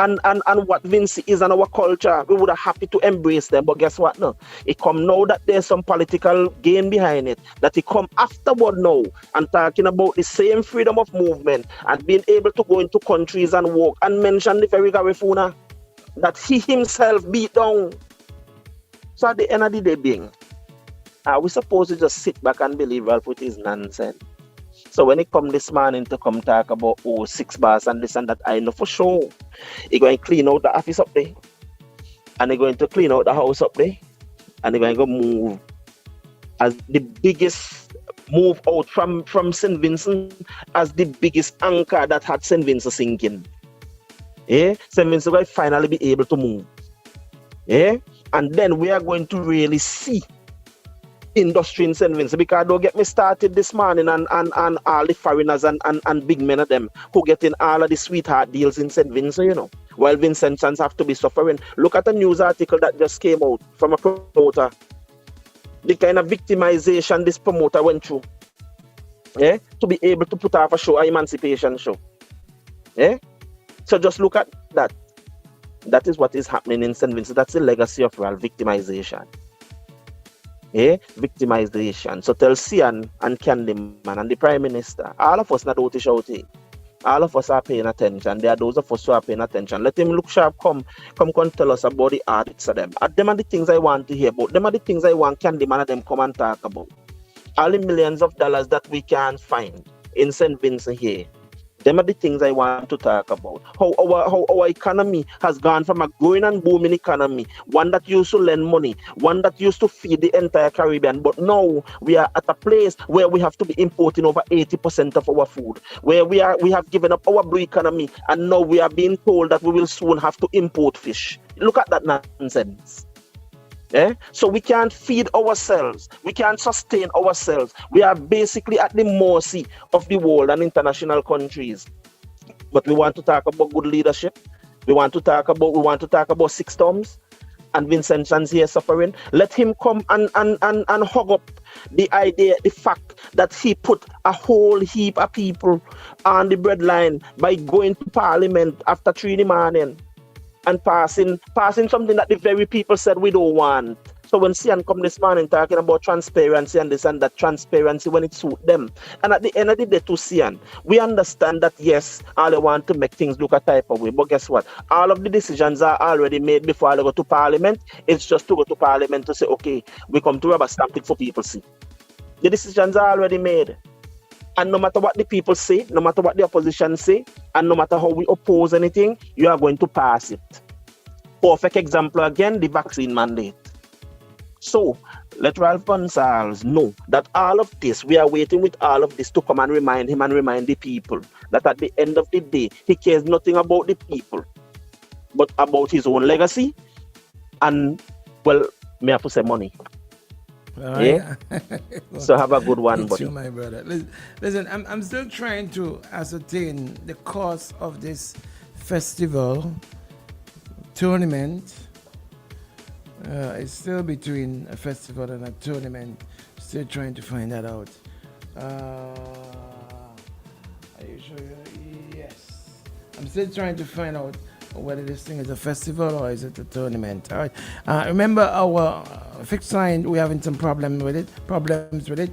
what Vinci is and our culture, we would have happy to embrace them. But guess what? No, it come now that there's some political gain behind it, that it come afterward now and talking about the same freedom of movement and being able to go into countries and walk and mention the very Garifuna that he himself beat down. So at the end of the day, being, we supposed to just sit back and believe Ralph with his nonsense. So when he come this morning to come talk about 6 bars and this and that, I know for sure he going to clean out the office up there, and he going to clean out the house up there, and he going to move as the biggest move out from St. Vincent as the biggest anchor that had St. Vincent sinking. St. Vincent will finally be able to move. And then we are going to really see industry in St. Vincent, because don't get me started this morning and all the foreigners and big men of them who getting all of the sweetheart deals in St. Vincent, you know, while Vincentians have to be suffering. Look at a news article that just came out from a promoter. The kind of victimization this promoter went through, to be able to put off a show, an emancipation show. So just look at that. That is what is happening in St. Vincent. That's the legacy of real victimization. Victimization. So tell Sian and Candyman and the Prime Minister, all of us not out to shouting. All of us are paying attention. There are those of us who are paying attention. Let him look sharp, come tell us about the audits of them. Them are the things I want to hear about. Them are the things I want Candyman and them come and talk about. All the millions of dollars that we can find in St. Vincent here. Them are the things I want to talk about. How our economy has gone from a growing and booming economy, one that used to lend money, one that used to feed the entire Caribbean. But now we are at a place where we have to be importing over 80% of our food, where we have given up our blue economy, and now we are being told that we will soon have to import fish. Look at that nonsense. So we can't feed ourselves. We can't sustain ourselves. We are basically at the mercy of the world and international countries. But we want to talk about good leadership. We want to talk about 6 terms and Vincentians here suffering. Let him come and hug up the idea, the fact that he put a whole heap of people on the breadline by going to Parliament after 3 in the morning and passing something that the very people said we don't want. So when Sian come this morning talking about transparency and this and that, transparency when it suits them. And at the end of the day to Sian, we understand that yes, all they want to make things look a type of way. But guess what? All of the decisions are already made before they go to Parliament. It's just to go to Parliament to say, okay, we come to rubber stamp it for people see. The decisions are already made. And no matter what the people say, no matter what the opposition say, and no matter how we oppose anything, you are going to pass it. Perfect example again, the vaccine mandate. So, let Ralph Gonsalves know that all of this, we are waiting with all of this to come and remind him and remind the people that at the end of the day, he cares nothing about the people, but about his own legacy and, well, may I have to say money. Yeah. So have a good one, buddy. You, my brother. Listen, I'm still trying to ascertain the cost of this festival tournament. It's still between a festival and a tournament. Still trying to find that out. Are you sure? Yes. I'm still trying to find out whether this thing is a festival or is it a tournament. All right. Remember our fixed line, we're having some problems with it,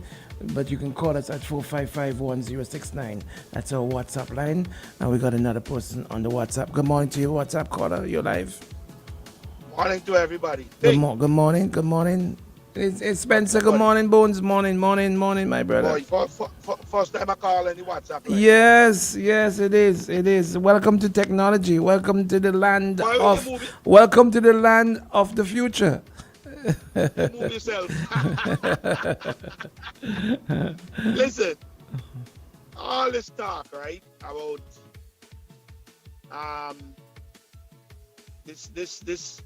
but you can call us at 455-1069. That's our WhatsApp line. And we got another person on the WhatsApp. Good morning to you, WhatsApp caller. You're live. Morning to everybody. Good morning. It's Spencer. Good morning, Bones. Morning, my brother. Boy, first time I call any WhatsApp line. Yes, it is. Welcome to technology. Welcome to the land of the future. You move yourself. Listen, all this talk, right, about this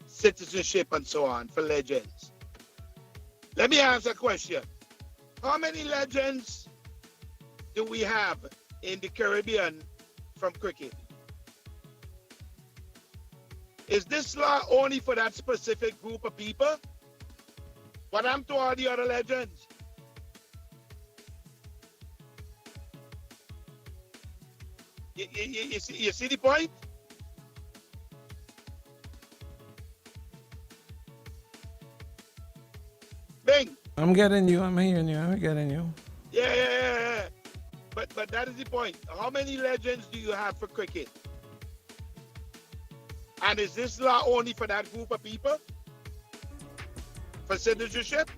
citizenship and so on for legends. Let me ask a question. How many legends do we have in the Caribbean from cricket? Is this law only for that specific group of people? What happened to all the other legends? You see the point? Bing. I'm getting you. I'm hearing you. I'm getting you. Yeah. But that is the point. How many legends do you have for cricket? And is this law only for that group of people? For citizenship?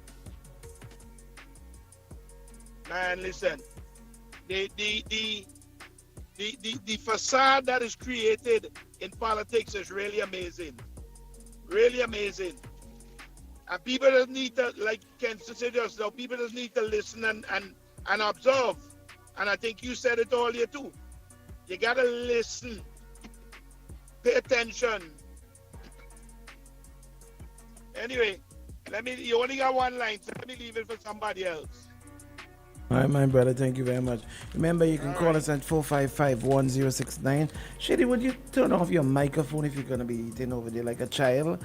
Man, listen. The facade that is created in politics is really amazing. Really amazing. And people just need to, like Ken said just now, people just need to listen and observe. And I think you said it earlier too. You gotta listen. Pay attention. Anyway, you only got one line, so let me leave it for somebody else. All right, my brother, thank you very much. Remember, you can call us at 455-1069. Shady, would you turn off your microphone if you're going to be eating over there like a child?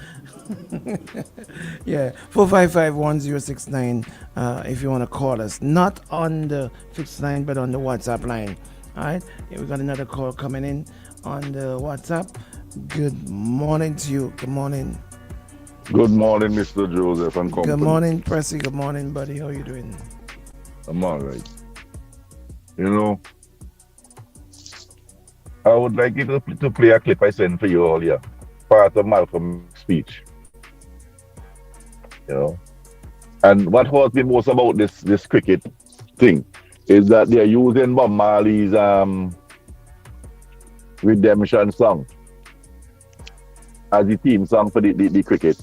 Yeah, 455-1069 if you want to call us. Not on the fixed line, but on the WhatsApp line. All right, we got another call coming in on the WhatsApp. Good morning to you. Good morning. Good morning, Mr. Joseph and company. Good morning, Pressy. Good morning, buddy. How you doing? I'm all right. You know, I would like you to play a clip I sent for you earlier, part of Malcolm's speech. You know, and what hurt me most about this cricket thing is that they're using Bob Marley's redemption song as the theme song for the cricket,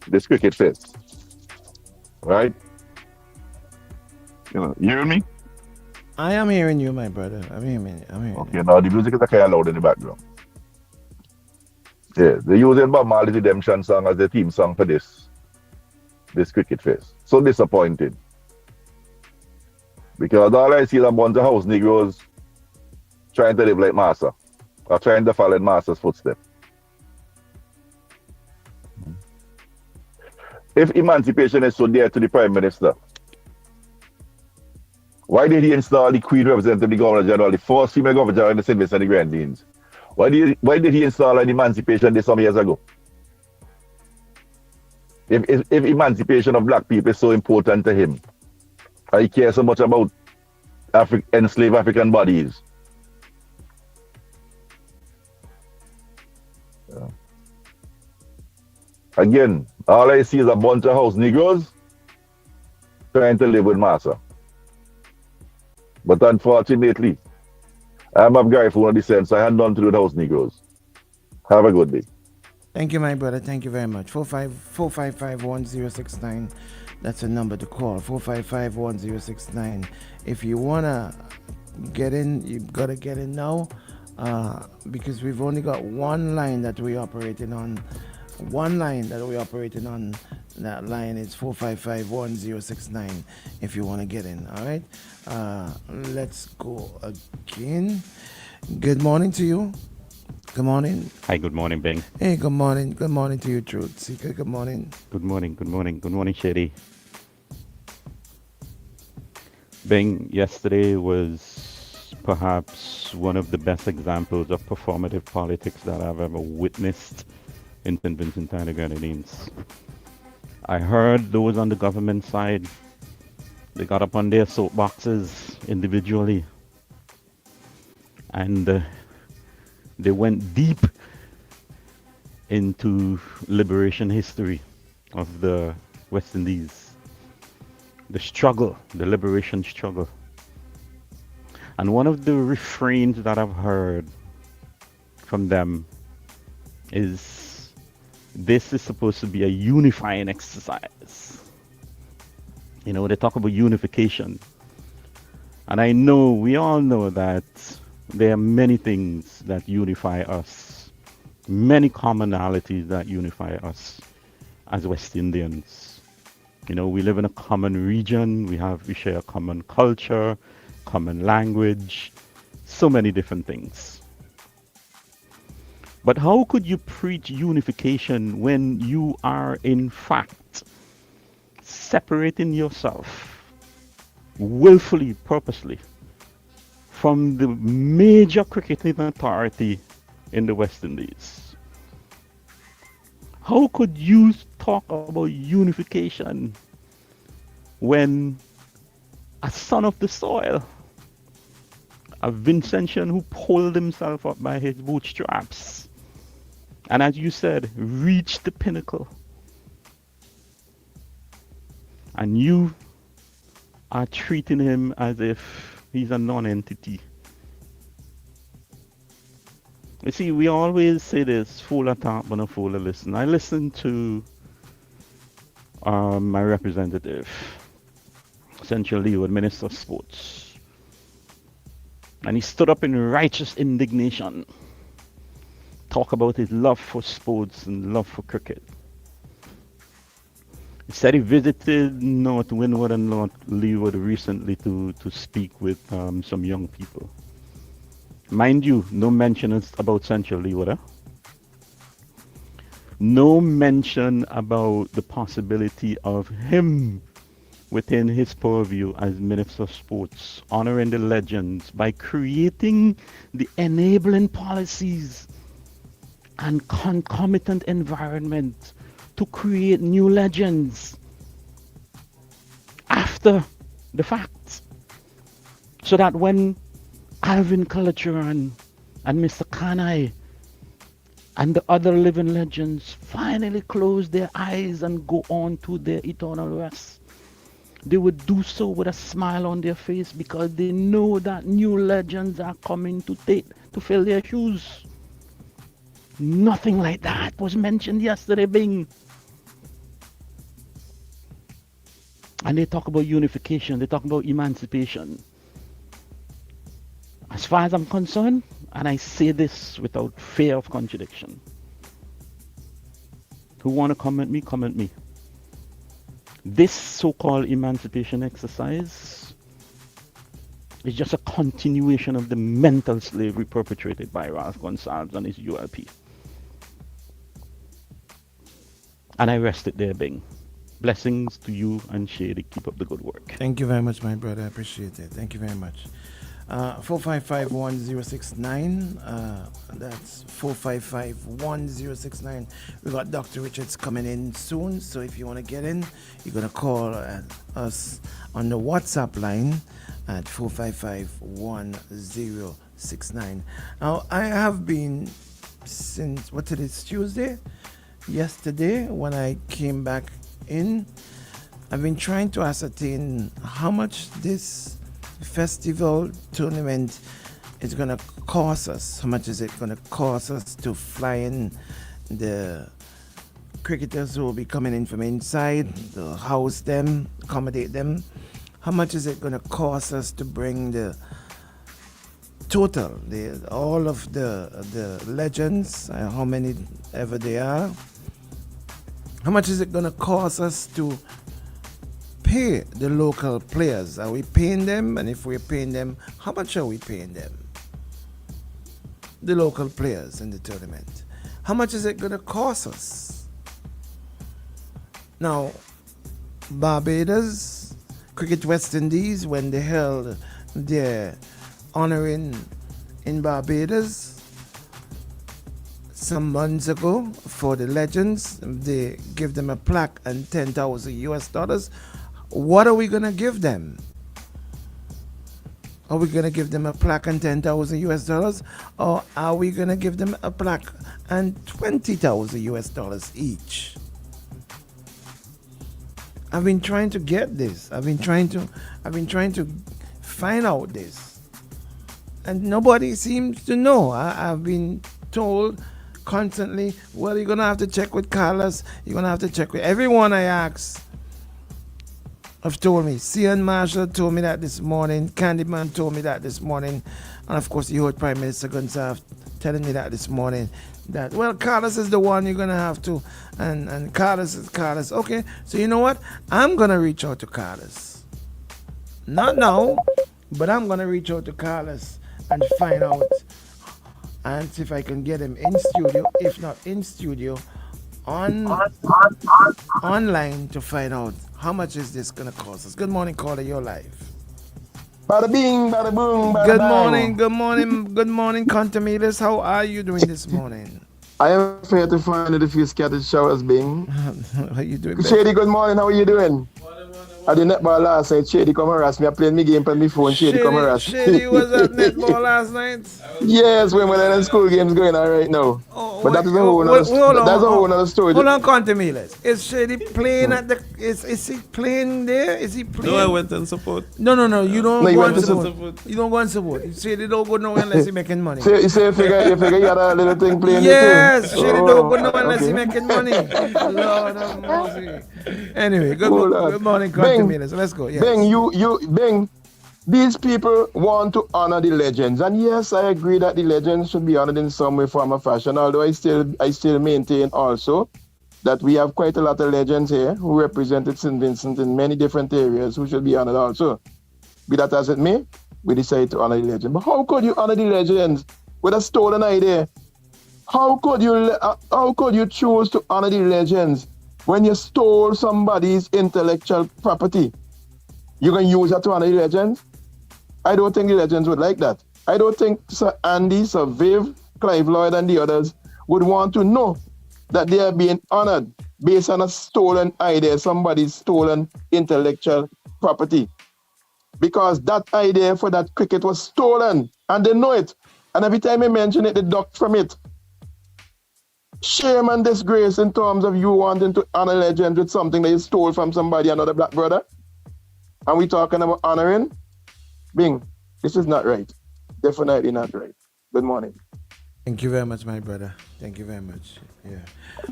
this cricket fest, right? You hear me? I am hearing you, my brother. I'm hearing okay, you. Now the music is kind of loud in the background. Yeah, they're using Bob Marley's redemption song as the theme song for this cricket fest. So disappointed. Because all I see is a bunch of house Negroes trying to live like Master, or trying to follow in Master's footsteps. If emancipation is so dear to the Prime Minister, why did he install the Queen representative, the Governor General, the first female Governor General in the St. Vincent and the Grenadines? Why did he install an emancipation day some years ago? If emancipation of black people is so important to him, and he cares so much about enslaved African bodies. Yeah. Again, all I see is a bunch of house Negroes trying to live with Massa. But unfortunately, I'm of Garifuna descent, so I had nothing to do with house Negroes. Have a good day. Thank you, my brother. Thank you very much. 455-1069. That's the number to call. 455-1069. If you want to get in, you've got to get in now because we've only got one line that we're operating on. That line is 455-1069 if you want to get in. All right. Let's go again. Good morning to you. Good morning. Hi, good morning, Bing. Hey, good morning. Good morning to you, Truth Seeker. Good morning. Good morning. Good morning, Shady. Bing, yesterday was perhaps one of the best examples of performative politics that I've ever witnessed in St. Vincent and the Grenadines. I heard those on the government side, they got up on their soapboxes individually and they went deep into liberation history of the West Indies, the struggle, the liberation struggle. And one of the refrains that I've heard from them is this is supposed to be a unifying exercise. You know, they talk about unification. And I know, we all know that there are many things that unify us, many commonalities that unify us as West Indians. You know, we live in a common region, we share a common culture, common language, so many different things. But how could you preach unification when you are in fact separating yourself willfully, purposely from the major cricketing authority in the West Indies? How could you talk about unification when a son of the soil, a Vincentian who pulled himself up by his bootstraps, and as you said, reached the pinnacle, and you are treating him as if he's a non-entity? You see, we always say this, fool a talk, but no fool a listen. I listened to my representative, Central Leeward, Minister of Sports, and he stood up in righteous indignation, talk about his love for sports and love for cricket. He said he visited North Windward and North Leeward recently to speak with some young people. Mind you, no mention about Central Leeward. Eh? No mention about the possibility of him within his purview as Minister of Sports, honoring the legends by creating the enabling policies and concomitant environment to create new legends after the fact. So that when Alvin Kalachuran and Mr. Kanai and the other living legends finally close their eyes and go on to their eternal rest, they would do so with a smile on their face because they know that new legends are coming to fill their shoes. Nothing like that was mentioned yesterday, Bing. And they talk about unification, they talk about emancipation. As far as I'm concerned, and I say this without fear of contradiction, who want to comment me, comment me. This so-called emancipation exercise is just a continuation of the mental slavery perpetrated by Ralph Gonsalves and his ULP. And I rest it there, Bing. Blessings to you and Shady. Keep up the good work. Thank you very much, my brother. I appreciate it. Thank you very much. 455-1069. That's 455-1069. We got Dr. Richards coming in soon, so if you want to get in, you're going to call us on the WhatsApp line at 455-1069. Now, I have been since, what it is, Tuesday? Yesterday, when I came back in, I've been trying to ascertain how much this festival tournament is going to cost us. How much is it going to cost us to fly in the cricketers who will be coming in from inside, to house them, accommodate them? How much is it going to cost us to bring the total, all of the legends, how many ever they are? How much is it going to cost us to pay the local players? Are we paying them? And if we're paying them, how much are we paying them? The local players in the tournament. How much is it going to cost us? Now, Barbados, Cricket West Indies, when they held their honoring in Barbados some months ago for the legends, they give them a plaque and $10,000 US. What are we going to give them? Are we going to give them a plaque and 10,000 US dollars? Or are we going to give them a plaque and 20,000 US dollars each? I've been trying to get this. I've been trying to find out this. And nobody seems to know. I've been told constantly, well, you're going to have to check with Carlos. You're going to have to check with everyone I asked. Have told me. Cian Marshall told me that this morning. Candyman told me that this morning. And of course, you heard Prime Minister Gonsalves telling me that this morning. That, well, Carlos is the one you're going to have to. And Carlos is Carlos. Okay, so you know what? I'm going to reach out to Carlos. Not now, but I'm going to reach out to Carlos and find out. And see if I can get him in studio. If not in studio, online to find out how much is this gonna cost us. Good morning, caller, you're live. Bada bing, bada boom, bada Good bang. good morning, Contamilas. How are you doing this morning? I am fair to find it if you scattered showers, Bing. How you doing? Shady, good morning. How are you doing? I did netball last night. Shady come harass me. I played me game on my phone. Shady come harass me. Shady was at netball last night. Yes, when the school games going on right now. But that is a whole other story. Hold on, Contamilas. Is Shady playing at the? Is he playing there? Is he playing? No, I went and support. No. You don't No, go went and to support. You don't go and support. Shady don't go nowhere unless he making money. You figure you had a little thing playing Yes, there too? Shady don't go nowhere unless he making money. Lord have mercy. Anyway, good morning, Contamilas. Let's go. Yes. Bing, these people want to honor the legends, and yes, I agree that the legends should be honored in some way, form, or fashion. Although I still maintain also that we have quite a lot of legends here who represented St. Vincent in many different areas who should be honored also. Be that as it may, we decided to honor the legend. But how could you honor the legends with a stolen idea? How could you choose to honor the legends when you stole somebody's intellectual property? You can use that to honor the legends? I don't think the legends would like that. I don't think Sir Andy, Sir Viv, Clive Lloyd, and the others would want to know that they are being honored based on a stolen idea, somebody's stolen intellectual property. Because that idea for that cricket was stolen, and they know it. And every time I mention it, they duck from it. Shame and disgrace in terms of you wanting to honor legends with something that you stole from somebody, another black brother. And we talking about honoring? Bing, this is not right. Definitely not right. Good morning. Thank you very much, my brother. Thank you very much. Yeah.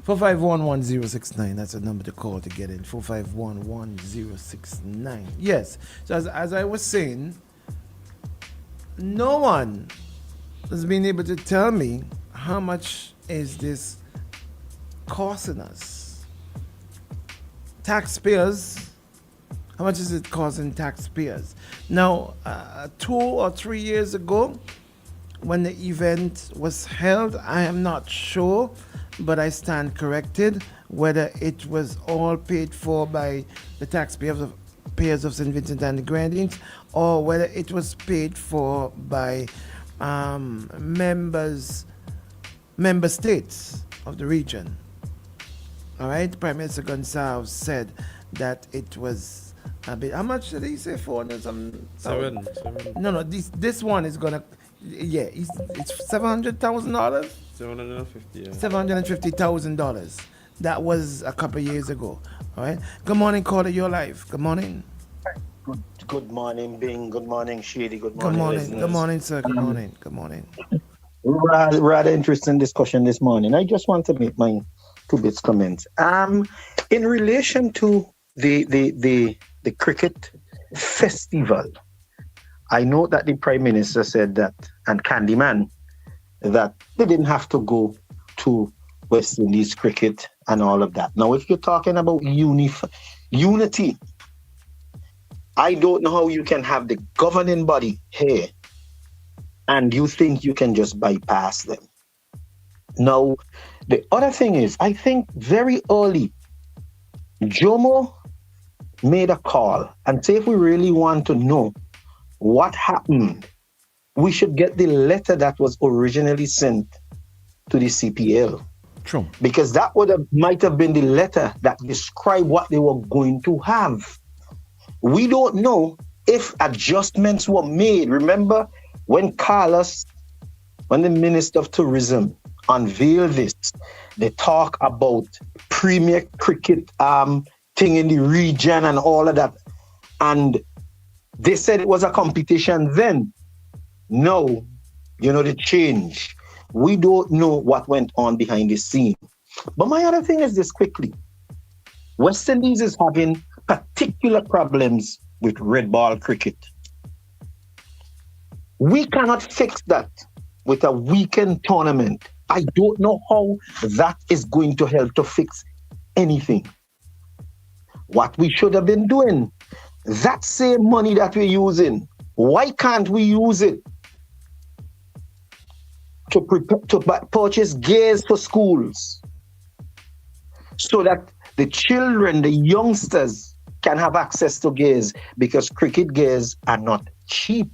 4511069. That's a number to call to get in. 4511069. Yes. So as I was saying, no one has been able to tell me how much is this costing us. Taxpayers. How much is it costing taxpayers? Now, 2 or 3 years ago, when the event was held, I am not sure, but I stand corrected whether it was all paid for by the taxpayers of St. Vincent and the Grenadines, or whether it was paid for by member states of the region. All right, Prime Minister Gonsalves said that it was a bit. How much did he say? 400 something? Seven. No. This one is gonna. Yeah, it's $700,000. $750. Yeah. $750,000. That was a couple years ago. All right. Good morning, caller. You're live. Good morning. Good morning, Bing. Good morning, Shady. Good morning. Good morning. Listeners. Good morning, sir. Good morning. Good morning. Rather interesting discussion this morning. I just want to make my 2 bits comments. In relation to the cricket festival, I know that the Prime Minister said that, and Candyman, that they didn't have to go to West Indies cricket and all of that. Now, if you're talking about unity, I don't know how you can have the governing body here and you think you can just bypass them. Now, the other thing is, I think very early, Jomo made a call and say if we really want to know what happened, we should get the letter that was originally sent to the CPL. True. Because that might have been the letter that described what they were going to have. We don't know if adjustments were made, remember when the Minister of Tourism unveiled this, they talk about Premier Cricket thing in the region and all of that. And they said it was a competition then. No, the change. We don't know what went on behind the scene. But my other thing is this quickly. West Indies is having particular problems with red ball cricket. We cannot fix that with a weekend tournament. I don't know how that is going to help to fix anything. What we should have been doing, that same money that we're using, why can't we use it to purchase gears for schools so that the children, the youngsters can have access to gears, because cricket gears are not cheap.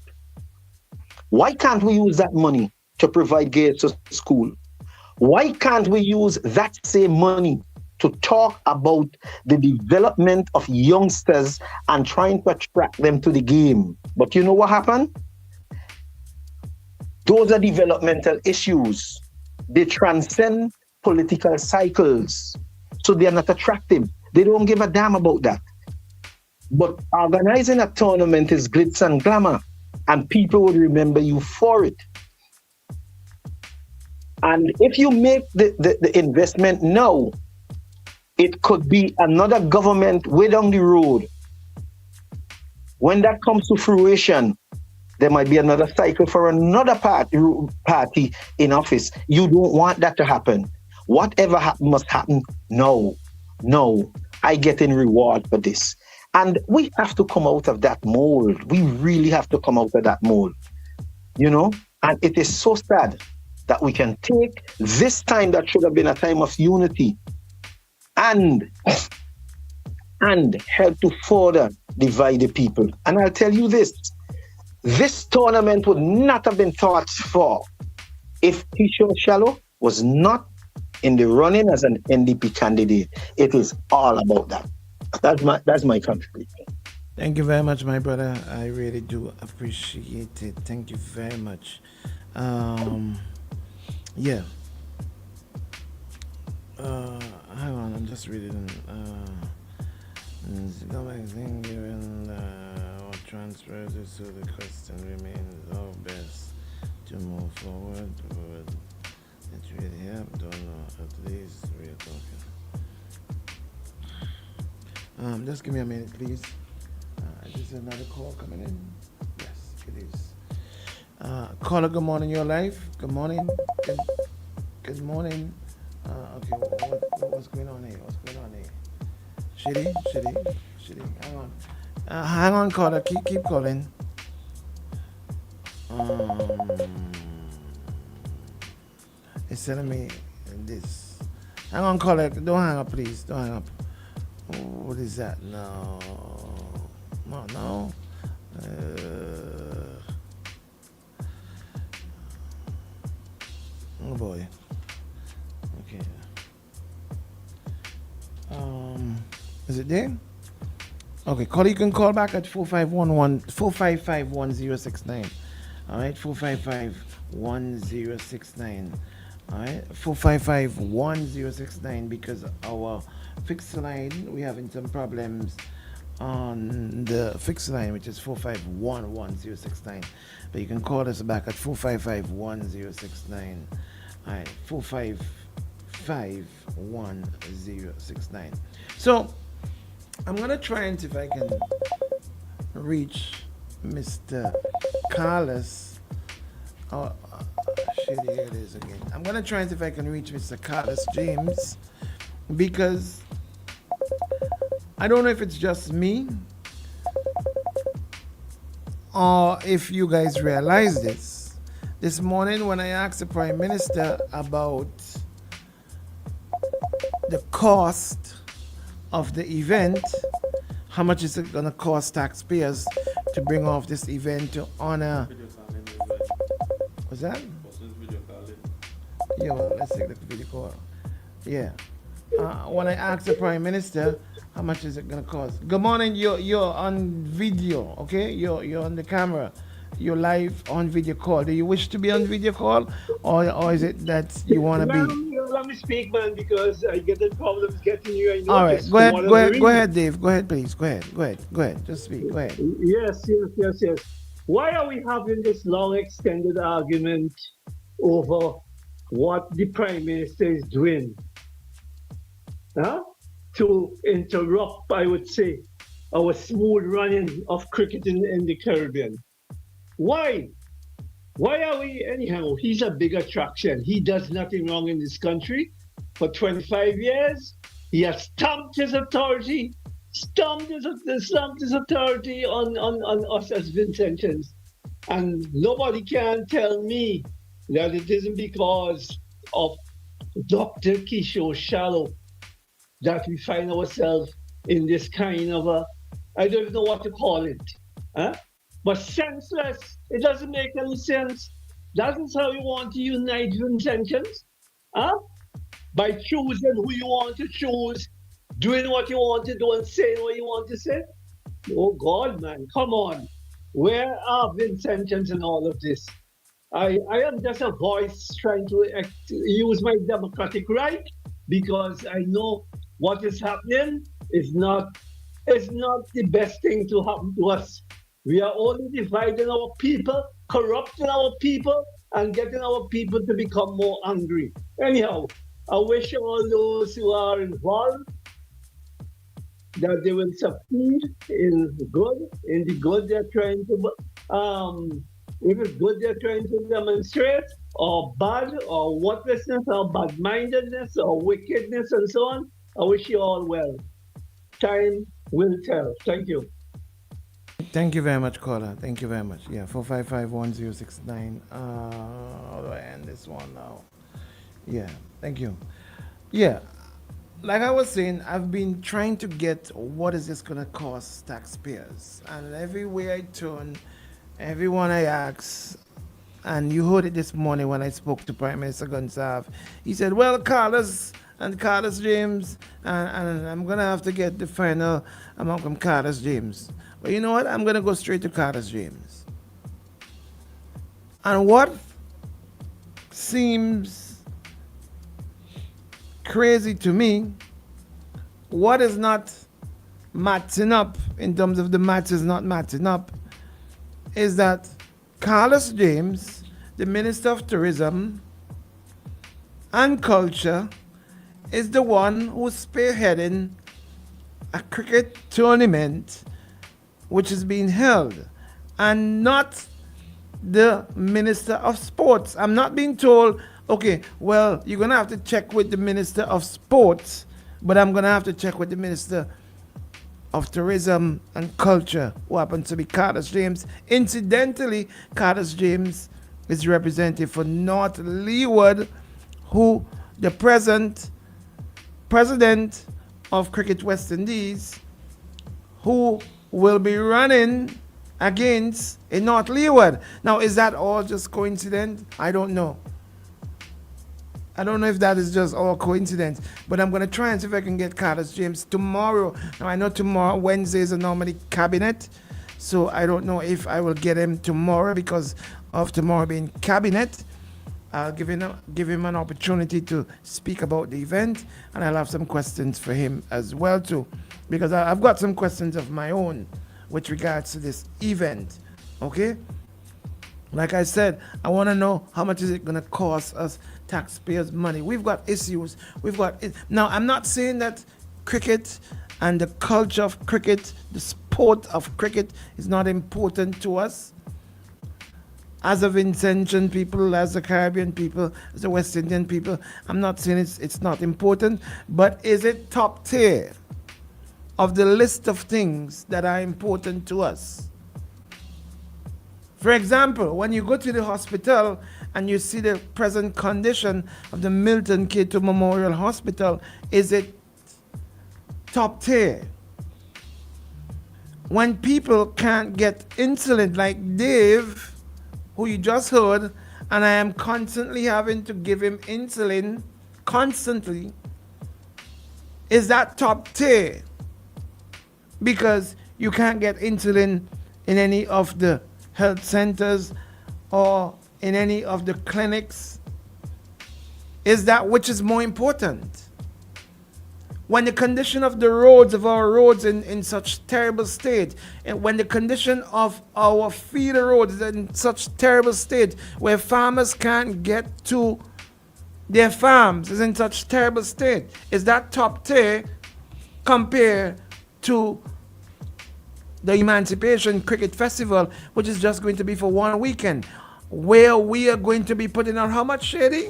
Why can't we use that money to provide gears to school? Why can't we use that same money to talk about the development of youngsters and trying to attract them to the game? But you know what happened? Those are developmental issues. They transcend political cycles. So they are not attractive. They don't give a damn about that. But organizing a tournament is glitz and glamour, and people would remember you for it. And if you make the investment now, it could be another government way down the road. When that comes to fruition, there might be another cycle for another party in office. You don't want that to happen. Whatever must happen now. No, I get in reward for this. And we have to come out of that mold. We really have to come out of that mold. And it is so sad that we can take this time that should have been a time of unity and help to further divide the people. And I'll tell you this tournament would not have been thought for if Kishore Shallow was not in the running as an NDP candidate. It is all about that. That's my contribution. Thank you very much, my brother. I really do appreciate it. Thank you very much. Yeah. Hang on, I'm just reading. What transfers so the question remains how best to move forward. It's really help. Don't know. At least we're talking. Just give me a minute, please. Is there another call coming in? Yes, it is. Caller, good morning, your life. Good morning. Good morning. Okay, what's going on here? Shady, hang on. Hang on, caller. Keep calling. It's telling me this. Hang on, caller. Don't hang up, please. Don't hang up. What is that? No. Oh boy. Okay. Is it there? Okay, caller, you can call back at 455-1069. All right, 455-1069. All right, 455-1069, because our fixed line, we're having some problems on the fixed line, which is 451-1069. But you can call us back at 455-1069. All right, 455-1069. So I'm gonna try and see if I can reach Mr. Carlos. Oh, shit, here it is again. I'm gonna try and see if I can reach Mr. Carlos James, because I don't know if it's just me or if you guys realize this. This morning when I asked the Prime Minister about the cost of the event, how much is it gonna cost taxpayers to bring off this event to honor? What's that? Yeah, well, let's take the video call. Yeah. When I asked the Prime Minister How much is it gonna cost? Good morning. You're on video, okay? You're on the camera. You're live on video call. Do you wish to be on video call, or is it that you want to be? Let me speak, man, because I get the problems getting you. I All right, noticed go from ahead, what go I'm ahead, go reading. ahead, Dave. Go ahead, please. Go ahead, go ahead, go ahead. Just speak. Go ahead. Yes. Why are we having this long extended argument over what the Prime Minister is doing? Huh? To interrupt, I would say, our smooth running of cricket in the Caribbean. Why? Why are we, anyhow? He's a big attraction. He does nothing wrong in this country. For 25 years, he has stamped his authority, stamped his authority on us as Vincentians. And nobody can tell me that it isn't because of Dr. Kishore Shallow that we find ourselves in this kind of a, I don't know what to call it, huh? But senseless. It doesn't make any sense. That is how you want to unite Vincentians, huh? By choosing who you want to choose, doing what you want to do, and saying what you want to say. Oh God, man, come on. Where are Vincentians in all of this? I am just a voice trying to use my democratic right because I know what is happening is not the best thing to happen to us. We are only dividing our people, corrupting our people, and getting our people to become more angry. Anyhow, I wish all those who are involved that they will succeed in the good they're trying to if it's good they're trying to demonstrate, or bad, or worthlessness, or bad-mindedness, or wickedness, and so on. I wish you all well. Time will tell. Thank you. Thank you very much, caller. Thank you very much. Yeah, 455-1069. How do I end this one now? Yeah, thank you. Yeah, like I was saying, I've been trying to get what is this gonna cost taxpayers, and everywhere I turn, everyone I ask, and you heard it this morning when I spoke to Prime Minister Gonsalves. He said, "Well, Carlos James, and I'm gonna have to get the final amount from Carlos James." But you know what? I'm gonna go straight to Carlos James. And what seems crazy to me, what is not matching up in terms of the match is not matching up, is that Carlos James, the Minister of Tourism and Culture, is the one who's spearheading a cricket tournament which is being held, and not the Minister of Sports. I'm not being told, okay, well, you're going to have to check with the Minister of Sports, but I'm going to have to check with the Minister of Tourism and Culture, who happens to be Carlos James. Incidentally, Carlos James is representative for North Leeward, who the present president of Cricket West Indies, who will be running against in North Leeward. Now, is that all just coincidence? I don't know. I don't know if that is just all coincidence, but I'm going to try and see if I can get Carlos James tomorrow. Now, I know tomorrow, Wednesdays are normally cabinet, so I don't know if I will get him tomorrow because of tomorrow being cabinet. I'll give him an opportunity to speak about the event, and I'll have some questions for him as well too, because I've got some questions of my own with regards to this event. Okay, like I said, I want to know how much is it going to cost us taxpayers money. We've got issues. Now, I'm not saying that cricket and the culture of cricket, the sport of cricket, is not important to us as a Vincentian people, as a Caribbean people, as a West Indian people. I'm not saying it's not important, but is it top tier of the list of things that are important to us? For example, when you go to the hospital and you see the present condition of the Milton K2 Memorial Hospital, is it top tier? When people can't get insulin, like Dave, who you just heard, and I am constantly having to give him insulin, constantly, is that top tier? because you can't get insulin in any of the health centers or in any of the clinics? Is that which is more important? When the condition of the roads, of our roads in such terrible state, and when the condition of our feeder roads is in such terrible state, where farmers can't get to their farms is in such terrible state, is that top tier compared to the Emancipation Cricket Festival, which is just going to be for one weekend, where we are going to be putting out how much, Shady?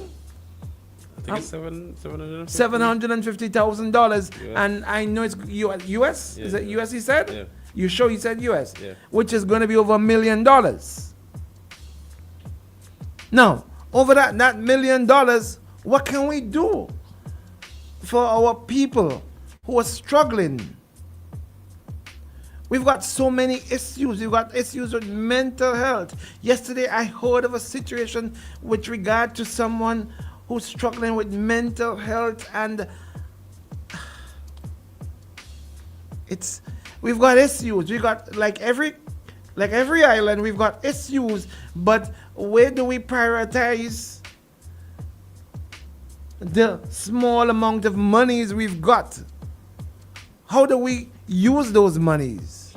I think it's $750,000, and I know it's US. Is it US? He said. Yeah. You sure he said US? Yeah. Which is going to be over $1 million. Now, over that $1 million, what can we do for our people who are struggling? We've got so many issues. We've got issues with mental health. Yesterday, I heard of a situation with regard to someone who's struggling with mental health, and we've got issues. We got like every island, we've got issues, but where do we prioritize the small amount of monies we've got? How do we use those monies?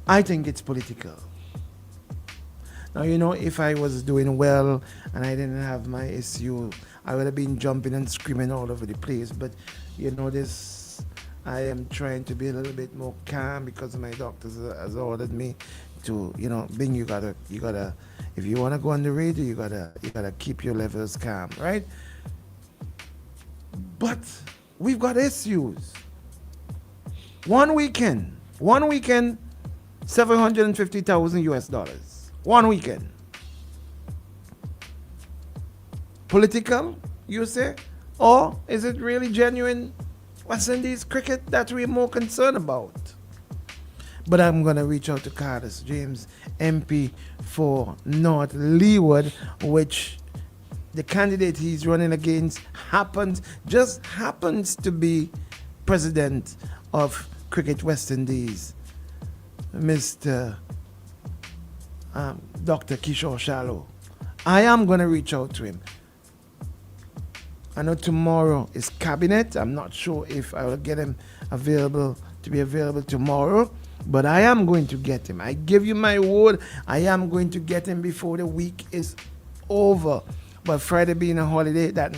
I think it's political. Now, you know, if I was doing well and I didn't have my issue, I would have been jumping and screaming all over the place. But, you know, I am trying to be a little bit more calm because my doctors has ordered me to, you know, Bing, you gotta, if you want to go on the radio, you gotta keep your levels calm, right? But we've got issues. One weekend, $750,000. One weekend. Political, you say? Or is it really genuine West Indies cricket that we're more concerned about? But I'm going to reach out to Carlos James, MP for North Leeward, which the candidate he's running against just happens to be president of Cricket West Indies, Mr. Dr. Kishore Shallow. I am going to reach out to him. I know tomorrow is cabinet. I'm not sure if I will get him available tomorrow, but I am going to get him. I give you my word, I am going to get him before the week is over. But Friday being a holiday, that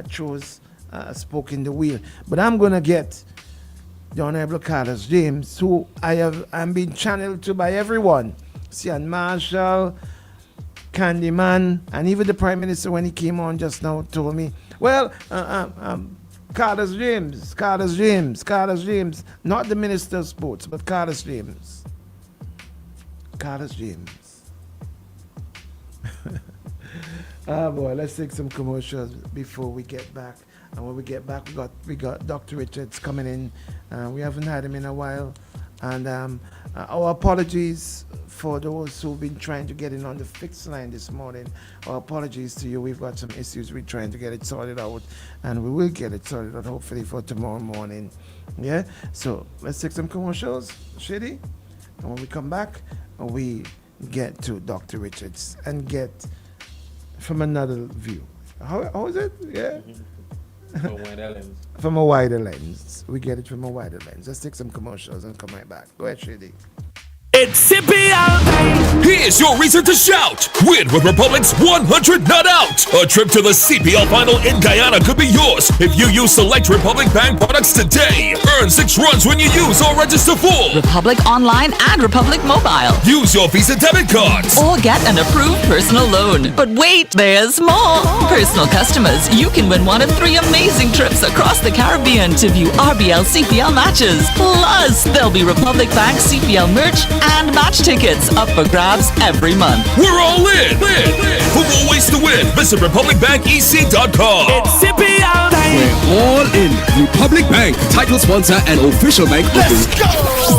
throws a spoke in the wheel. But I'm going to get the Honorable Carlos James, who I'm being channeled to by everyone. Sian Marshall, Candyman, and even the Prime Minister, when he came on just now, told me, well, Carlos James, not the Minister of Sports, but Carlos James. Ah, boy, let's take some commercials before we get back. And when we get back, we got Dr. Richards coming in. We haven't had him in a while. And our apologies for those who've been trying to get in on the fixed line this morning. Our apologies to you. We've got some issues. We're trying to get it sorted out. And we will get it sorted out, hopefully, for tomorrow morning. Yeah? So let's take some commercials, Shady. And when we come back, we get to Dr. Richards and get from another view. How is it? Yeah? From a wider lens. From a wider lens. We get it from a wider lens. Let's take some commercials and come right back. Go ahead, Shady. It's CPL time! Here's your reason to shout! Win with Republic's 100 Not Out! A trip to the CPL final in Guyana could be yours if you use select Republic Bank products today. Earn 6 runs when you use or register for Republic Online and Republic Mobile. Use your Visa debit cards. Or get an approved personal loan. But wait, there's more! Personal customers, you can win one of 3 amazing trips across the Caribbean to view RBL CPL matches. Plus, there'll be Republic Bank CPL merch and match tickets up for grabs every month. We're all in! For more ways to win, visit RepublicBankEC.com. It's CPL time! We're all in. Republic Bank, title sponsor and official bank of Let's go!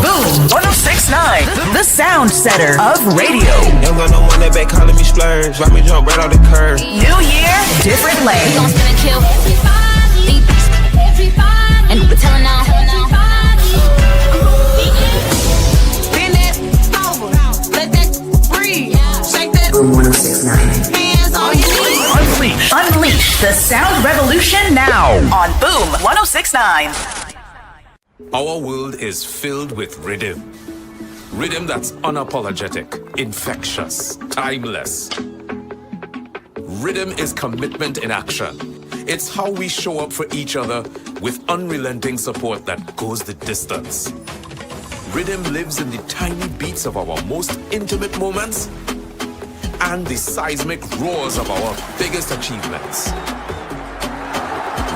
Boom 1069, the sound setter of radio. Ain't got no money back calling me splurge. Why me jump right off the curb? New year, different lane. We gon' spin and kill everybody. And we telling all 1069. Our world is filled with rhythm. Rhythm that's unapologetic, infectious, timeless. Rhythm is commitment in action. It's how we show up for each other with unrelenting support that goes the distance. Rhythm lives in the tiny beats of our most intimate moments and the seismic roars of our biggest achievements.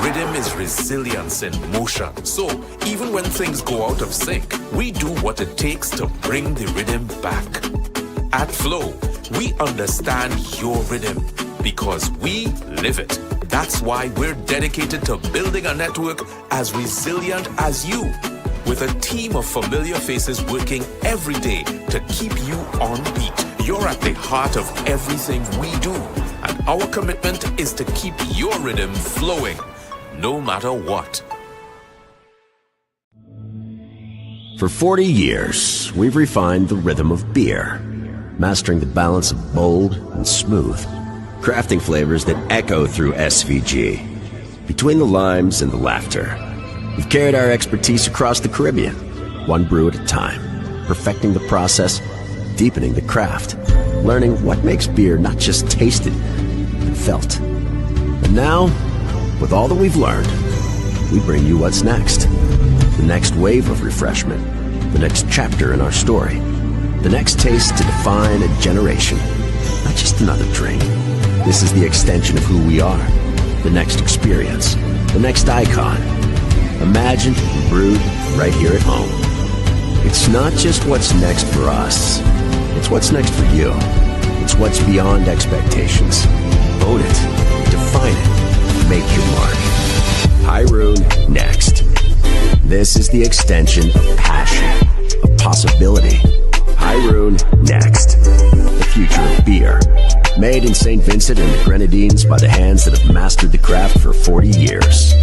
Rhythm is resilience in motion. So even when things go out of sync, we do what it takes to bring the rhythm back. At Flow, we understand your rhythm because we live it. That's why we're dedicated to building a network as resilient as you, with a team of familiar faces working every day to keep you on beat. You're at the heart of everything we do, and our commitment is to keep your rhythm flowing, no matter what. For 40 years, we've refined the rhythm of beer, mastering the balance of bold and smooth, crafting flavors that echo through SVG. Between the limes and the laughter, we've carried our expertise across the Caribbean, one brew at a time, perfecting the process, deepening the craft, learning what makes beer not just tasted, but felt. And now, with all that we've learned, we bring you what's next. The next wave of refreshment, the next chapter in our story, the next taste to define a generation, not just another drink. This is the extension of who we are, the next experience, the next icon, imagined and brewed right here at home. It's not just what's next for us, it's what's next for you. It's what's beyond expectations. Own it, define it, make your mark. Hyrule next. This is the extension of passion, of possibility. Hyrule next. The future of beer. Made in St. Vincent and the Grenadines by the hands that have mastered the craft for 40 years.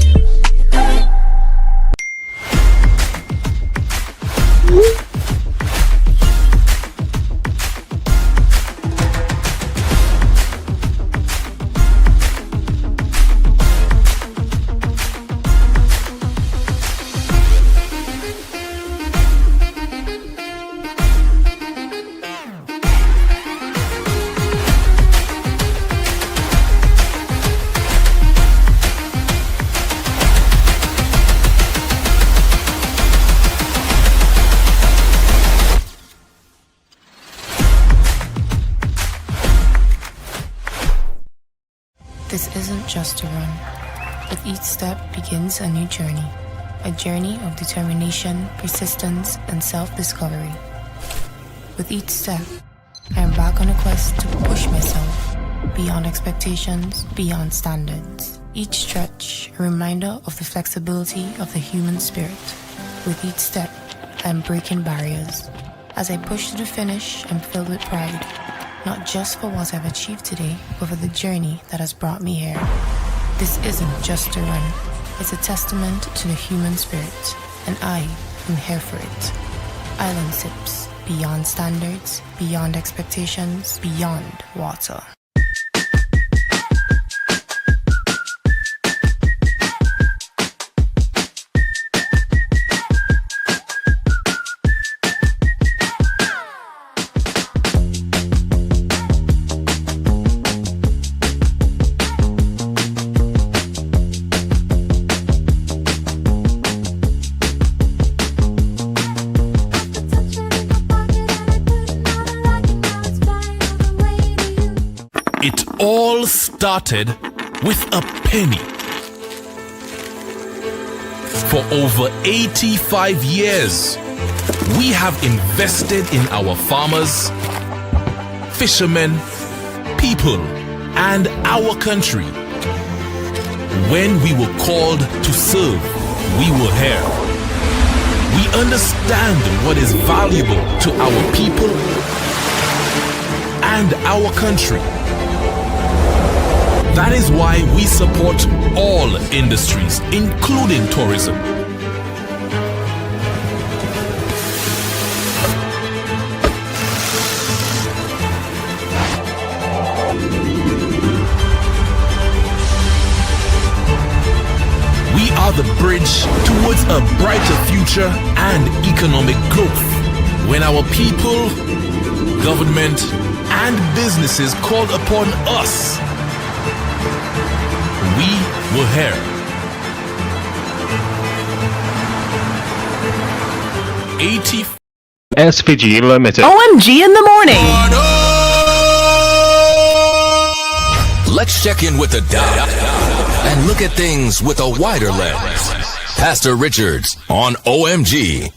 This isn't just a run. With each step begins a new journey. A journey of determination, persistence, and self-discovery. With each step, I embark on a quest to push myself beyond expectations, beyond standards. Each stretch, a reminder of the flexibility of the human spirit. With each step, I am breaking barriers. As I push to the finish, I'm filled with pride. Not just for what I've achieved today, but for the journey that has brought me here. This isn't just a run. It's a testament to the human spirit, and I am here for it. Island Sips, beyond standards, beyond expectations, beyond water. It all started with a penny. For over 85 years, we have invested in our farmers, fishermen, people, and our country. When we were called to serve, we were here. We understand what is valuable to our people and our country. That is why we support all industries, including tourism. We are the bridge towards a brighter future and economic growth. When our people, government, and businesses called upon us, we were here. 80 SVG Limited. OMG in the morning. Let's check in with the doc and look at things with a wider lens. Pastor Richards on OMG.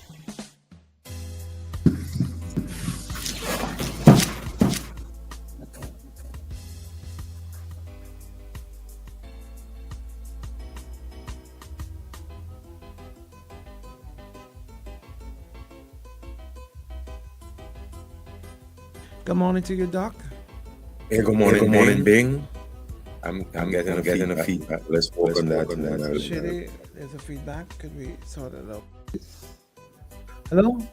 Good morning to you, Doc. Hey, good morning, Bing. I'm getting a feedback. Let's work on that. Shady, there's a feedback. Could we sort it out? Hello?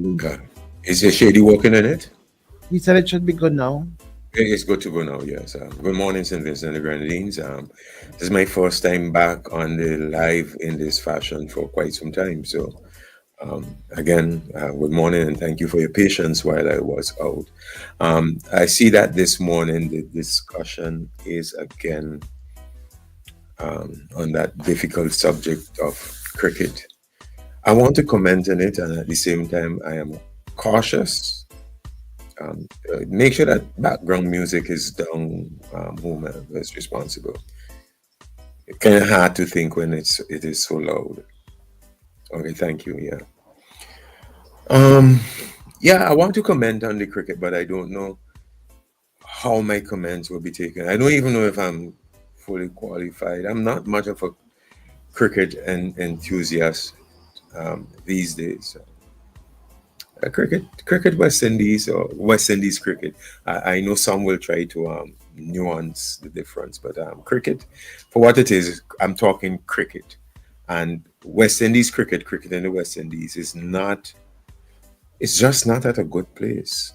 Okay. Is your Shady working on it? He said it should be good now. It's good to go now, yes. Good morning, St. Vincent and the Grenadines. This is my first time back on the live in this fashion for quite some time. So, again, good morning and thank you for your patience while I was out. I see that this morning the discussion is again on that difficult subject of cricket. I want to comment on it, and at the same time, I am cautious. Make sure that background music is down, whomever is responsible. It's kind of hard to think when it is so loud. Okay, thank you. Yeah. I want to comment on the cricket, but I don't know how my comments will be taken. I don't even know if I'm fully qualified. I'm not much of a cricket enthusiast these days. Cricket West Indies or West Indies cricket. I know some will try to nuance the difference, but cricket, for what it is, I'm talking cricket. And West Indies cricket in the West Indies is not, it's just not at a good place.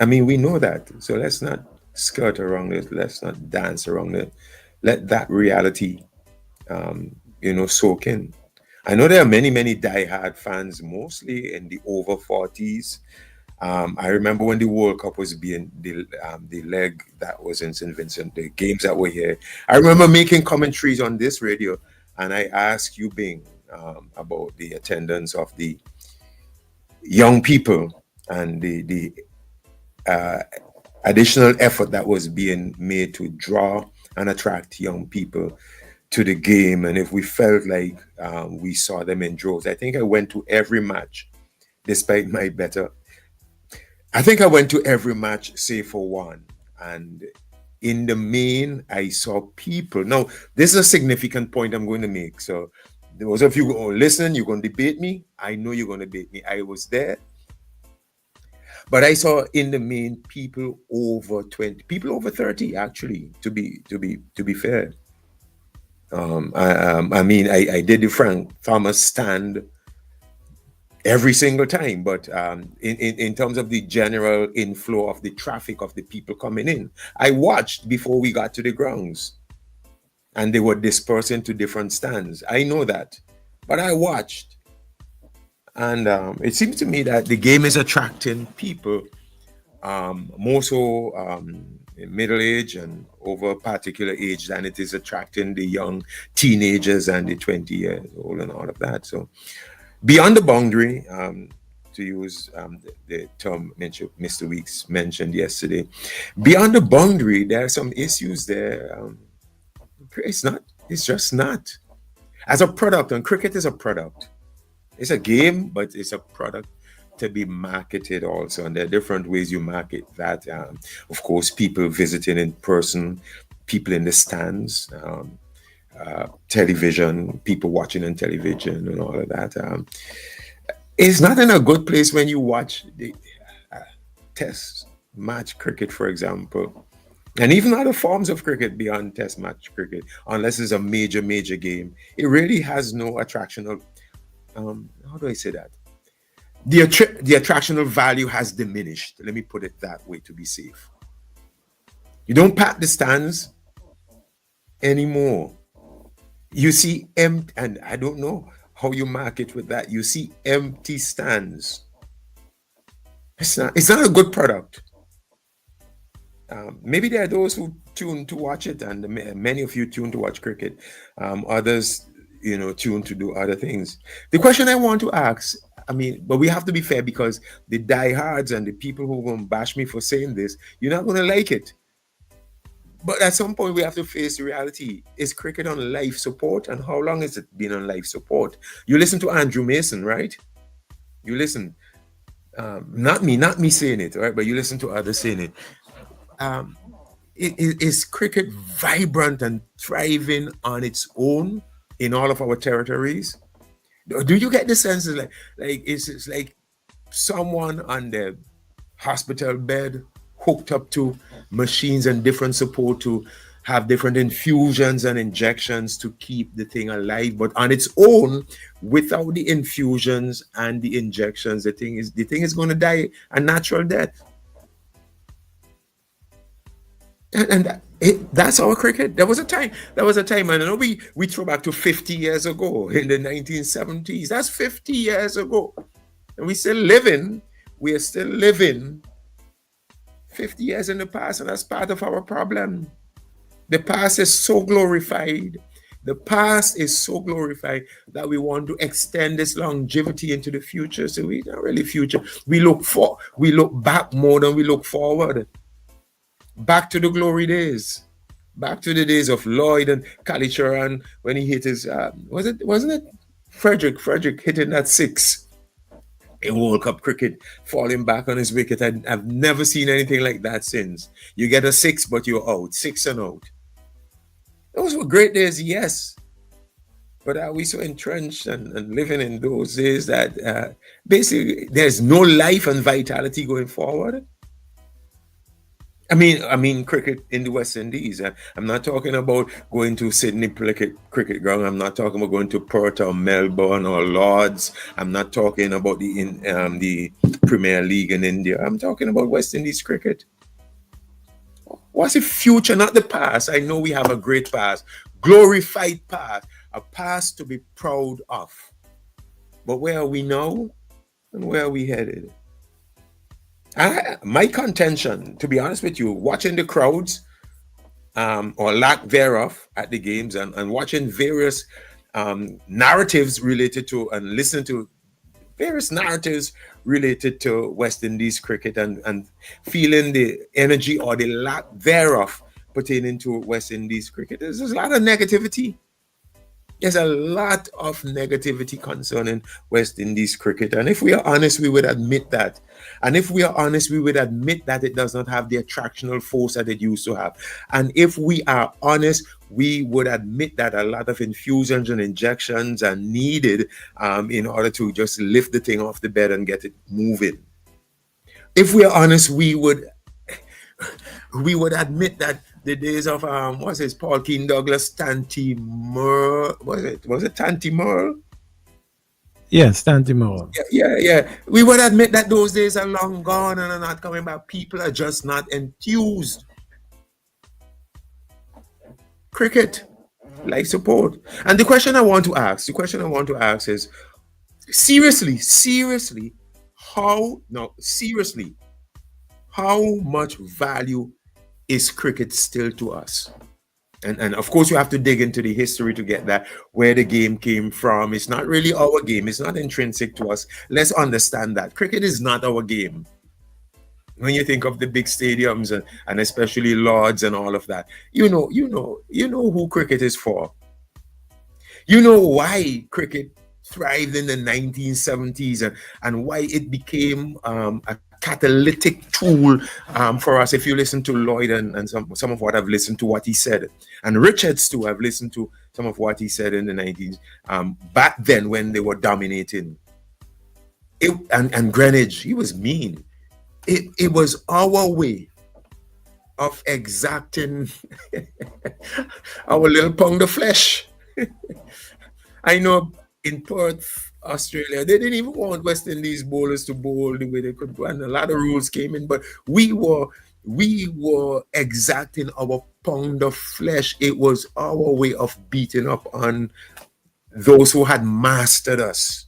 I mean, we know that. So let's not skirt around it. Let's not dance around it. Let that reality, soak in. I know there are many, many diehard fans, mostly in the over 40s. I remember when the World Cup was being the leg that was in St. Vincent, the games that were here. I remember making commentaries on this radio, and I asked you, Bing, about the attendance of the young people and the additional effort that was being made to draw and attract young people to the game, and if we felt like we saw them in droves. I think I went to every match, despite my better. I think I went to every match, save for one. And in the main, I saw people. Now, this is a significant point I'm going to make. So, those of you who listen, you're going to debate me. I know you're going to debate me. I was there. But I saw in the main people over 20, people over 30, actually, to be fair. I did the Frank Thomas stand every single time, but in terms of the general inflow of the traffic of the people coming in, I watched before we got to the grounds, and they were dispersed into different stands. I know that, but I watched, and it seems to me that the game is attracting people, more so middle age and over a particular age than it is attracting the young teenagers and the 20 years old and all of that. So beyond the boundary, to use the term Mr. Weeks mentioned yesterday, beyond the boundary, there are some issues there. It's just not. As a product, and cricket is a product. It's a game, but it's a product to be marketed also, and there are different ways you market that. Of course, people visiting in person, people in the stands, television, people watching on television, and all of that. It's not in a good place when you watch the test match cricket, for example, and even other forms of cricket beyond test match cricket, unless it's a major game. It really has no attractional. How do I say that? The attractional value has diminished. Let me put it that way to be safe. You don't pack the stands. anymore. You see and I don't know how you market with that. You see empty stands. It's not a good product. Maybe there are those who tune to watch it, and many of you tune to watch cricket. Others, tune to do other things. The question I want to ask, but we have to be fair, because the diehards and the people who are going to bash me for saying this, you're not going to like it. But at some point, we have to face the reality. Is cricket on life support? And how long has it been on life support? You listen to Andrew Mason, right? You listen. Not me saying it, right? But you listen to others saying it. Is cricket vibrant and thriving on its own in all of our territories? Do you get the sense like it's like someone on the hospital bed hooked up to machines and different support to have different infusions and injections to keep the thing alive, but on its own, without the infusions and the injections, the thing is going to die a natural death. And that's our cricket. There was a time, and I know we throw back to 50 years ago in the 1970s. That's 50 years ago. And we are still living 50 years in the past, and that's part of our problem. The past is so glorified. The past is so glorified that we want to extend this longevity into the future. So we not really future. We look back more than we look forward. Back to the glory days. Back to the days of Lloyd and Kalicharan when he hit his wasn't it Frederick hitting that six in World Cup cricket, falling back on his wicket. I've never seen anything like that since. You get a six, but you're out. 6 and out. Those were great days, yes. But are we so entrenched and living in those days that basically there's no life and vitality going forward? I mean, cricket in the West Indies. I'm not talking about going to Sydney cricket ground. I'm not talking about going to Perth or Melbourne or Lords. I'm not talking about the Premier League in India. I'm talking about West Indies cricket. What's the future, not the past? I know we have a great past, glorified past, a past to be proud of. But where are we now, and where are we headed? My contention, to be honest with you, watching the crowds or lack thereof at the games and watching various narratives related to and listening to various narratives related to West Indies cricket and feeling the energy or the lack thereof pertaining to West Indies cricket. There's a lot of negativity. There's a lot of negativity concerning West Indies cricket. And if we are honest, we would admit that. And if we are honest, we would admit that it does not have the attractional force that it used to have. And if we are honest, we would admit that a lot of infusions and injections are needed in order to just lift the thing off the bed and get it moving. If we are honest, we would admit that the days of Paul Keane Douglas, Tanty Merle, was it Tanty Merle? Yes, Tanty Merle. Yeah. We would admit that those days are long gone and are not coming back. People are just not enthused. Cricket, life support. And the question I want to ask is, seriously, how much value is cricket still to us? And of course, you have to dig into the history to get that, where the game came from. It's not really our game. It's not intrinsic to us. Let's understand that. Cricket is not our game. When you think of the big stadiums and especially Lords and all of that, you know who cricket is for. You know why cricket thrived in the 1970s and why it became a catalytic tool for us. If you listen to Lloyd and some of what I've listened to what he said, and Richards too, I've listened to some of what he said in the 90s, back then when they were dominating. And Greenwich, he was mean. It was our way of exacting our little pound of flesh. I know in Perth, Australia, they didn't even want West Indies bowlers to bowl the way they could, and a lot of rules came in, but we were We were exacting our pound of flesh. It was our way of beating up on those who had mastered us.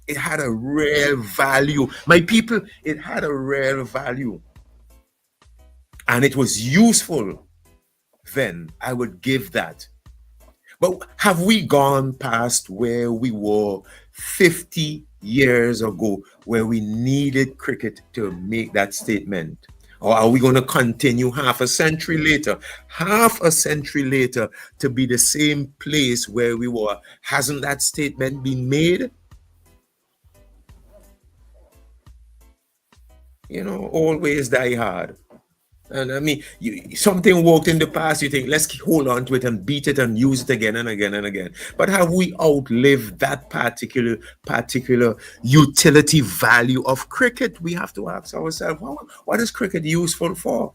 It had a real value. My people, it had a real value. And it was useful then. I would give that. But have we gone past where we were 50 years ago, where we needed cricket to make that statement? Or are we going to continue half a century later to be the same place where we were? Hasn't that statement been made? You know, always die hard. And I mean, something worked in the past, you think, let's hold on to it and beat it and use it again and again and again. But have we outlived that particular utility value of cricket? We have to ask ourselves, what is cricket useful for?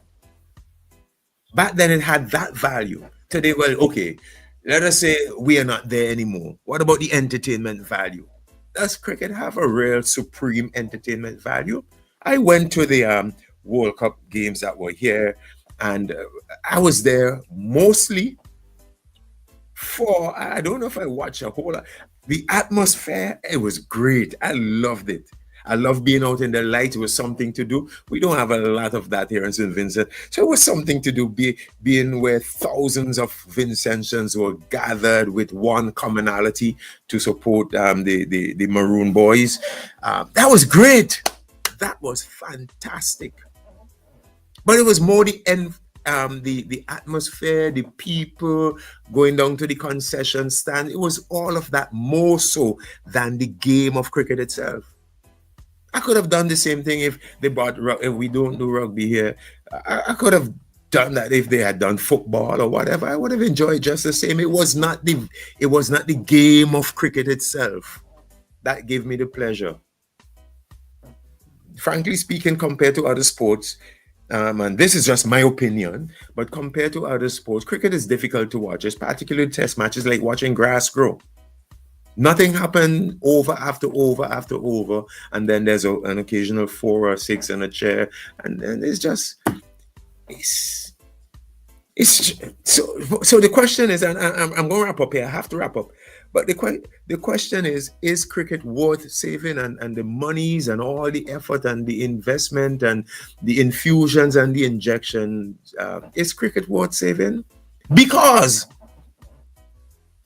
Back then it had that value. Today, well, okay, let us say we are not there anymore. What about the entertainment value? Does cricket have a real supreme entertainment value? I went to the World Cup games that were here, and I was there mostly for, I don't know if I watched a whole lot. The atmosphere, it was great. I loved it. I love being out in the light. It was something to do. We don't have a lot of that here in St. Vincent. So it was something to do, being where thousands of Vincentians were gathered with one commonality to support the Maroon Boys. That was great. That was fantastic. But it was more the atmosphere, the people going down to the concession stand. It was all of that more so than the game of cricket itself. I could have done the same thing if they brought, if we don't do rugby here. I could have done that if they had done football or whatever. I would have enjoyed just the same. It was not the game of cricket itself that gave me the pleasure. Frankly speaking, compared to other sports, and this is just my opinion, but compared to other sports, cricket is difficult to watch. It's particularly test matches, like watching grass grow. Nothing happened over after over after over, and then there's an occasional 4 or 6 in a chair, and then it's so the question is, and I'm going to wrap up here. I have to wrap up, but the question is cricket worth saving, and the monies and all the effort and the investment and the infusions and the injections, is cricket worth saving? Because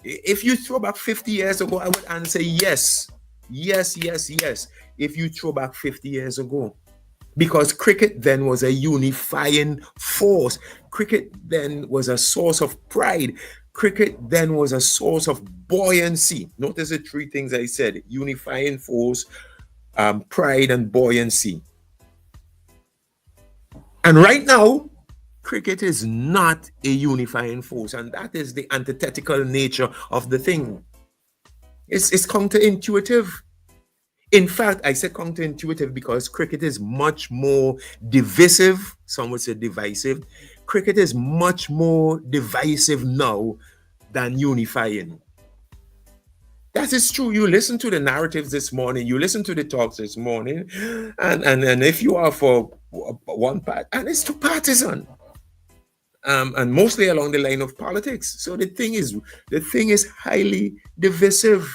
if you throw back 50 years ago, I would answer yes. Yes. If you throw back 50 years ago. Because cricket then was a unifying force. Cricket then was a source of pride. Cricket then was a source of buoyancy. Notice the 3 things I said: unifying force, pride, and buoyancy. And right now, cricket is not a unifying force, and that is the antithetical nature of the thing. It's counterintuitive. In fact, I say counterintuitive because cricket is much more divisive. Some would say divisive. Cricket is much more divisive now than unifying. That is true. You listen to the narratives this morning, you listen to the talks this morning, and if you are for one part, and it's too partisan. And mostly along the line of politics. So the thing is highly divisive.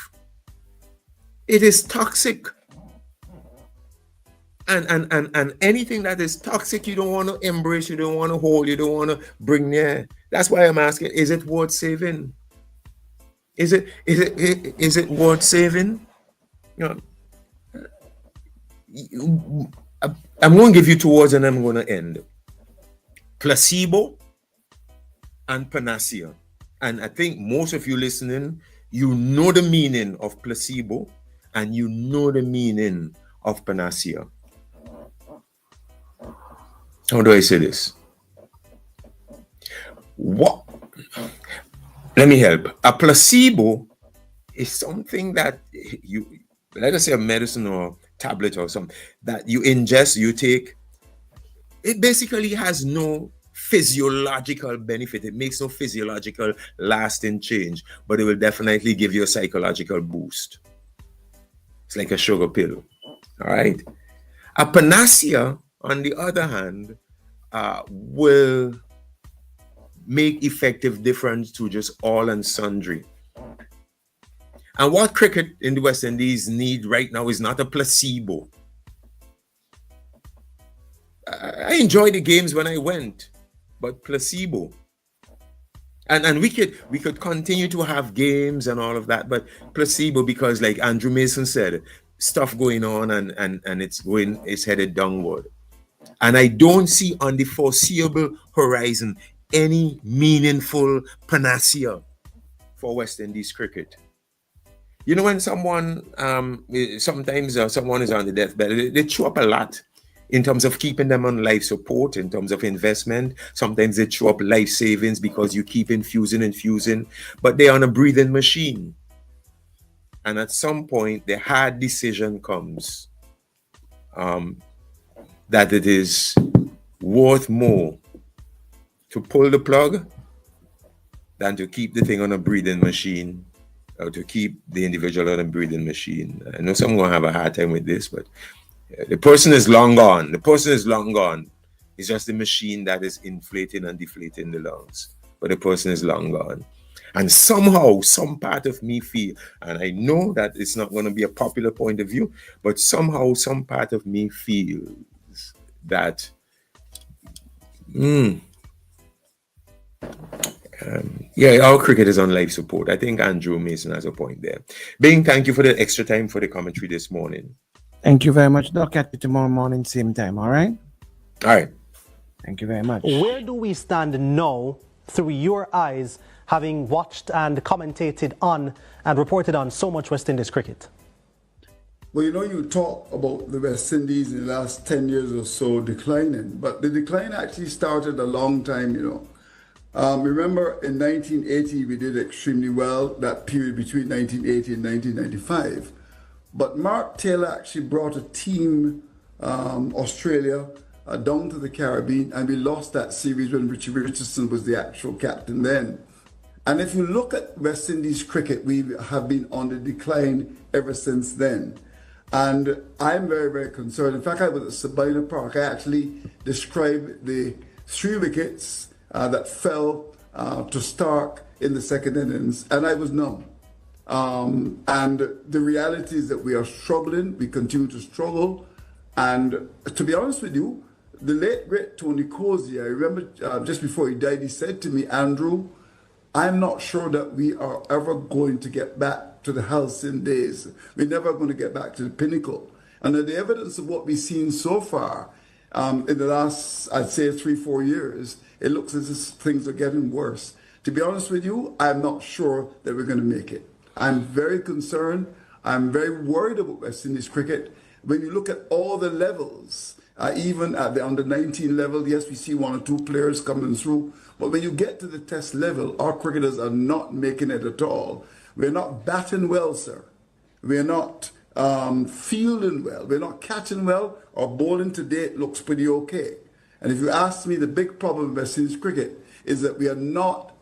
It is toxic. And anything that is toxic, you don't want to embrace, you don't want to hold, you don't want to bring near. That's why I'm asking, is it worth saving? Is it worth saving? You know, I'm going to give you 2 words and I'm going to end. Placebo and panacea. And I think most of you listening, you know the meaning of placebo and you know the meaning of panacea. How do I say this? What? Let me help. A placebo is something that you, let us say a medicine or tablet or something, that you ingest, you take. It basically has no physiological benefit. It makes no physiological lasting change, but it will definitely give you a psychological boost. It's like a sugar pill. All right. A panacea, on the other hand, will make effective difference to just all and sundry. And what cricket in the West Indies need right now is not a placebo. I enjoyed the games when I went, but placebo. And we could continue to have games and all of that, but placebo, because like Andrew Mason said, stuff going on and it's headed downward. And I don't see on the foreseeable horizon any meaningful panacea for West Indies cricket. You know, when someone sometimes someone is on the deathbed, they chew up a lot in terms of keeping them on life support, in terms of investment. Sometimes they chew up life savings because you keep infusing, but they're on a breathing machine. And at some point, the hard decision comes that it is worth more to pull the plug than to keep the thing on a breathing machine, or to keep the individual on a breathing machine. I know some are going to have a hard time with this, but the person is long gone. The person is long gone. It's just the machine that is inflating and deflating the lungs. But the person is long gone. And somehow, some part of me feel, and I know that it's not going to be a popular point of view, but somehow, some part of me feels that our cricket is on life support. I think Andrew Mason has a point there. Bing, thank you for the extra time for the commentary this morning. Thank you very much, Doc. Catch you tomorrow morning, same time, all right? All right. Thank you very much. Where do we stand now, through your eyes, having watched and commentated on and reported on so much West Indies cricket? Well, you know, you talk about the West Indies in the last 10 years or so declining, but the decline actually started a long time, you know. Remember, in 1980, we did extremely well, that period between 1980 and 1995. But Mark Taylor actually brought a team, Australia, down to the Caribbean, and we lost that series when Richie Richardson was the actual captain then. And if you look at West Indies cricket, we have been on the decline ever since then. And I'm very, very concerned. In fact, I was at Sabina Park. I actually described the 3 wickets that fell to Stark in the second innings, and I was numb. And the reality is that we are struggling. We continue to struggle. And to be honest with you, the late great Tony Cozy, I remember just before he died, he said to me, Andrew, I'm not sure that we are ever going to get back to the halcyon days. We're never going to get back to the pinnacle. And the evidence of what we've seen so far in the last, I'd say, 3-4 years, it looks as if things are getting worse. To be honest with you, I'm not sure that we're going to make it. I'm very concerned. I'm very worried about West Indies cricket. When you look at all the levels, even at the under-19 level, yes, we see 1 or 2 players coming through. But when you get to the test level, our cricketers are not making it at all. We're not batting well, sir. We're not fielding well. We're not catching well. Our bowling today looks pretty okay. And if you ask me, the big problem with West Indies cricket is that we are not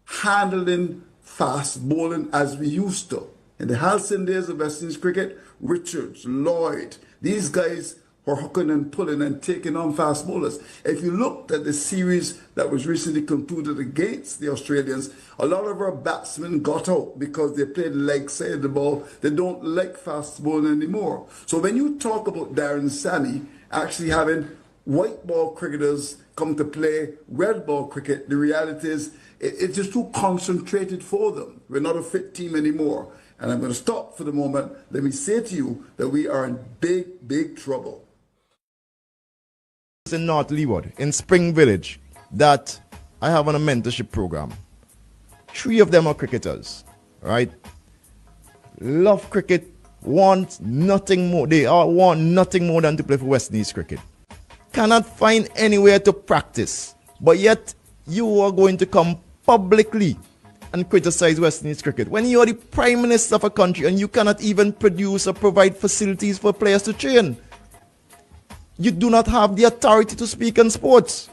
handling fast bowling as we used to. In the halcyon days of West Indies cricket, Richards, Lloyd, these guys were hooking and pulling and taking on fast bowlers. If you looked at the series that was recently concluded against the Australians, a lot of our batsmen got out because they played leg side of the ball. They don't like fast bowling anymore. So when you talk about Darren Sammy actually having white ball cricketers come to play red ball cricket, the reality is it's just too concentrated for them. We're not a fit team anymore. And I'm going to stop for the moment. Let me say to you that we are in big, big trouble. In North Leeward, in Spring Village, that I have on a mentorship program. 3 of them are cricketers, right? Love cricket, want nothing more. They all want nothing more than to play for West Indies cricket. Cannot find anywhere to practice, but yet you are going to come publicly and criticize West Indies cricket when you are the Prime Minister of a country and you cannot even produce or provide facilities for players to train. You do not have the authority to speak on sports.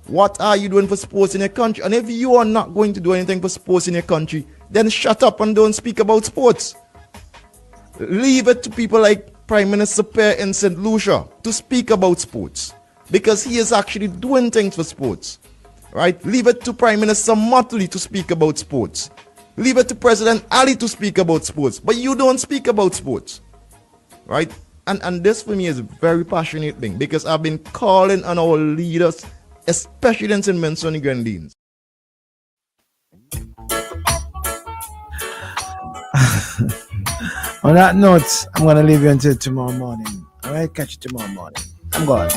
What are you doing for sports in your country? And if you are not going to do anything for sports in your country, then shut up and don't speak about sports. Leave it to people like Prime Minister Pear in St. Lucia to speak about sports. because he is actually doing things for sports, right? Leave it to Prime Minister Motley to speak about sports. Leave it to President Ali to speak about sports, but you don't speak about sports, right? And this for me is a very passionate thing, because I've been calling on our leaders, especially in St. Vincent and Grenadines. On that note, I'm going to leave you until tomorrow morning. All right, catch you tomorrow morning. I'm gone.